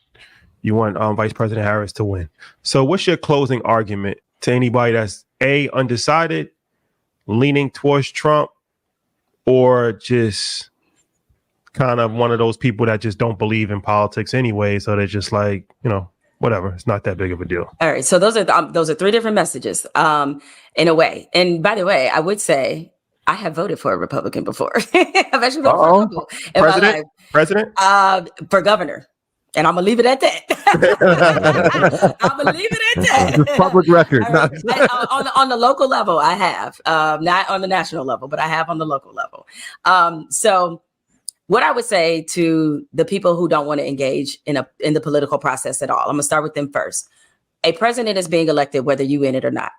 Vice President Harris to win. So what's your closing argument to anybody that's undecided, leaning towards Trump, or just kind of one of those people that just don't believe in politics anyway, so they're just like, whatever, it's not that big of a deal. All right, so those are three different messages, in a way. And by the way, I would say I have voted for a Republican before. I've actually voted for a couple in my life. President? For governor. And I'm gonna leave it at that. I'm gonna leave it at that. It's public record. Right. On the local level, I have. Not on the national level, but I have on the local level. So what I would say to the people who don't want to engage in the political process at all, I'm gonna start with them first. A president is being elected whether you in it or not.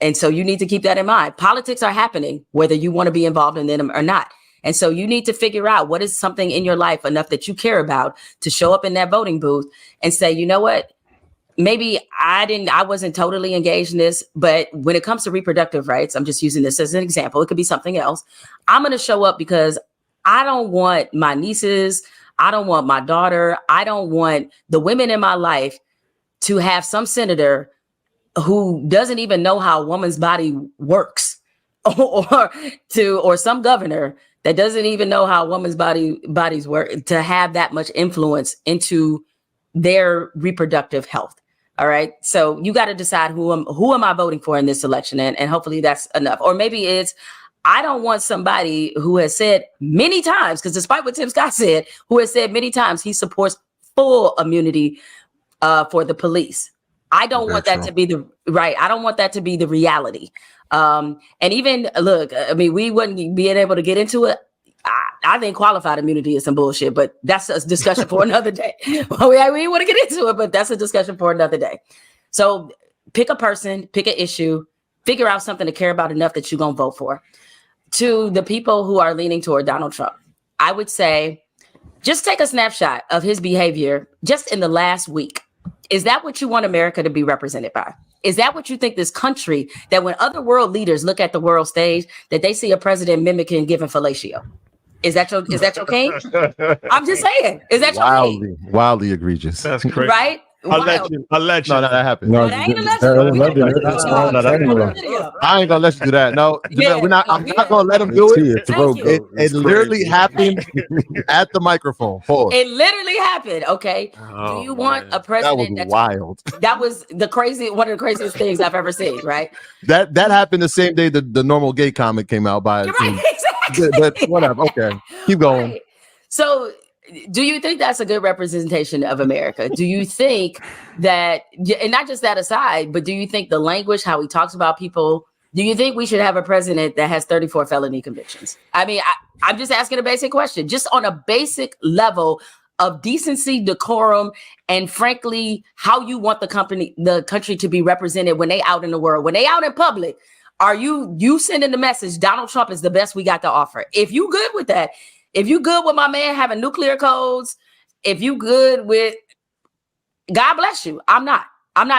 And so you need to keep that in mind. Politics are happening whether you want to be involved in them or not. And so you need to figure out what is something in your life enough that you care about to show up in that voting booth and say, you know what? Maybe I wasn't totally engaged in this, but when it comes to reproductive rights, I'm just using this as an example. It could be something else. I'm going to show up because I don't want my nieces, I don't want my daughter, I don't want the women in my life to have some senator who doesn't even know how a woman's body works, or some governor that doesn't even know how a woman's bodies work, to have that much influence into their reproductive health. All right. So you got to decide who am I voting for in this election? And hopefully that's enough. Or maybe it's, I don't want somebody who has said many times, because despite what Tim Scott said, who has said many times he supports full immunity for the police. I don't want that to be the right. I don't want that to be the reality. And even look, I mean, we wouldn't be able to get into it. I think qualified immunity is some bullshit, but that's a discussion for another day. Well, we want to get into it, but that's a discussion for another day. So pick a person, pick an issue, figure out something to care about enough that you're going to vote for. To the people who are leaning toward Donald Trump, I would say just take a snapshot of his behavior just in the last week. Is that what you want America to be represented by? Is that what you think this country, that when other world leaders look at the world stage, that they see a president mimicking giving fellatio? Is that your king? I'm just saying. Is that your king? Wildly egregious. That's crazy. Right? Alleged. No, that happened. No, that ain't I ain't gonna let you do that. No, I'm not gonna let him do it. It literally happened at the microphone. Pause. It literally happened. Okay. Do you want a president? That was wild. That was one of the craziest things I've ever seen. Right. That happened the same day the normal gay comic came out by. Right, exactly. But whatever. Okay, keep going. Right. So, do you think that's a good representation of America? Do you think that, and not just that aside, but do you think the language, how he talks about people, do you think we should have a president that has 34 felony convictions? I mean, I'm just asking a basic question, just on a basic level of decency, decorum, and frankly, how you want the country to be represented when they out in the world, when they out in public. Are you sending the message, Donald Trump is the best we got to offer? If you good with that, if you good with my man having nuclear codes, if you good with, God bless you. I'm not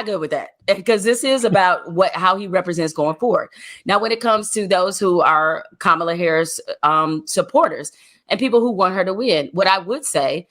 good with that, because this is about how he represents going forward. Now, when it comes to those who are Kamala Harris supporters and people who want her to win, what I would say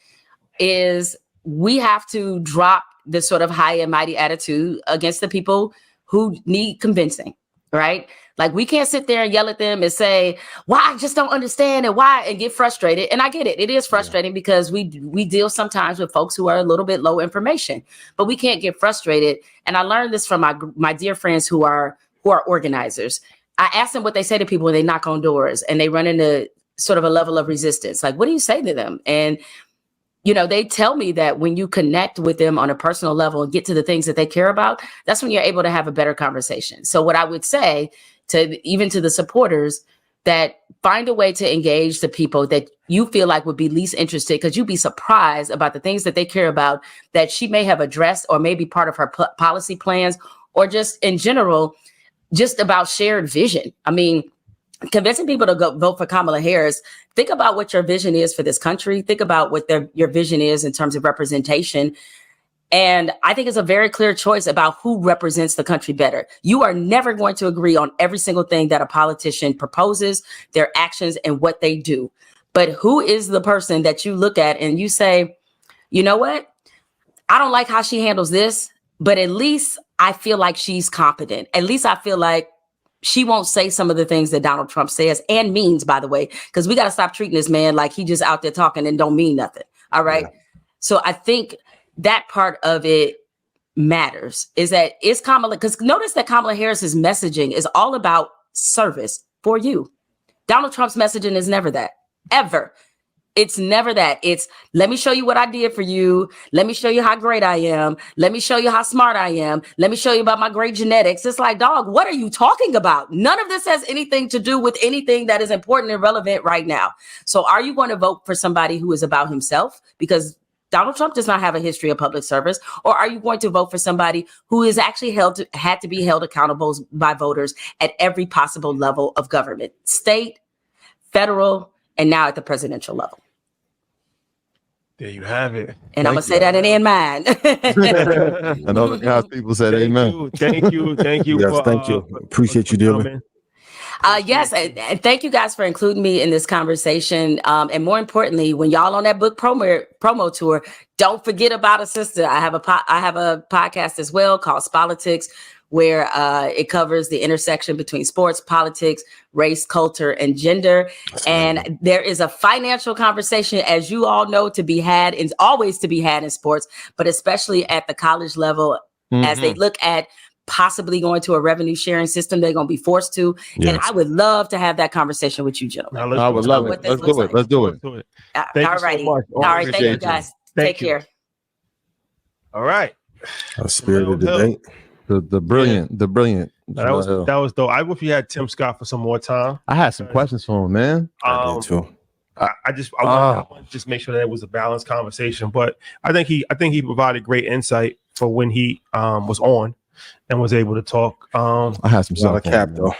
is we have to drop this sort of high and mighty attitude against the people who need convincing, right? Like, we can't sit there and yell at them and say, why, I just don't understand and get frustrated. And I get it. It is frustrating because we deal sometimes with folks who are a little bit low information, but we can't get frustrated. And I learned this from my dear friends who are organizers. I ask them what they say to people when they knock on doors and they run into sort of a level of resistance. Like, what do you say to them? And, they tell me that when you connect with them on a personal level and get to the things that they care about, that's when you're able to have a better conversation. So what I would say even to the supporters, that find a way to engage the people that you feel like would be least interested, because you'd be surprised about the things that they care about that she may have addressed or may be part of her policy plans, or just in general, just about shared vision. I mean, convincing people to go vote for Kamala Harris, think about what your vision is for this country. Think about what your vision is in terms of representation. And I think it's a very clear choice about who represents the country better. You are never going to agree on every single thing that a politician proposes, their actions, and what they do. But who is the person that you look at and you say, you know what? I don't like how she handles this, but at least I feel like she's competent. At least I feel like she won't say some of the things that Donald Trump says and means, by the way, because we got to stop treating this man like he just out there talking and don't mean nothing. All right. Yeah. So I think that part of it matters, is that is Kamala, because notice that Kamala Harris's messaging is all about service for you. Donald Trump's messaging is never that, ever. It's never that. It's, let me show you what I did for you. Let me show you how great I am. Let me show you how smart I am. Let me show you about my great genetics. It's like, dog, what are you talking about? None of this has anything to do with anything that is important and relevant right now. So are you going to vote for somebody who is about himself? Because Donald Trump does not have a history of public service. Or are you going to vote for somebody who is actually had to be held accountable by voters at every possible level of government, state, federal, and now at the presidential level? There you have it. And I'm going to say that in mind. I know how people said amen. Thank you. Yes, thank you. Appreciate you doing. Yes, and thank you guys for including me in this conversation. And more importantly, when y'all on that book promo tour, don't forget about a sister. I have a podcast as well called Spolitics, where it covers the intersection between sports, politics, race, culture, and gender. And there is a financial conversation, as you all know, to be had, and always to be had in sports, but especially at the college level As they look at possibly going to a revenue sharing system, they're going to be forced to. Yes. And I would love to have that conversation with you, gentlemen. I would love it. Let's do it. Let's do it. Thank you so much. All right. Thank you, guys. Take care. All right. A spirited debate. The brilliant. That was dope. I wish we had Tim Scott for some more time. I had some questions for him, man. I want to just make sure that it was a balanced conversation. But I think he provided great insight for when he was on and was able to talk. I had some not a cap though.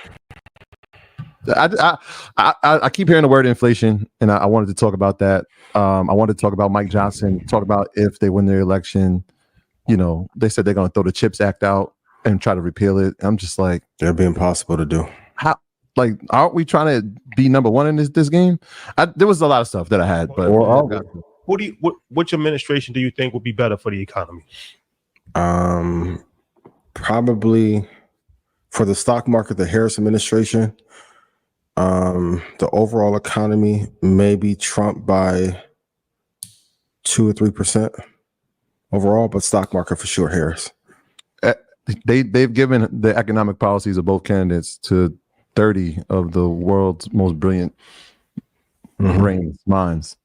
I keep hearing the word inflation, and I wanted to talk about that. I wanted to talk about Mike Johnson. Talk about if they win their election. You know, they said they're going to throw the CHIPS Act out and try to repeal it. I'm just like, that'd be impossible to do. How? Like, aren't we trying to be number one in this game? There was a lot of stuff that I had, but which administration do you think would be better for the economy? Probably for the stock market, the Harris administration. The overall economy, maybe Trump by 2 or 3% overall, but stock market for sure, Harris. They've given the economic policies of both candidates to 30 of the world's most brilliant minds.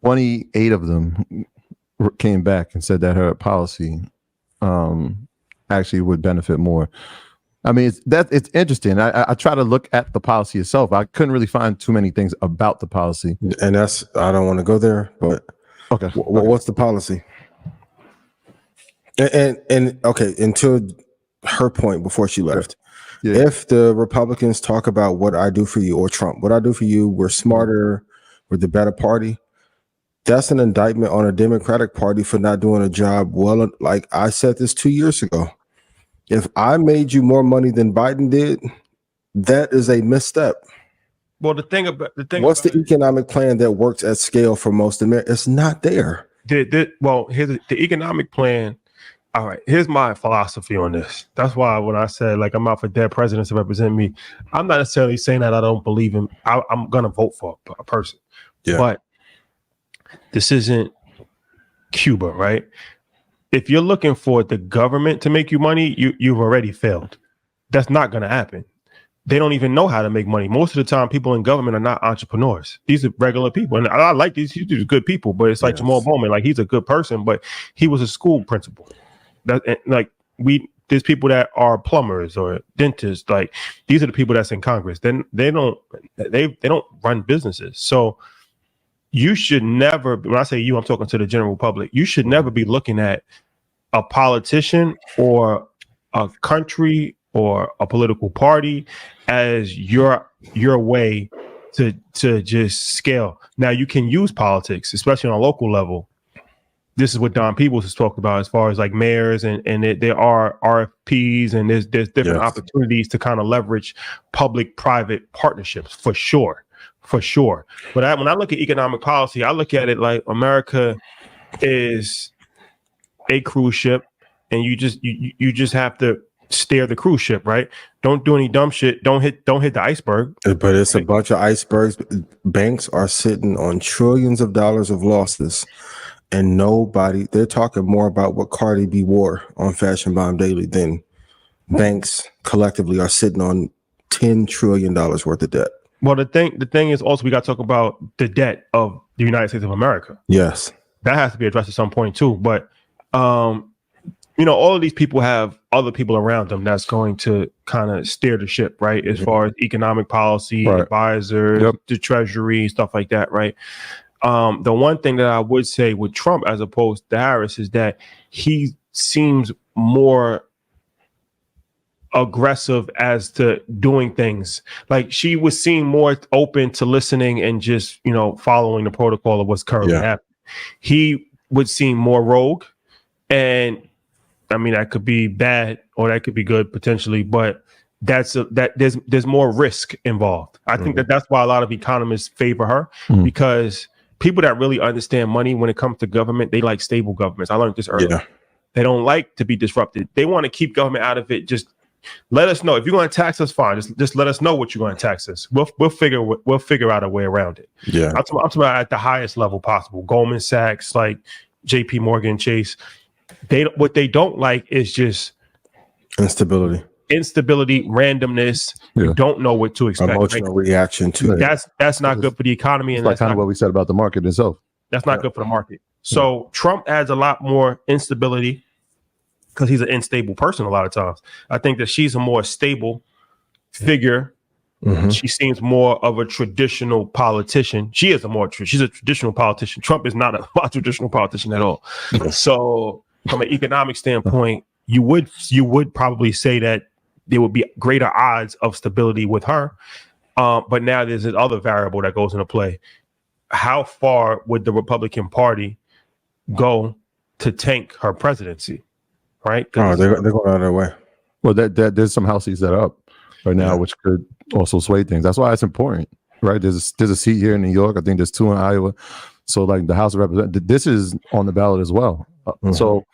28 of them came back and said that her policy actually would benefit more. I mean, it's interesting. I try to look at the policy itself. I couldn't really find too many things about the policy. And I don't want to go there, but okay. What's the policy? And okay, until her point before she left. Yeah. If the Republicans talk about what I do for you, or Trump, what I do for you, we're smarter, we're the better party. That's an indictment on a Democratic Party for not doing a job well. Like I said this 2 years ago. If I made you more money than Biden did, that is a misstep. Well, what's the economic plan that works at scale for most Americans? It's not there. Here's the economic plan. All right, here's my philosophy on this. That's why when I said like I'm out for dead presidents to represent me, I'm not necessarily saying that I don't believe him. I'm gonna vote for a person. Yeah. But this isn't Cuba, right? If you're looking for the government to make you money, you've already failed. That's not going to happen. They don't even know how to make money. Most of the time, people in government are not entrepreneurs. These are regular people. And I like these good people, but it's like Jamal Bowman. Like, he's a good person, but he was a school principal. There's people that are plumbers or dentists. Like, these are the people that's in Congress. Then they don't run businesses. So you should never, when I say you, I'm talking to the general public. You should never be looking at a politician or a country or a political party as your way to just scale. Now, you can use politics, especially on a local level. This is what Don Peebles has talked about as far as like mayors and there are RFPs and there's different opportunities to kind of leverage public-private partnerships for sure. But when I look at economic policy, I look at it like America is a cruise ship, and you just have to steer the cruise ship, right? Don't do any dumb shit. Don't hit the iceberg. But it's a bunch of icebergs. Banks are sitting on trillions of dollars of losses, and they're talking more about what Cardi B wore on Fashion Bomb Daily than banks collectively are sitting on $10 trillion worth of debt. Well, the thing is also we got to talk about the debt of the United States of America. Yes. That has to be addressed at some point too. But, all of these people have other people around them that's going to kind of steer the ship, right? As far as economic policy, advisors, the Treasury, stuff like that, right? The one thing that I would say with Trump as opposed to Harris is that he seems more aggressive as to doing things. Like, she was seen more open to listening and just following the protocol of what's currently happening. He would seem more rogue, and I mean that could be bad or that could be good potentially, but there's more risk involved. I think that's why a lot of economists favor her, because people that really understand money when it comes to government, they like stable governments. I learned this early. They don't like to be disrupted. They want to keep government out of it. Just let us know if you're going to tax us. Fine, just let us know what you're going to tax us. We'll figure out a way around it. I'm talking about at the highest level possible. Goldman Sachs, like J.P. Morgan, Chase. what they don't like is just instability, randomness. You don't know what to expect. Emotional reaction to it. That's not good for the economy, and that's kind of what we said about the market itself. That's not good for the market. So Trump adds a lot more instability because he's an unstable person a lot of times. I think that she's a more stable figure. She seems more of a traditional politician. She's a traditional politician. Trump is not a traditional politician at all. So from an economic standpoint, you would probably say that there would be greater odds of stability with her. But now there's this other variable that goes into play. How far would the Republican Party go to tank her presidency? Right? Oh, they're going out of their way. Well, there's some House seats that are up right now, which could also sway things. That's why it's important, right? There's a seat here in New York. I think there's 2 in Iowa. So like the House of Representatives, this is on the ballot as well. So,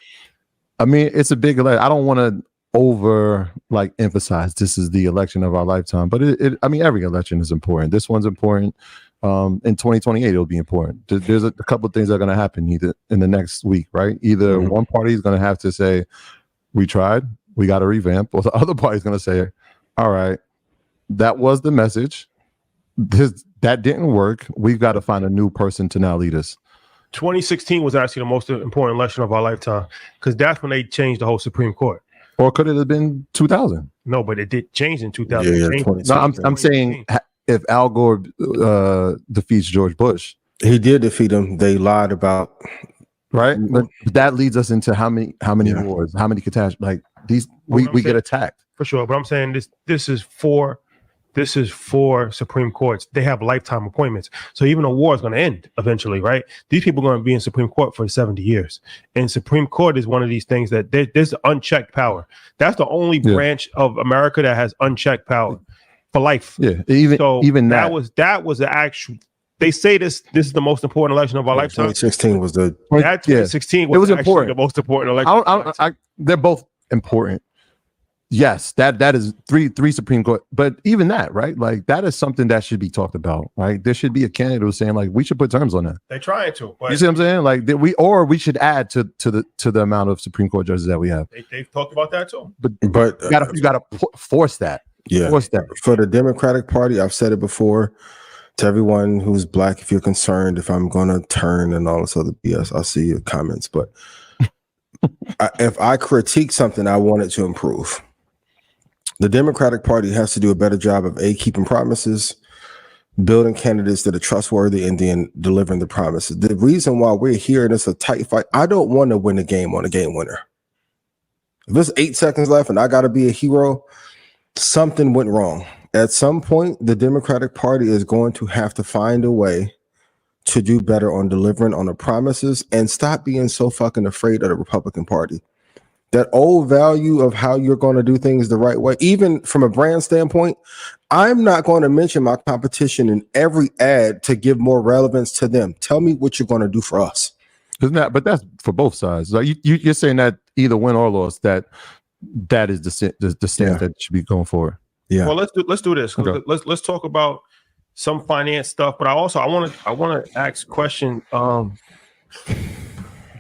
I mean, it's a big election. I don't want to over emphasize this is the election of our lifetime, but I mean, every election is important. This one's important. In 2028, it'll be important. There's a couple of things that are going to happen either in the next week, right? Either one party is going to have to say, we tried, we got to revamp, or the other party is going to say, all right, that was the message. That didn't work. We've got to find a new person to now lead us. 2016 was actually the most important election of our lifetime because that's when they changed the whole Supreme Court. Or could it have been 2000? No, but it did change in 2000. No, I'm saying if Al Gore defeats George Bush. He did defeat him. They lied about. Right? But that leads us into how many wars, how many catastrophes. We get attacked. For sure. But I'm saying this is for Supreme Courts. They have lifetime appointments. So even a war is going to end eventually, right? These people are going to be in Supreme Court for 70 years. And Supreme Court is one of these things that there's unchecked power. That's the only branch of America that has unchecked power for life. Yeah. Even that was the actual. They say this is the most important election of our lifetime. 2016 was the. That 2016 was important. The most important election. They're both important. Yes, that is three Supreme Court, but even that, right? Like that is something that should be talked about, right? There should be a candidate who's saying like we should put terms on that. They're trying to. But you see what I'm saying? Like we should add to the amount of Supreme Court judges that we have. They've talked about that too. But you gotta force that. Yeah. Force that. For the Democratic Party, I've said it before to everyone who's Black. If you're concerned, if I'm going to turn and all this other BS, I'll see your comments. But if I critique something, I want it to improve. The Democratic Party has to do a better job of keeping promises, building candidates that are trustworthy, and then delivering the promises. The reason why we're here and it's a tight fight, I don't want to win a game on a game winner. If there's 8 seconds left and I got to be a hero, something went wrong. At some point, the Democratic Party is going to have to find a way to do better on delivering on the promises and stop being so fucking afraid of the Republican Party. That old value of how you're going to do things the right way, even from a brand standpoint, I'm not going to mention my competition in every ad to give more relevance to them. Tell me what you're going to do for us. Isn't that? But that's for both sides. Like you're saying that either win or loss, that is the stance that should be going forward. Yeah. Well, let's do this. Okay. Let's talk about some finance stuff, but I want to ask a question.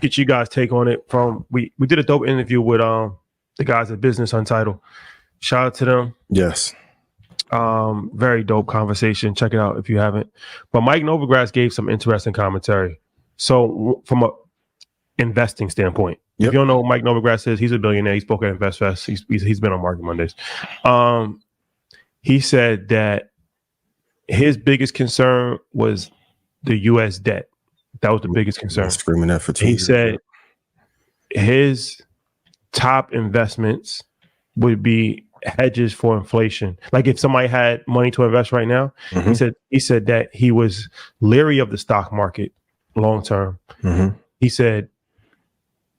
Get you guys take on it from we did a dope interview with the guys at Business Untitled. Shout out to them. Yes. Very dope conversation. Check it out if you haven't. But Mike Novogratz gave some interesting commentary. So from a investing standpoint, if you don't know who Mike Novogratz is, he's a billionaire. He spoke at InvestFest. He's been on Market Mondays. He said that his biggest concern was the U.S. debt. That was the biggest concern. Screaming that for 2 He years. said his top investments would be hedges for inflation. Like if somebody had money to invest right now, he said that he was leery of the stock market long term. He said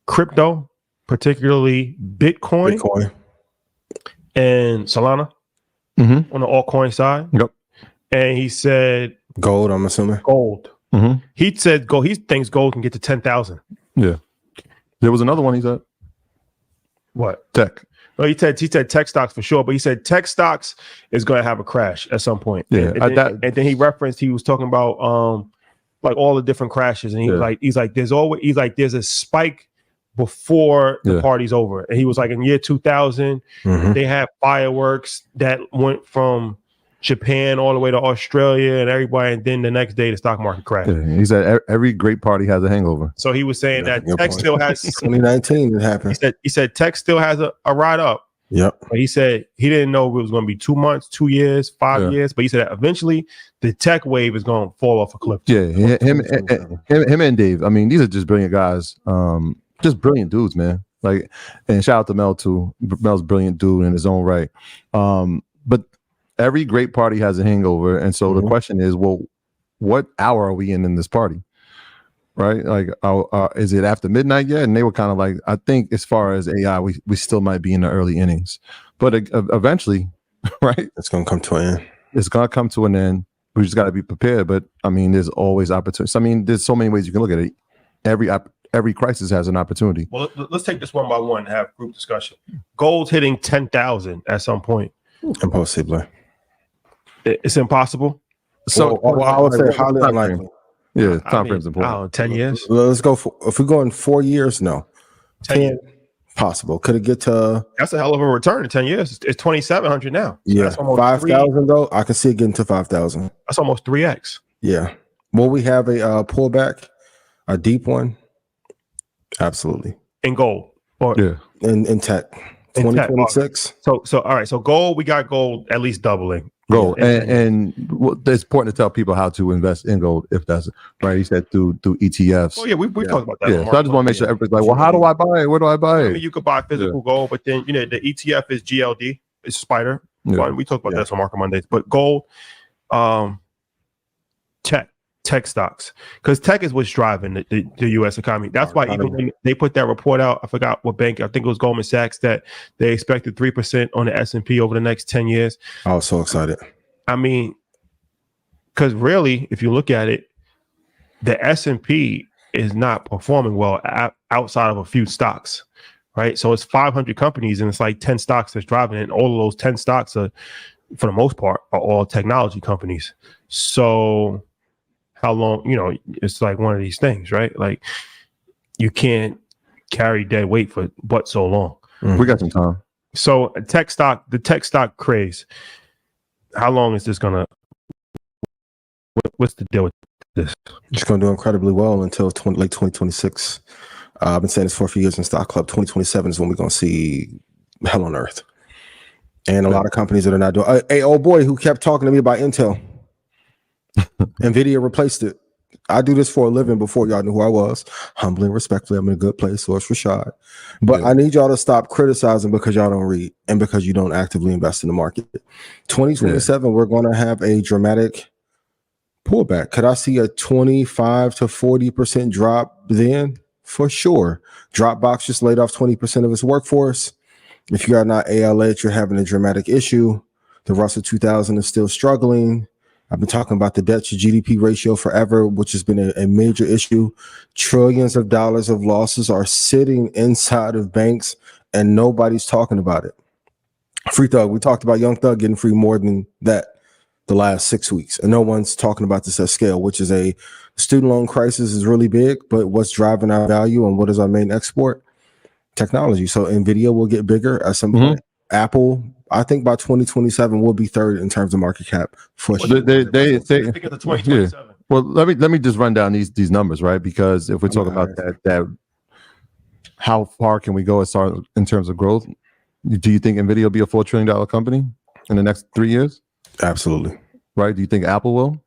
crypto, particularly Bitcoin. And Solana on the altcoin side. Yep. And he said gold, I'm assuming. Gold. He said gold. He thinks gold can get to 10,000. Yeah. There was another one he said. What? Tech. Well, he said tech stocks for sure, but he said tech stocks is going to have a crash at some point. Yeah. And then he was talking about like all the different crashes, and he's like there's a spike before the party's over. And he was like, in year 2000, they had fireworks that went from Japan all the way to Australia and everybody. And then the next day, the stock market crashed. Yeah, he said every great party has a hangover. So he was saying that tech still has 2019 it happened. He said tech still has a ride up. Yep. But he said he didn't know it was going to be 2 months, 2 years, 5 years. But he said that eventually the tech wave is going to fall off a cliff. Yeah, him and Dave. I mean, these are just brilliant guys. Just brilliant dudes, man. Like, and shout out to Mel too. Mel's a brilliant dude in his own right. But every great party has a hangover, and so the question is, well, what hour are we in this party? Right? Like, is it after midnight yet? And they were kind of like, I think as far as AI, we still might be in the early innings, but eventually, right? It's going to come to an end. It's going to come to an end. We just got to be prepared. But I mean, there's always opportunities. I mean, there's so many ways you can look at it. Every crisis has an opportunity. Well, let's take this one by one and have group discussion. Gold's hitting 10,000 at some point. Impossible. It's impossible. So I would say highly unlikely. Yeah, time frame's important. 10 years. Let's go if we're going 4 years, no. 10 possible. Could it get to? That's a hell of a return in 10 years. It's 2,700 now. Yeah, 5,000 though. I can see it getting to 5,000. That's almost 3x. Yeah. Will we have a pullback, a deep one? Absolutely. In gold. In tech. 2026. So all right. So gold, we got gold at least doubling. Gold, and it's important to tell people how to invest in gold if that's right. He said through ETFs. Oh yeah, we talked about that. Yeah, so I just want to make sure everybody's like, well, how do I buy it? Where do I buy it? I mean, you could buy physical gold, but then the ETF is GLD, it's Spider. Yeah. We talked about that on Market Mondays, but gold, tech stocks, because tech is what's driving the U.S. economy. That's why even when they put that report out, I forgot what bank, I think it was Goldman Sachs, that they expected 3% on the S&P over the next 10 years. I was so excited. I mean, because really, if you look at it, the S&P is not performing well outside of a few stocks, right? So it's 500 companies and it's like 10 stocks that's driving it. And all of those 10 stocks are, for the most part, are all technology companies. So how long, it's like one of these things, right? Like you can't carry dead weight for but so long. We got some time. So the tech stock craze, how long is this gonna, what's the deal with this? It's going to do incredibly well until late 2026. I've been saying this for a few years in Stock Club. 2027 is when we're going to see hell on earth. And a lot of companies that are not doing, hey, old boy who kept talking to me about Intel. NVIDIA replaced it. I do this for a living before y'all knew who I was. Humbly and respectfully, I'm in a good place. Source Rashad. But I need y'all to stop criticizing because y'all don't read and because you don't actively invest in the market. 2027, we're going to have a dramatic pullback. Could I see a 25 to 40% drop then? For sure. Dropbox just laid off 20% of its workforce. If you are not ALH, you're having a dramatic issue. The Russell 2000 is still struggling. I've been talking about the debt to GDP ratio forever, which has been a major issue. Trillions of dollars of losses are sitting inside of banks and nobody's talking about it. Free Thug, we talked about Young Thug getting free more than that the last 6 weeks. And no one's talking about this at scale, which is a student loan crisis is really big, but what's driving our value and what is our main export? Technology. So NVIDIA will get bigger at some point. Apple, I think by 2027 will be third in terms of market cap. For sure. They think of the 2027. Yeah. Well, let me just run down these numbers, right? Because if we're talking about that, how far can we go as far in terms of growth? Do you think NVIDIA will be a $4 trillion company in the next 3 years? Absolutely. Right? Do you think Apple will?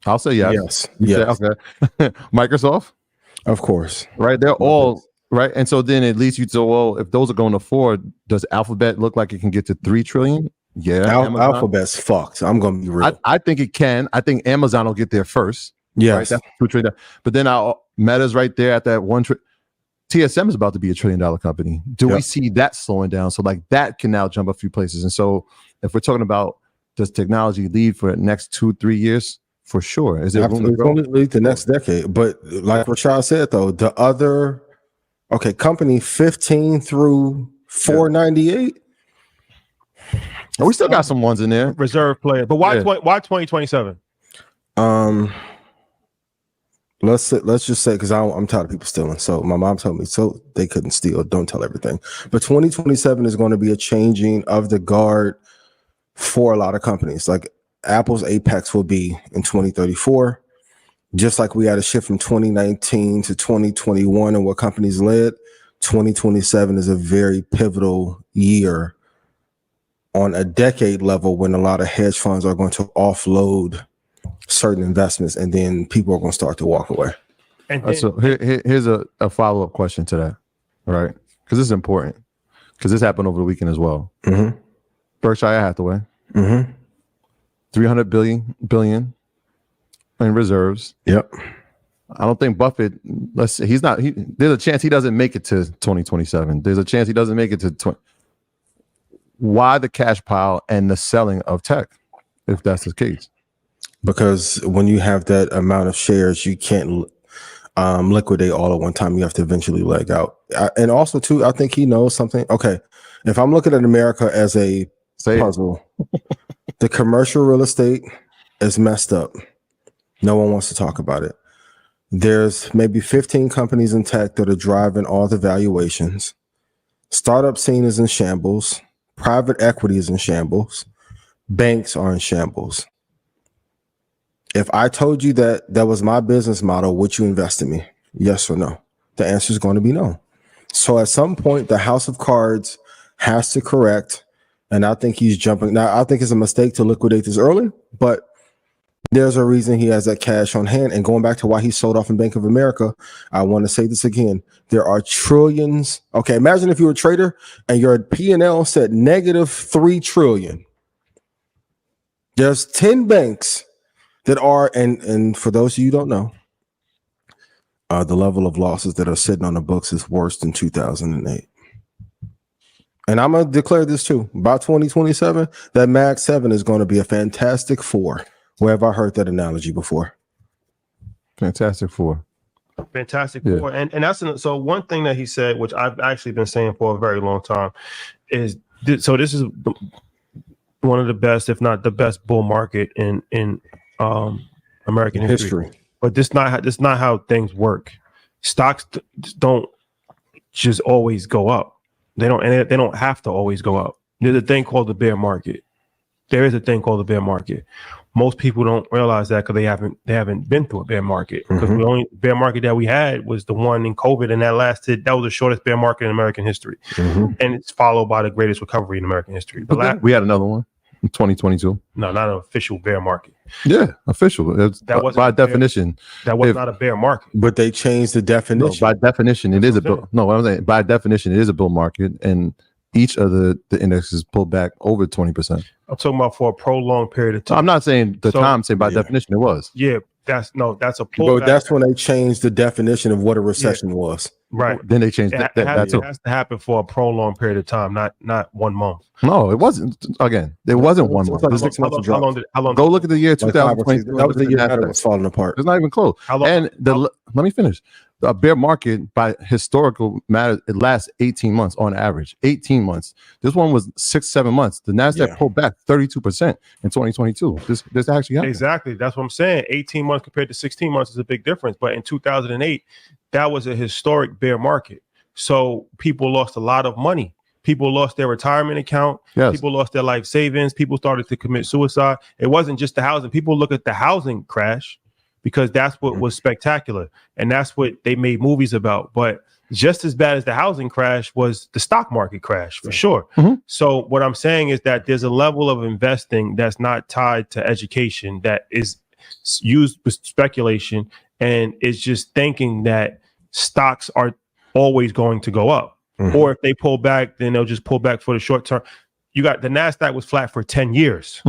I'll say yes. Yes. Okay. Microsoft? Of course. Right? They're all right. And so then it leads you to, well, if those are going to 4, does Alphabet look like it can get to 3 trillion? Yeah. Alphabet's fucked. I'm going to be real. I think it can. I think Amazon will get there first. Yes. Right? That's $2 trillion. But then Meta's right there at that 1 trillion. TSM is about to be $1 trillion company. Do we see that slowing down? So like that can now jump a few places. And so if we're talking about does technology lead for the next 2-3 years? For sure. Is it going to lead the next decade? But like Rashad said, though, the other company 15 through 498. We still got some ones in there. Reserve player. But why 2027? let's just say, because I'm tired of people stealing. So my mom told me so they couldn't steal. Don't tell everything. But 2027 is going to be a changing of the guard for a lot of companies. Like Apple's apex will be in 2034. Just like we had a shift from 2019 to 2021 and what companies led, 2027 is a very pivotal year on a decade level when a lot of hedge funds are going to offload certain investments and then people are going to start to walk away. And then, So here's a follow-up question to that, right? Because this is important. Because this happened over the weekend as well. Mm-hmm. Berkshire Hathaway, Mm-hmm. 300 billion in reserves. Yep. I don't think Buffett, there's a chance he doesn't make it to 2027. There's a chance he doesn't make it to Why the cash pile and the selling of tech, if that's the case? Because when you have that amount of shares, you can't liquidate all at one time. You have to eventually leg out. And also, too, I think he knows something. Okay, if I'm looking at America as a puzzle, the commercial real estate is messed up. No one wants to talk about it. There's maybe 15 companies in tech that are driving all the valuations. Startup scene is in shambles. Private equity is in shambles. Banks are in shambles. If I told you that was my business model, would you invest in me? Yes or no? The answer is going to be no. So at some point, the house of cards has to correct. And I think he's jumping. Now, I think it's a mistake to liquidate this early, but there's a reason he has that cash on hand. And going back to why he sold off in Bank of America, I want to say this again. There are trillions. Okay, imagine if you were a trader and your P&L said -3 trillion. There's 10 banks that are, and for those of you who don't know, the level of losses that are sitting on the books is worse than 2008. And I'm going to declare this too. By 2027, that Mag 7 is going to be a Fantastic Four. Where have I heard that analogy before? Fantastic Four. Fantastic Four. And that's so one thing that he said, which I've actually been saying for a very long time, is this is one of the best, if not the best, bull market in American history. But this not how things work. Stocks don't just always go up. They don't have to always go up. There's a thing called the bear market. There is a thing called the bear market. Most people don't realize that because they haven't been through a bear market. Because the only bear market that we had was the one in COVID, and that was the shortest bear market in American history. And it's followed by the greatest recovery in American history. We had another one in 2022. No, not an official bear market. Yeah, official. That was by definition. That was not a bear market. But they changed the definition. No, by definition, it is a bull. No, what I'm saying, by definition, it is a bull market, and each of the indexes pulled back over 20%. I'm talking about for a prolonged period of time. I'm not saying I'm saying by definition it was. Yeah, that's a pullback. But that's when they changed the definition of what a recession was. Right. Then they changed that. It has to happen for a prolonged period of time, not 1 month. No, it wasn't. Again, it wasn't 1 month. How long? Go look at the year 2020. That was the year that was falling apart. It's not even close. Let me finish. A bear market by historical matter, it lasts 18 months on average. 18 months. This one was 6-7 months. The NASDAQ pulled back 32% in 2022. This actually happened. Exactly. That's what I'm saying. 18 months compared to 16 months is a big difference. But in 2008, that was a historic bear market. So people lost a lot of money. People lost their retirement account. Yes. People lost their life savings. People started to commit suicide. It wasn't just the housing. People look at the housing crash because that's what was spectacular. And that's what they made movies about. But just as bad as the housing crash was the stock market crash, for sure. So what I'm saying is that there's a level of investing that's not tied to education, that is used with speculation, and is just thinking that stocks are always going to go up. Or if they pull back, then they'll just pull back for the short term. You got the NASDAQ was flat for 10 years.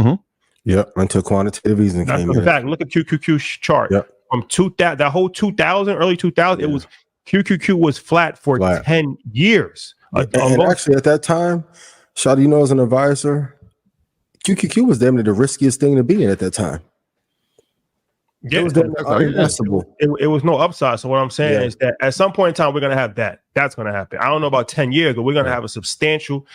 Yeah, until quantitative easing came in. Fact. Look at QQQ's chart. From 2000, that whole 2000, early 2000, it was QQQ was flat for 10 years. And actually, at that time, Shawty, you know, as an advisor, QQQ was damn near the riskiest thing to be in at that time. Yeah, it was no upside. So what I'm saying is that at some point in time, we're going to have that. That's going to happen. I don't know about 10 years, but we're going to have a substantial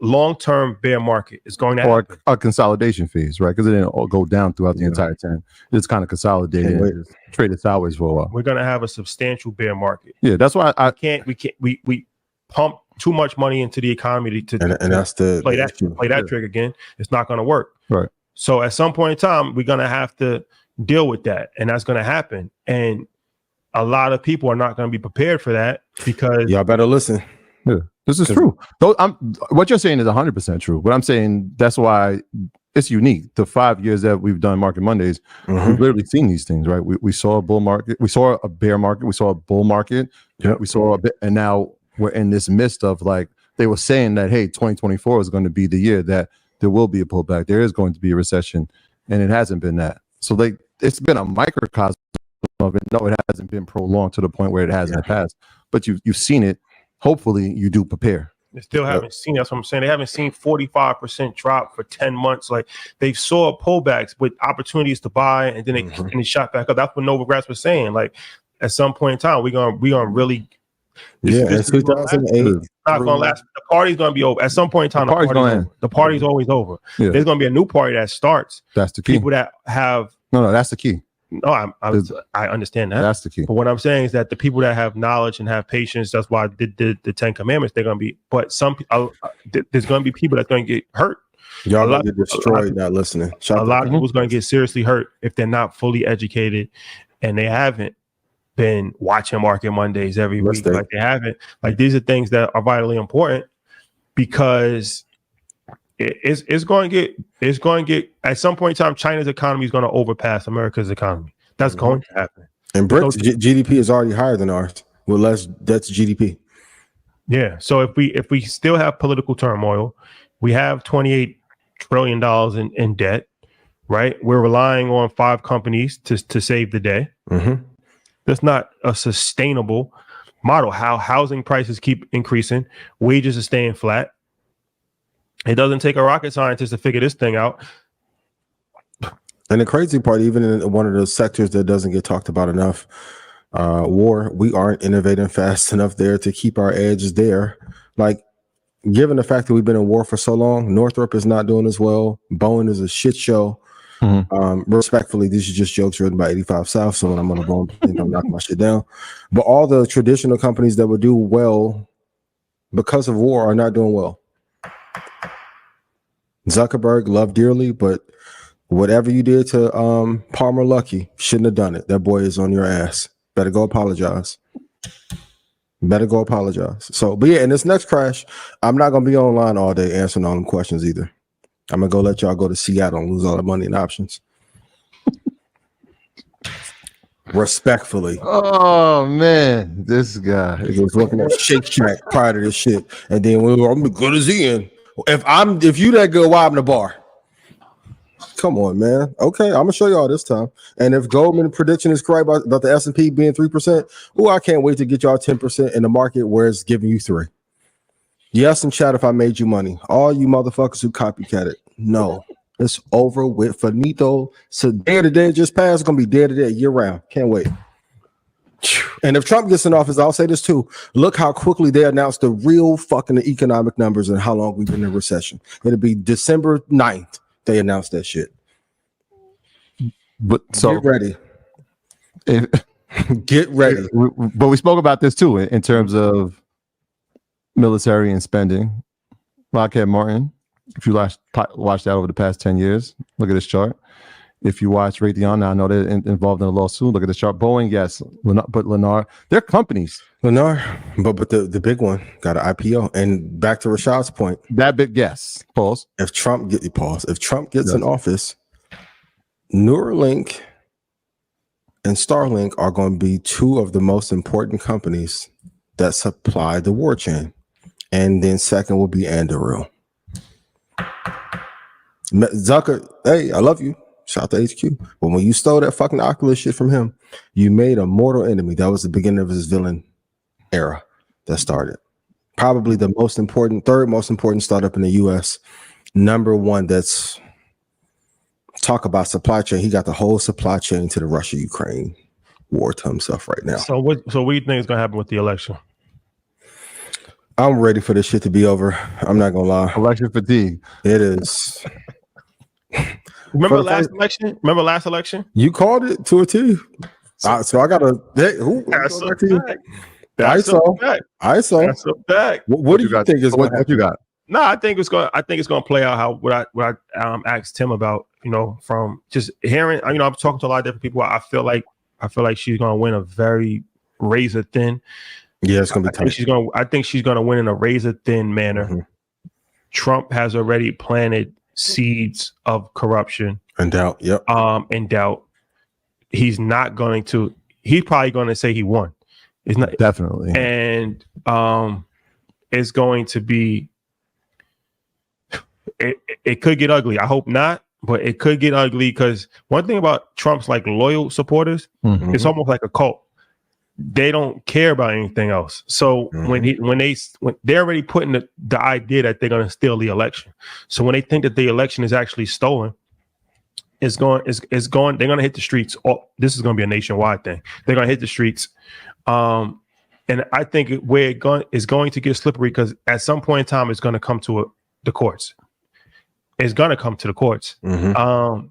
long-term bear market is going to or happen. a consolidation phase, right? Because it didn't all go down throughout the entire time. It's kind of consolidated and traded sideways for a while. We're going to have a substantial bear market. Yeah, that's why we pump too much money into the economy to that's the play that trick again. It's not going to work. Right. So at some point in time, we're going to have to deal with that, and that's going to happen. And a lot of people are not going to be prepared for that because y'all better listen. Yeah, this is true. What you're saying is 100% true. But I'm saying that's why it's unique. The 5 years that we've done Market Mondays, we've literally seen these things, right? We saw a bull market, we saw a bear market, we saw a bull market, we saw a bit, and now we're in this midst of like they were saying that, hey, 2024 is going to be the year that there will be a pullback. There is going to be a recession, and it hasn't been that. So it's been a microcosm of it. No, it hasn't been prolonged to the point where it has in the past, but you've seen it. Hopefully you do prepare. They still haven't seen. That's what I'm saying. They haven't seen 45% drop for 10 months. Like they saw pullbacks with opportunities to buy, and then they shot back up. That's what Novo Nordisk was saying. Like at some point in time, we're gonna really. This 2008. It's not gonna last. The party's gonna be over at some point in time. The party's always over. Yeah. There's gonna be a new party that starts. That's the key. People that have that's the key. No, I understand that. That's the key. But what I'm saying is that the people that have knowledge and have patience, that's why the 10 Commandments, they're going to be, but there's going to be people that's going to get hurt. Y'all going to get destroyed not listening. A lot of people's going to get seriously hurt if they're not fully educated and they haven't been watching Market Mondays every week. Like they haven't. Like these are things that are vitally important because it's going to get at some point in time, China's economy is going to overpass America's economy. That's going to happen. And Britain's GDP is already higher than ours. With less debt's GDP. Yeah. So if we still have political turmoil, we have $28 trillion in debt, right? We're relying on 5 companies to save the day. That's not a sustainable model. How housing prices keep increasing, wages are staying flat. It doesn't take a rocket scientist to figure this thing out. And the crazy part, even in one of those sectors that doesn't get talked about enough, war, we aren't innovating fast enough there to keep our edges there. Like, given the fact that we've been in war for so long, Northrop is not doing as well. Boeing is a shit show. Respectfully, these are just jokes written by 85 South. So when I'm on the phone, I'm knocking my shit down. But all the traditional companies that would do well because of war are not doing well. Zuckerberg, loved dearly, but whatever you did to Palmer Luckey, shouldn't have done it. That boy is on your ass. Better go apologize. So, but yeah, in this next crash, I'm not going to be online all day answering all them questions either. I'm going to go let y'all go to Seattle and lose all the money and options. Respectfully. Oh, man. This guy. He was looking at Shake Shack prior to this shit. And then I'm as good as Ian. If you that good, why I'm in the bar? Come on, man. Okay, I'm gonna show y'all this time. And if Goldman prediction is correct about the S&P being 3%, I can't wait to get y'all 10% in the market where it's giving you 3. Yes, and chat if I made you money. All you motherfuckers who copycat it. No, it's over with. Finito. So day to day just passed. It's gonna be day to day year round. Can't wait. And if Trump gets in office, I'll say this too. Look how quickly they announced the real fucking economic numbers and how long we've been in recession. It'll be December 9th. They announced that shit. But so get ready. Get ready. But we spoke about this too in terms of military and spending. Lockheed Martin, if you watch that over the past 10 years, look at this chart. If you watch Raytheon, now I know they're involved in a lawsuit. Look at the chart. Boeing, yes, but Lennar, they're companies. Lennar, but the big one got an IPO. And back to Rashad's point, that big yes. Pause. If Trump gets in office, Neuralink and Starlink are going to be 2 of the most important companies that supply the war chain. And then second will be Anduril. Zucker, hey, I love you. Shout out to HQ. But when you stole that fucking Oculus shit from him, you made a mortal enemy. That was the beginning of his villain era that started. Probably the most important, third most important startup in the US. Number 1, that's talk about supply chain. He got the whole supply chain to the Russia-Ukraine war to himself right now. So what do you think is going to happen with the election? I'm ready for this shit to be over. I'm not gonna lie. Election fatigue. It is. Remember last election? Remember last election? You called it to a T. So I gotta. Hey, That's a fact. I saw. That's a fact. What do you think is what you got? No, I think it's going to play out how what I asked Tim about. From just hearing. I'm talking to a lot of different people. I feel like she's going to win a very razor thin. Yeah, it's going to be tight. I think she's going to win in a razor thin manner. Mm-hmm. Trump has already planted seeds of corruption and doubt. Yep. And doubt. He's not going to. He's probably going to say he won. It's not definitely. And it's going to be. It could get ugly. I hope not, but it could get ugly because one thing about Trump's like loyal supporters, it's almost like a cult. They don't care about anything else. So when they're already putting the idea that they're going to steal the election. So when they think that the election is actually stolen, they're going to hit the streets. This is going to be a nationwide thing. They're going to hit the streets. And I think where it's going to get slippery because at some point in time, it's going to come to the courts. It's going to come to the courts. And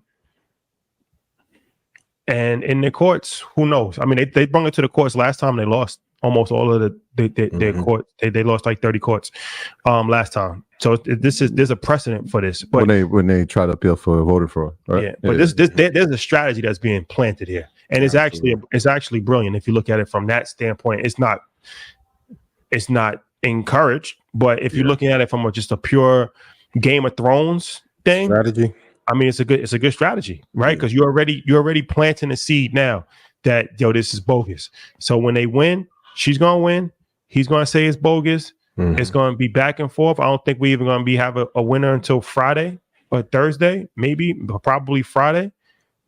in the courts, who knows? I mean, they brought it to the courts last time. They lost almost all of their courts. They lost like 30 courts last time. So there's a precedent for this. But when they try to appeal for voter fraud, right? Yeah, but there's a strategy that's being planted here, and it's actually brilliant if you look at it from that standpoint. It's not encouraged, but if you're looking at it from just a pure Game of Thrones thing, strategy. I mean, it's a good strategy, right? Because you're already planting a seed now that this is bogus. So when they win, she's gonna win. He's gonna say it's bogus. It's gonna be back and forth. I don't think we even gonna have a winner until Friday or Thursday, maybe, but probably Friday.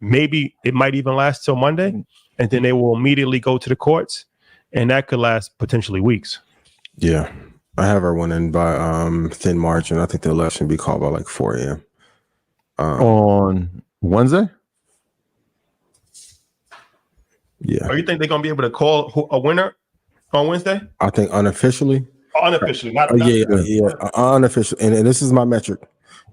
Maybe it might even last till Monday, and then they will immediately go to the courts, and that could last potentially weeks. Yeah. I have her winning by thin margin. I think the election will be called by like 4 a.m. On Wednesday? Yeah. Or you think they're going to be able to call a winner on Wednesday? I think unofficially. Unofficially. Yeah. Unofficial. And this is my metric.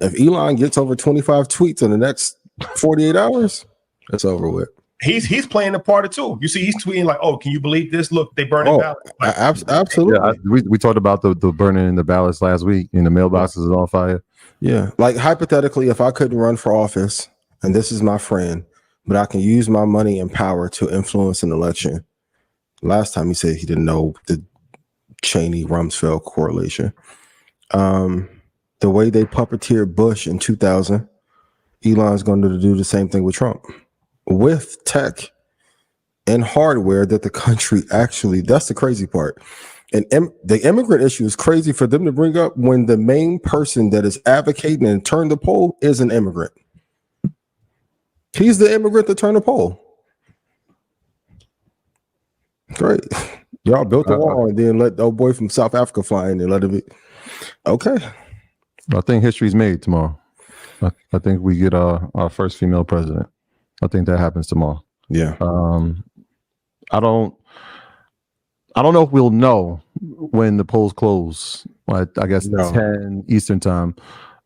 If Elon gets over 25 tweets in the next 48 hours, it's over with. He's playing the part of too. You see, he's tweeting like, "Oh, can you believe this? Look, they burning ballots." Like, absolutely. Yeah, we talked about the burning in the ballots last week. And the mailboxes are on fire. Yeah, like hypothetically, if I couldn't run for office, and this is my friend, but I can use my money and power to influence an election. Last time he said he didn't know the Cheney-Rumsfeld correlation. The way they puppeteered Bush in 2000, Elon's going to do the same thing with Trump. With tech and hardware that the country actually, that's the crazy part. And the immigrant issue is crazy for them to bring up when the main person that is advocating and turn the poll is an immigrant. He's the immigrant that turned the poll. Great. Y'all built the wall and then let the old boy from South Africa fly in and let it be. Okay. I think history's made tomorrow. I think we get our first female president. I think that happens tomorrow. Yeah. I don't know if we'll know when the polls close. I guess 10 Eastern time.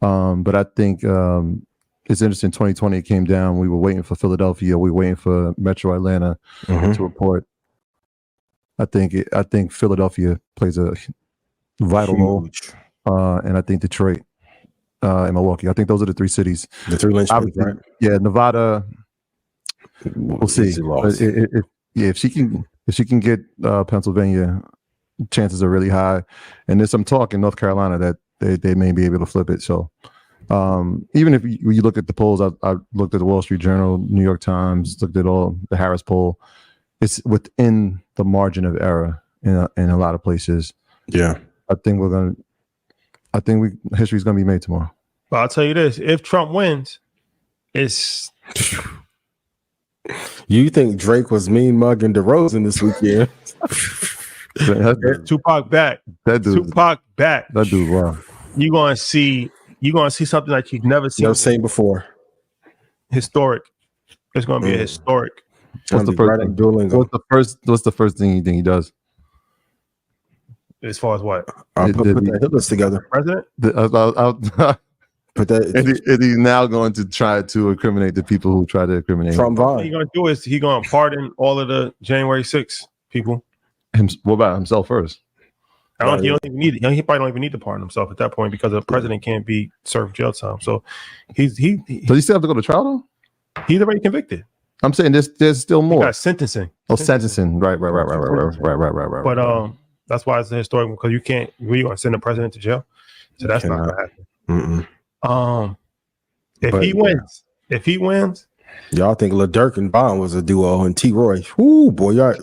But I think it's interesting. 2020 came down. We were waiting for Philadelphia. We were waiting for Metro Atlanta to report. I think Philadelphia plays a vital role, and I think Detroit and Milwaukee. I think those are the three cities. The three linchpins, right? Yeah, Nevada. We'll see. If she can get Pennsylvania, chances are really high. And there's some talk in North Carolina that they may be able to flip it. So even if you look at the polls, I looked at the Wall Street Journal, New York Times, looked at all the Harris poll. It's within the margin of error in a lot of places. Yeah, I think history's gonna be made tomorrow. But I'll tell you this: if Trump wins, it's. You think Drake was mean mugging DeRozan this weekend? Tupac back. Tupac back. That dude, wow. You're gonna see something like you've never seen before. Historic. It's gonna be a historic. What's the first thing he does? As far as what? Put that hit list together. President? Put that. And he's now going to try to incriminate the people who try to incriminate Trump him. What he's going to do is he's going to pardon all of the January 6th people. What about himself first? He don't even need it. He probably don't even need to pardon himself at that point because the president can't be served jail time. So Does he still have to go to trial though? he's already convicted. I'm saying there's still He more. got sentencing. Sentencing. Right. But that's why it's historical because you can't. We're going to send the president to jail, so that's not going to happen. If he wins, y'all think LaDirk and Bond was a duo and T. Roy. Whoo, boy, y'all.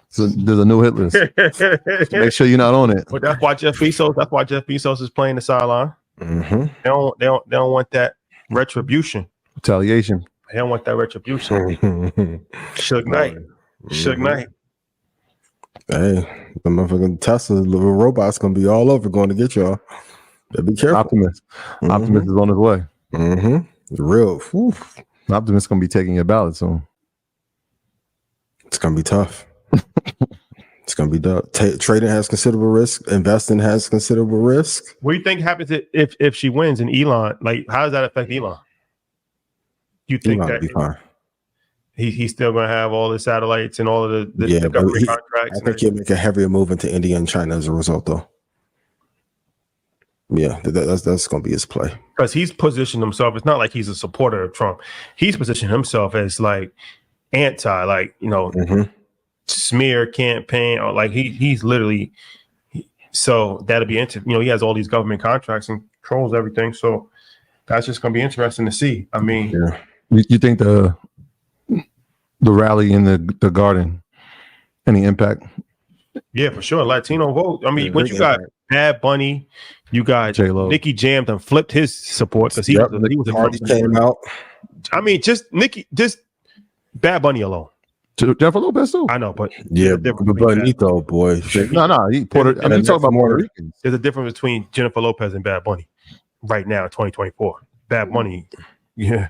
So there's a new hit list. Make sure you're not on it. But that's why Jeff Bezos is playing the sideline. Mm-hmm. They don't want that retribution. Retaliation. They don't want that retribution. Suge Knight. Suge Knight. Hey, the motherfucking Tesla little robot's gonna be all over going to get y'all. Better be careful. Optimus. Optimus is on his way. Real. Whew. Optimus gonna be taking your ballot soon. It's gonna be tough. It's gonna be tough. Trading has considerable risk. Investing has considerable risk. What do you think happens if she wins and Elon? Like, how does that affect Elon? You think Elon that be fine. He's still going to have all the satellites and all of the government contracts? I think he'll make a heavier move into India and China as a result, though. Yeah, that's going to be his play. Because he's positioned himself. It's not like he's a supporter of Trump. He's positioned himself as like anti, like, smear campaign, or like he's literally. So that'll be interesting. He has all these government contracts and controls everything. So that's just going to be interesting to see. I mean, you think the rally in the garden, any impact? Yeah, for sure. Latino vote. I mean, what you got? Bad Bunny, you got J-Lo. Nicki Jam and flipped his support because he was a party came out. I mean, just Bad Bunny alone. Jennifer Lopez too. I know, but Bonito boy. No, he Puerto. I mean, you talk about Puerto Ricans. There's a difference between Jennifer Lopez and Bad Bunny right now in 2024. Bad Bunny, yeah.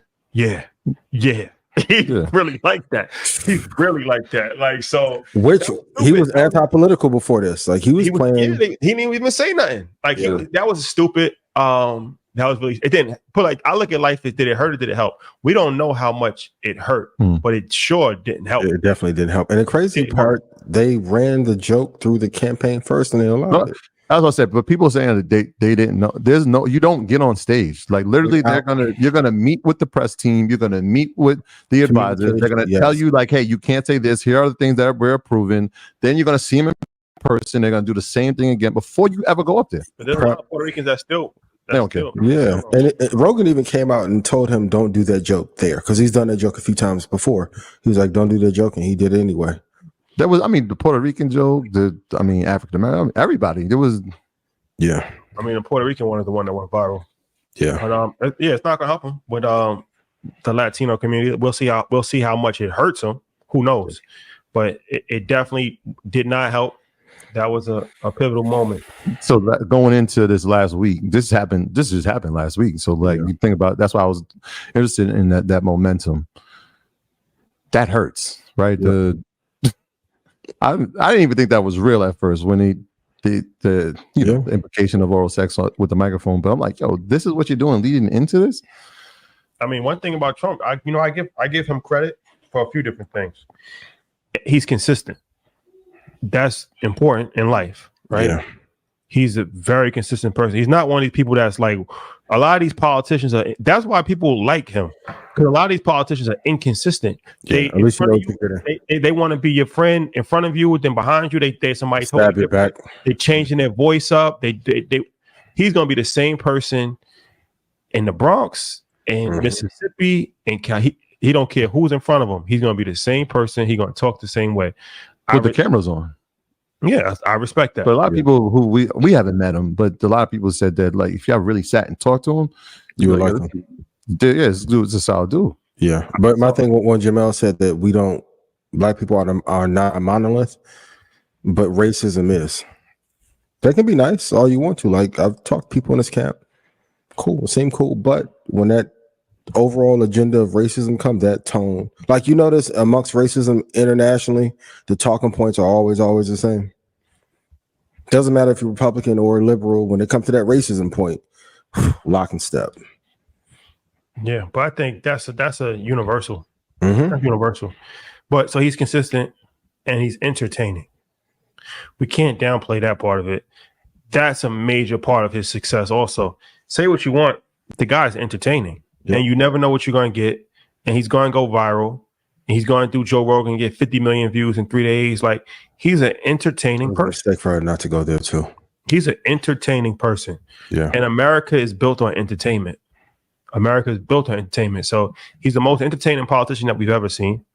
He really like that. He's really like that. Like, so which he was anti-political before this. Like he was playing. He didn't even say nothing. Like that was stupid. That was really. It didn't. But like, I look at life. Did it hurt or did it help? We don't know how much it hurt, but it sure didn't help. It definitely didn't help. And the crazy part, they ran the joke through the campaign first, and they allowed it. As I said, but people saying that they didn't know. You don't get on stage. Like literally, you're gonna meet with the press team. You're gonna meet with the advisors. They're gonna tell you like, hey, you can't say this. Here are the things that we're approving. Then you're gonna see them in person. They're gonna do the same thing again before you ever go up there. But there's a lot of Puerto Ricans that still. They don't care. Yeah, and Rogan even came out and told him don't do that joke there because he's done that joke a few times before. He was like, don't do that joke, and he did it anyway. That was, the Puerto Rican joke. African American, everybody. There was. Yeah, the Puerto Rican one is the one that went viral. Yeah, but it's not gonna help him with the Latino community. We'll see how much it hurts him. Who knows? But it definitely did not help. That was a pivotal moment. So going into this last week, this just happened last week. So you think about, that's why I was interested in that momentum. That hurts, right? Yeah. I didn't even think that was real at first when the implication of oral sex with the microphone. But I'm like, yo, this is what you're doing leading into this. One thing about Trump, I give him credit for a few different things. He's consistent. That's important in life, right? Yeah. He's a very consistent person. He's not one of these people that's like, a lot of these politicians are. That's why people like him, because a lot of these politicians are inconsistent. They want to be your friend in front of you, then behind you, they somebody stab your back. They changing their voice up. He's gonna be the same person in the Bronx and Mississippi, and he don't care who's in front of him. He's gonna be the same person. He's gonna talk the same way. With the cameras on. Yeah, I respect that. But a lot of people who we haven't met him, but a lot of people said that like if y'all really sat and talked to him, you would like him. Yeah, this dude's a solid dude. Yeah, but my thing when Jemele said that black people are not a monolith, but racism is. That can be nice all you want to. Like I've talked to people in this camp, cool, but when that overall agenda of racism comes, that tone, like you notice amongst racism internationally, the talking points are always the same. Doesn't matter if you're Republican or liberal. When it comes to that racism point, lock and step. Yeah, but I think that's a universal. Mm-hmm. That's universal. But so he's consistent and he's entertaining. We can't downplay that part of it. That's a major part of his success also. Say what you want. The guy's entertaining. Yep. And you never know what you're going to get. And he's going to go viral. And he's going to do Joe Rogan and get 50 million views in 3 days. Like, he's an entertaining person. Mistake for her not to go there too. He's an entertaining person. Yeah. And America is built on entertainment. America is built on entertainment. So he's the most entertaining politician that we've ever seen.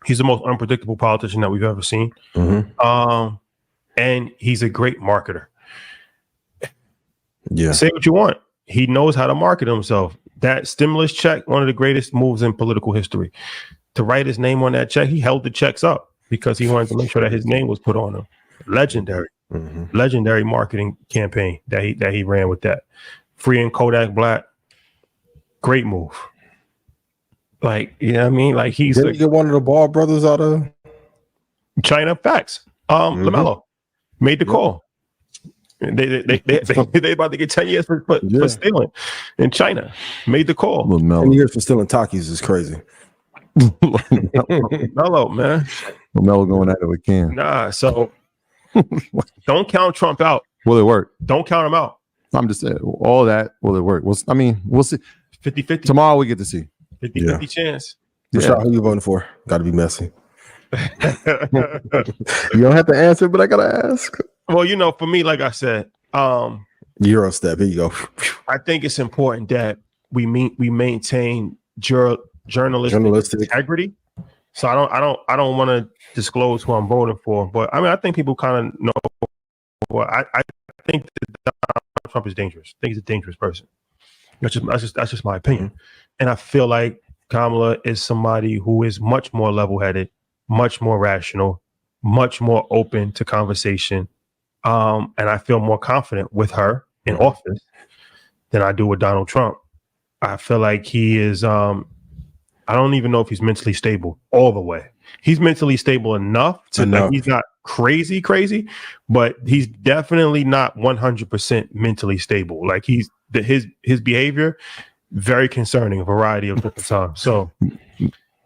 He's the most unpredictable politician that we've ever seen. Mm-hmm. And he's a great marketer. Yeah. Say what you want. He knows how to market himself. That stimulus check, one of the greatest moves in political history. To write his name on that check, he held the checks up because he wanted to make sure that his name was put on them. Legendary, legendary marketing campaign that he ran with that. Freeing Kodak Black, great move. Like, you know what I mean? Like, he's didn't get one of the Ball brothers out of China. Facts. LaMelo made the call. They about to get 10 years for stealing in China. Made the call. 10 years for stealing Takis is crazy. Mellow, man. LaMelo going at it with Cam. Nah, so don't count Trump out. Will it work? Don't count him out. I'm just saying, all that, will it work? We'll see. 50-50. Tomorrow we get to see. 50-50 chance. Rashad, who you voting for? Got to be messy. You don't have to answer, but I got to ask. Well, you know, for me, like I said, Euro step. Here you go. I think it's important that we maintain journalistic integrity. So I don't want to disclose who I'm voting for, but I mean, I think people kind of know. Well, I think that Donald Trump is dangerous. I think he's a dangerous person. That's just my opinion. And I feel like Kamala is somebody who is much more level-headed, much more rational, much more open to conversation. And I feel more confident with her in office than I do with Donald Trump. I feel like he is, I don't even know if he's mentally stable all the way. He's mentally stable enough to like, he's not crazy, but he's definitely not 100% mentally stable. Like his behavior, very concerning a variety of different times. So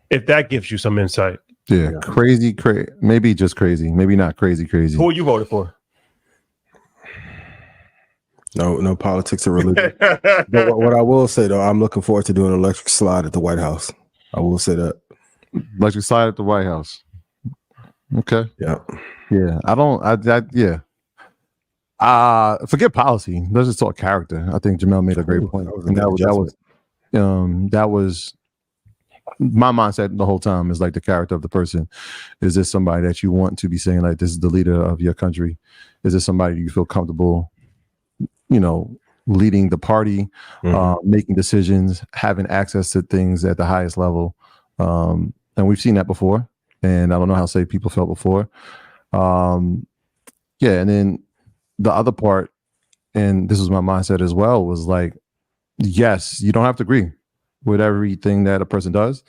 if that gives you some insight. Yeah. Crazy, maybe just crazy, maybe not crazy. Who you voted for? No politics or religion. But what I will say though, I'm looking forward to doing an electric slide at the White House. I will say that. Electric slide at the White House. Okay. Yeah. Forget policy. Let's just talk character. I think Jemele made a great point. And that was my mindset the whole time is like the character of the person. Is this somebody that you want to be saying like this is the leader of your country? Is this somebody you feel comfortable, leading the party, making decisions, having access to things at the highest level? And we've seen that before. And I don't know how safe people felt before. And then the other part, and this was my mindset as well, was like, yes, you don't have to agree with everything that a person does.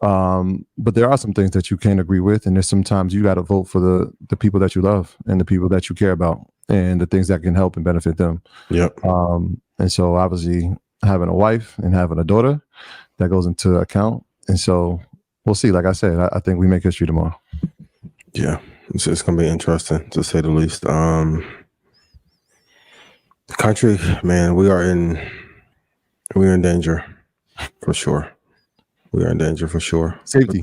But there are some things that you can't agree with. And there's sometimes you got to vote for the people that you love and the people that you care about and the things that can help and benefit them. Yep. And so obviously having a wife and having a daughter, that goes into account. And so we'll see. Like I said, I think we make history tomorrow. Yeah. It's going to be interesting, to say the least. The country, man, we're in danger for sure. We are in danger for sure. Safety.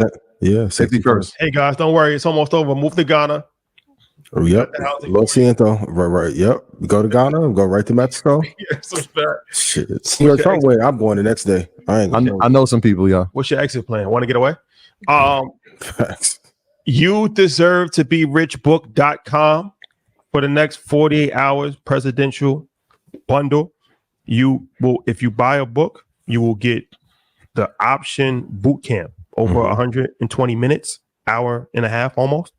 Safety first. Hey guys, don't worry. It's almost over. Move to Ghana. Yep. Lo siento. Right. Yep. Go to Ghana. Go right to Mexico. Shit. Trump win. I'm going the next day. I know some people, y'all. What's your exit plan? Want to get away? Facts. You deserve to be richbook.com for the next 48 hours presidential bundle. You will, if you buy a book, you will get the option boot camp over 120 minutes, hour and a half almost,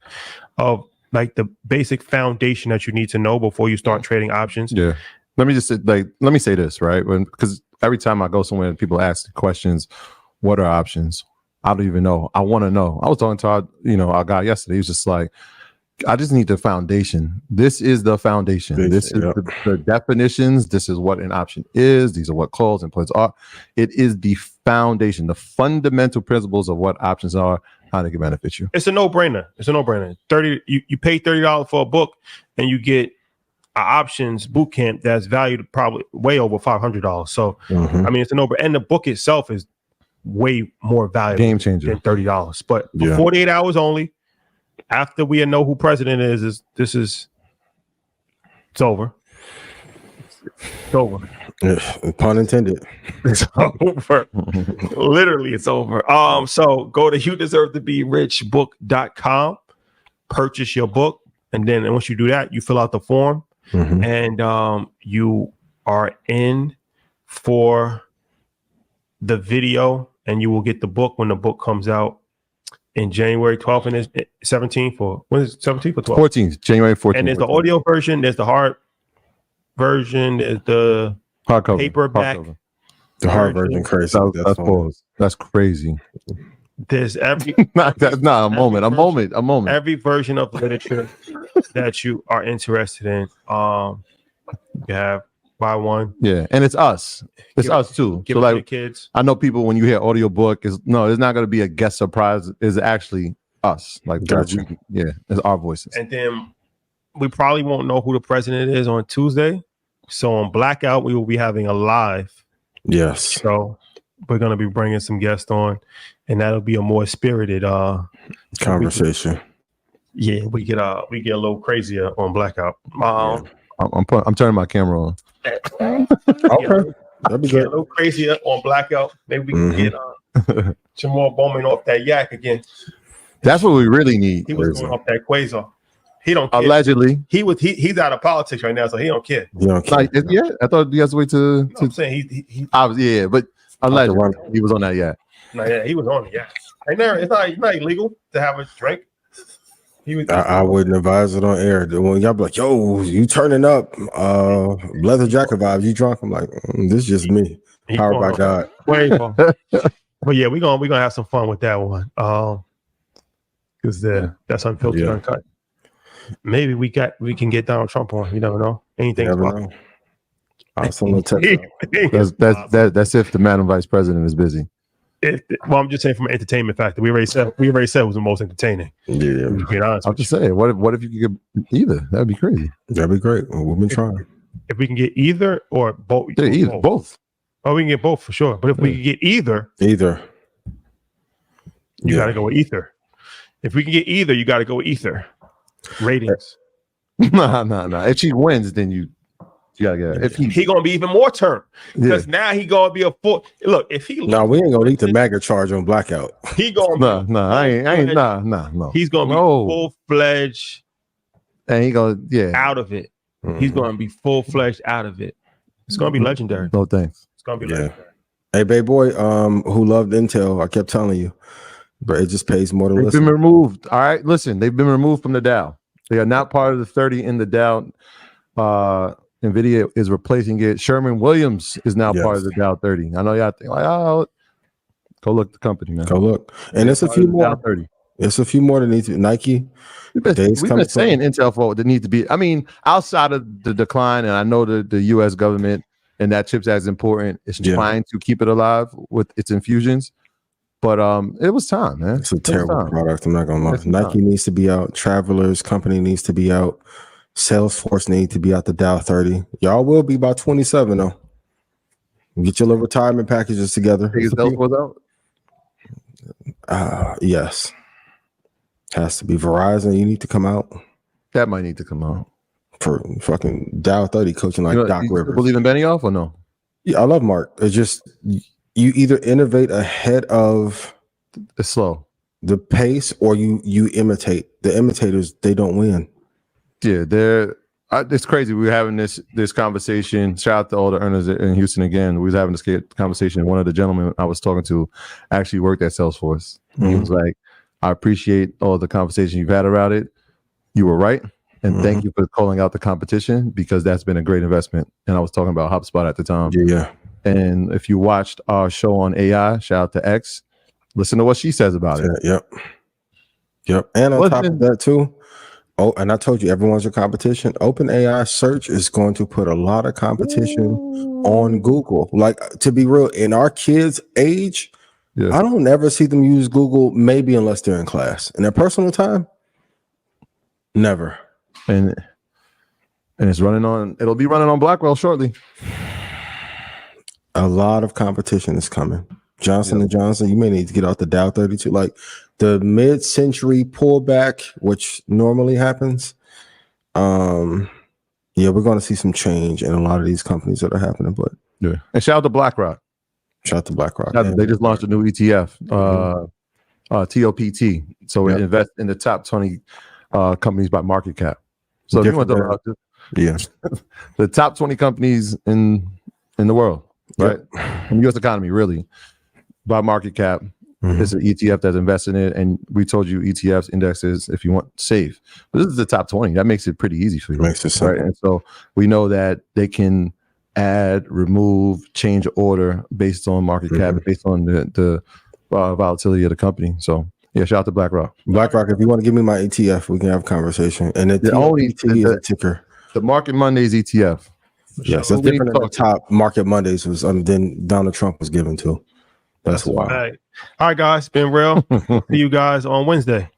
of like the basic foundation that you need to know before you start trading options. Yeah. Let me say this, right? Because every time I go somewhere and people ask questions, what are options? I don't even know. I want to know. I was talking to our guy yesterday. He was just like, I just need the foundation. This is the foundation. This is the definitions. This is what an option is. These are what calls and puts are. It is the foundation, the fundamental principles of what options are, how they can benefit you. It's a no-brainer. It's a no-brainer. You pay $30 for a book, and you get an options boot camp that's valued probably way over $500. So, I mean, it's a no-brainer. And the book itself is way more valuable, game changer, than $30. But for 48 hours only. After we know who president is it's over. It's over. Pun intended. It's over. Literally, it's over. So go to youdeservetoberich.com, purchase your book, and then once you do that, you fill out the form, and you are in for the video, and you will get the book when the book comes out. In January 12th and 17th, or when is it, 17th or 12th? 14th, January 14th. And there's the audio version, there's the hard version, there's the hardcover, paperback. The hard version, crazy. That's crazy. There's every that's not a moment. Every version of literature that you are interested in. You have buy one. Yeah, and it's us. It's us too. Give so it to like your kids. I know people when you hear audiobook it's not going to be a guest surprise. It's actually us. Like gotcha. It's our voices. And then we probably won't know who the president is on Tuesday. So on Blackout, we will be having a live. Yes. So we're going to be bringing some guests on, and that'll be a more spirited conversation. We get a little crazier on Blackout. I'm turning my camera on. Okay, that'd be good. A little crazier on Blackout. Maybe we can get Jamal Bowman off that yak again. That's what we really need. He was going off that quasar. He don't care. Allegedly. He's out of politics right now, so he don't care. Like, yeah, I thought you guys wait to. I'm saying he but allegedly he was on that yak. No, yeah, he was on the yak. It's not illegal to have a drink. I wouldn't advise it on air. When y'all be like, "Yo, you turning up, leather jacket vibes? You drunk?" I'm like, "This is just me, powered by God." But yeah, we're gonna have some fun with that one. Because that's unfiltered, uncut. Maybe we can get Donald Trump on. You never know. Anything. Know. That's if the Madam Vice President is busy. I'm just saying from an entertainment factor. We already said it was the most entertaining. Yeah, to be honest. I'm just saying, what if you could get either? That'd be crazy. That'd be great. Well, we've been trying. If we can get either or both, both. Oh, we can get both for sure. But if we can get either, you got to go with ether. If we can get either, you got to go with ether. Ratings. No. If she wins, then you gotta get it. If he gonna be even more term because now he gonna be a full look. If he we ain't gonna need the MAGA charge on Blackout. He gonna I ain't He's gonna be full fledged, and he gonna out of it. He's gonna be full fledged out of it. It's gonna be legendary. No thanks. It's gonna be legendary. Hey, babe boy, who loved Intel? I kept telling you, but it just pays more to listen. They've been removed. All right, listen, they've been removed from the Dow. They are not part of the 30 in the Dow. NVIDIA is replacing it. Sherwin-Williams is now part of the Dow 30. I know y'all think like, go look at the company, man. Go look. And it's a few more. 30. It's a few more that need to be. Nike. We've been saying Intel for that need to be. I mean, outside of the decline, and I know the U.S. government and that chips as important is trying to keep it alive with its infusions. But it was time, man. It's a terrible product. I'm not gonna lie. Nike needs to be out. Travelers company needs to be out. Salesforce need to be out the Dow 30. Y'all will be by 27 though. Get your little retirement packages together. Is Salesforce out? Yes. Has to be Verizon. You need to come out. That might need to come out. For fucking Dow 30 coaching like Doc Rivers. Believe in Benioff or no? Yeah, I love Mark. It's just you either innovate ahead of it's slow the pace or you imitate. The imitators, they don't win. Yeah, it's crazy. We were having this conversation. Shout out to all the earners in Houston again. We was having this conversation. One of the gentlemen I was talking to actually worked at Salesforce. Mm-hmm. He was like, I appreciate all the conversation you've had about it. You were right. And thank you for calling out the competition because that's been a great investment. And I was talking about HubSpot at the time. Yeah. And if you watched our show on AI, shout out to X, listen to what she says about it. Yep. And on top of that too, Oh, and I told you, everyone's your competition. OpenAI search is going to put a lot of competition on Google. Like, to be real, in our kids' age, I don't ever see them use Google, maybe unless they're in class. In their personal time, never. And it's it'll be running on Blackwell shortly. A lot of competition is coming. Johnson & Johnson, you may need to get out the Dow 32. Like the mid-century pullback, which normally happens. We're going to see some change in a lot of these companies that are happening. But and shout out to BlackRock. Shout out to BlackRock. They just launched a new ETF, TOPT. So it invests in the top 20 companies by market cap. So if you want to the top 20 companies in the world, right? In the U.S. economy, really, by market cap. It's an ETF that's invested in it, and we told you ETFs, indexes, if you want safe. But this is the top 20. That makes it pretty easy for you. Makes it simple. Right? And so we know that they can add, remove, change order based on market cap, based on the volatility of the company. So shout out to BlackRock. BlackRock, if you want to give me my ETF, we can have a conversation. And the only ticker. The Market Mondays ETF. Yes, that's different than the top Market Mondays was then Donald Trump was given to. That's why. All right, guys, it's been real. See you guys on Wednesday.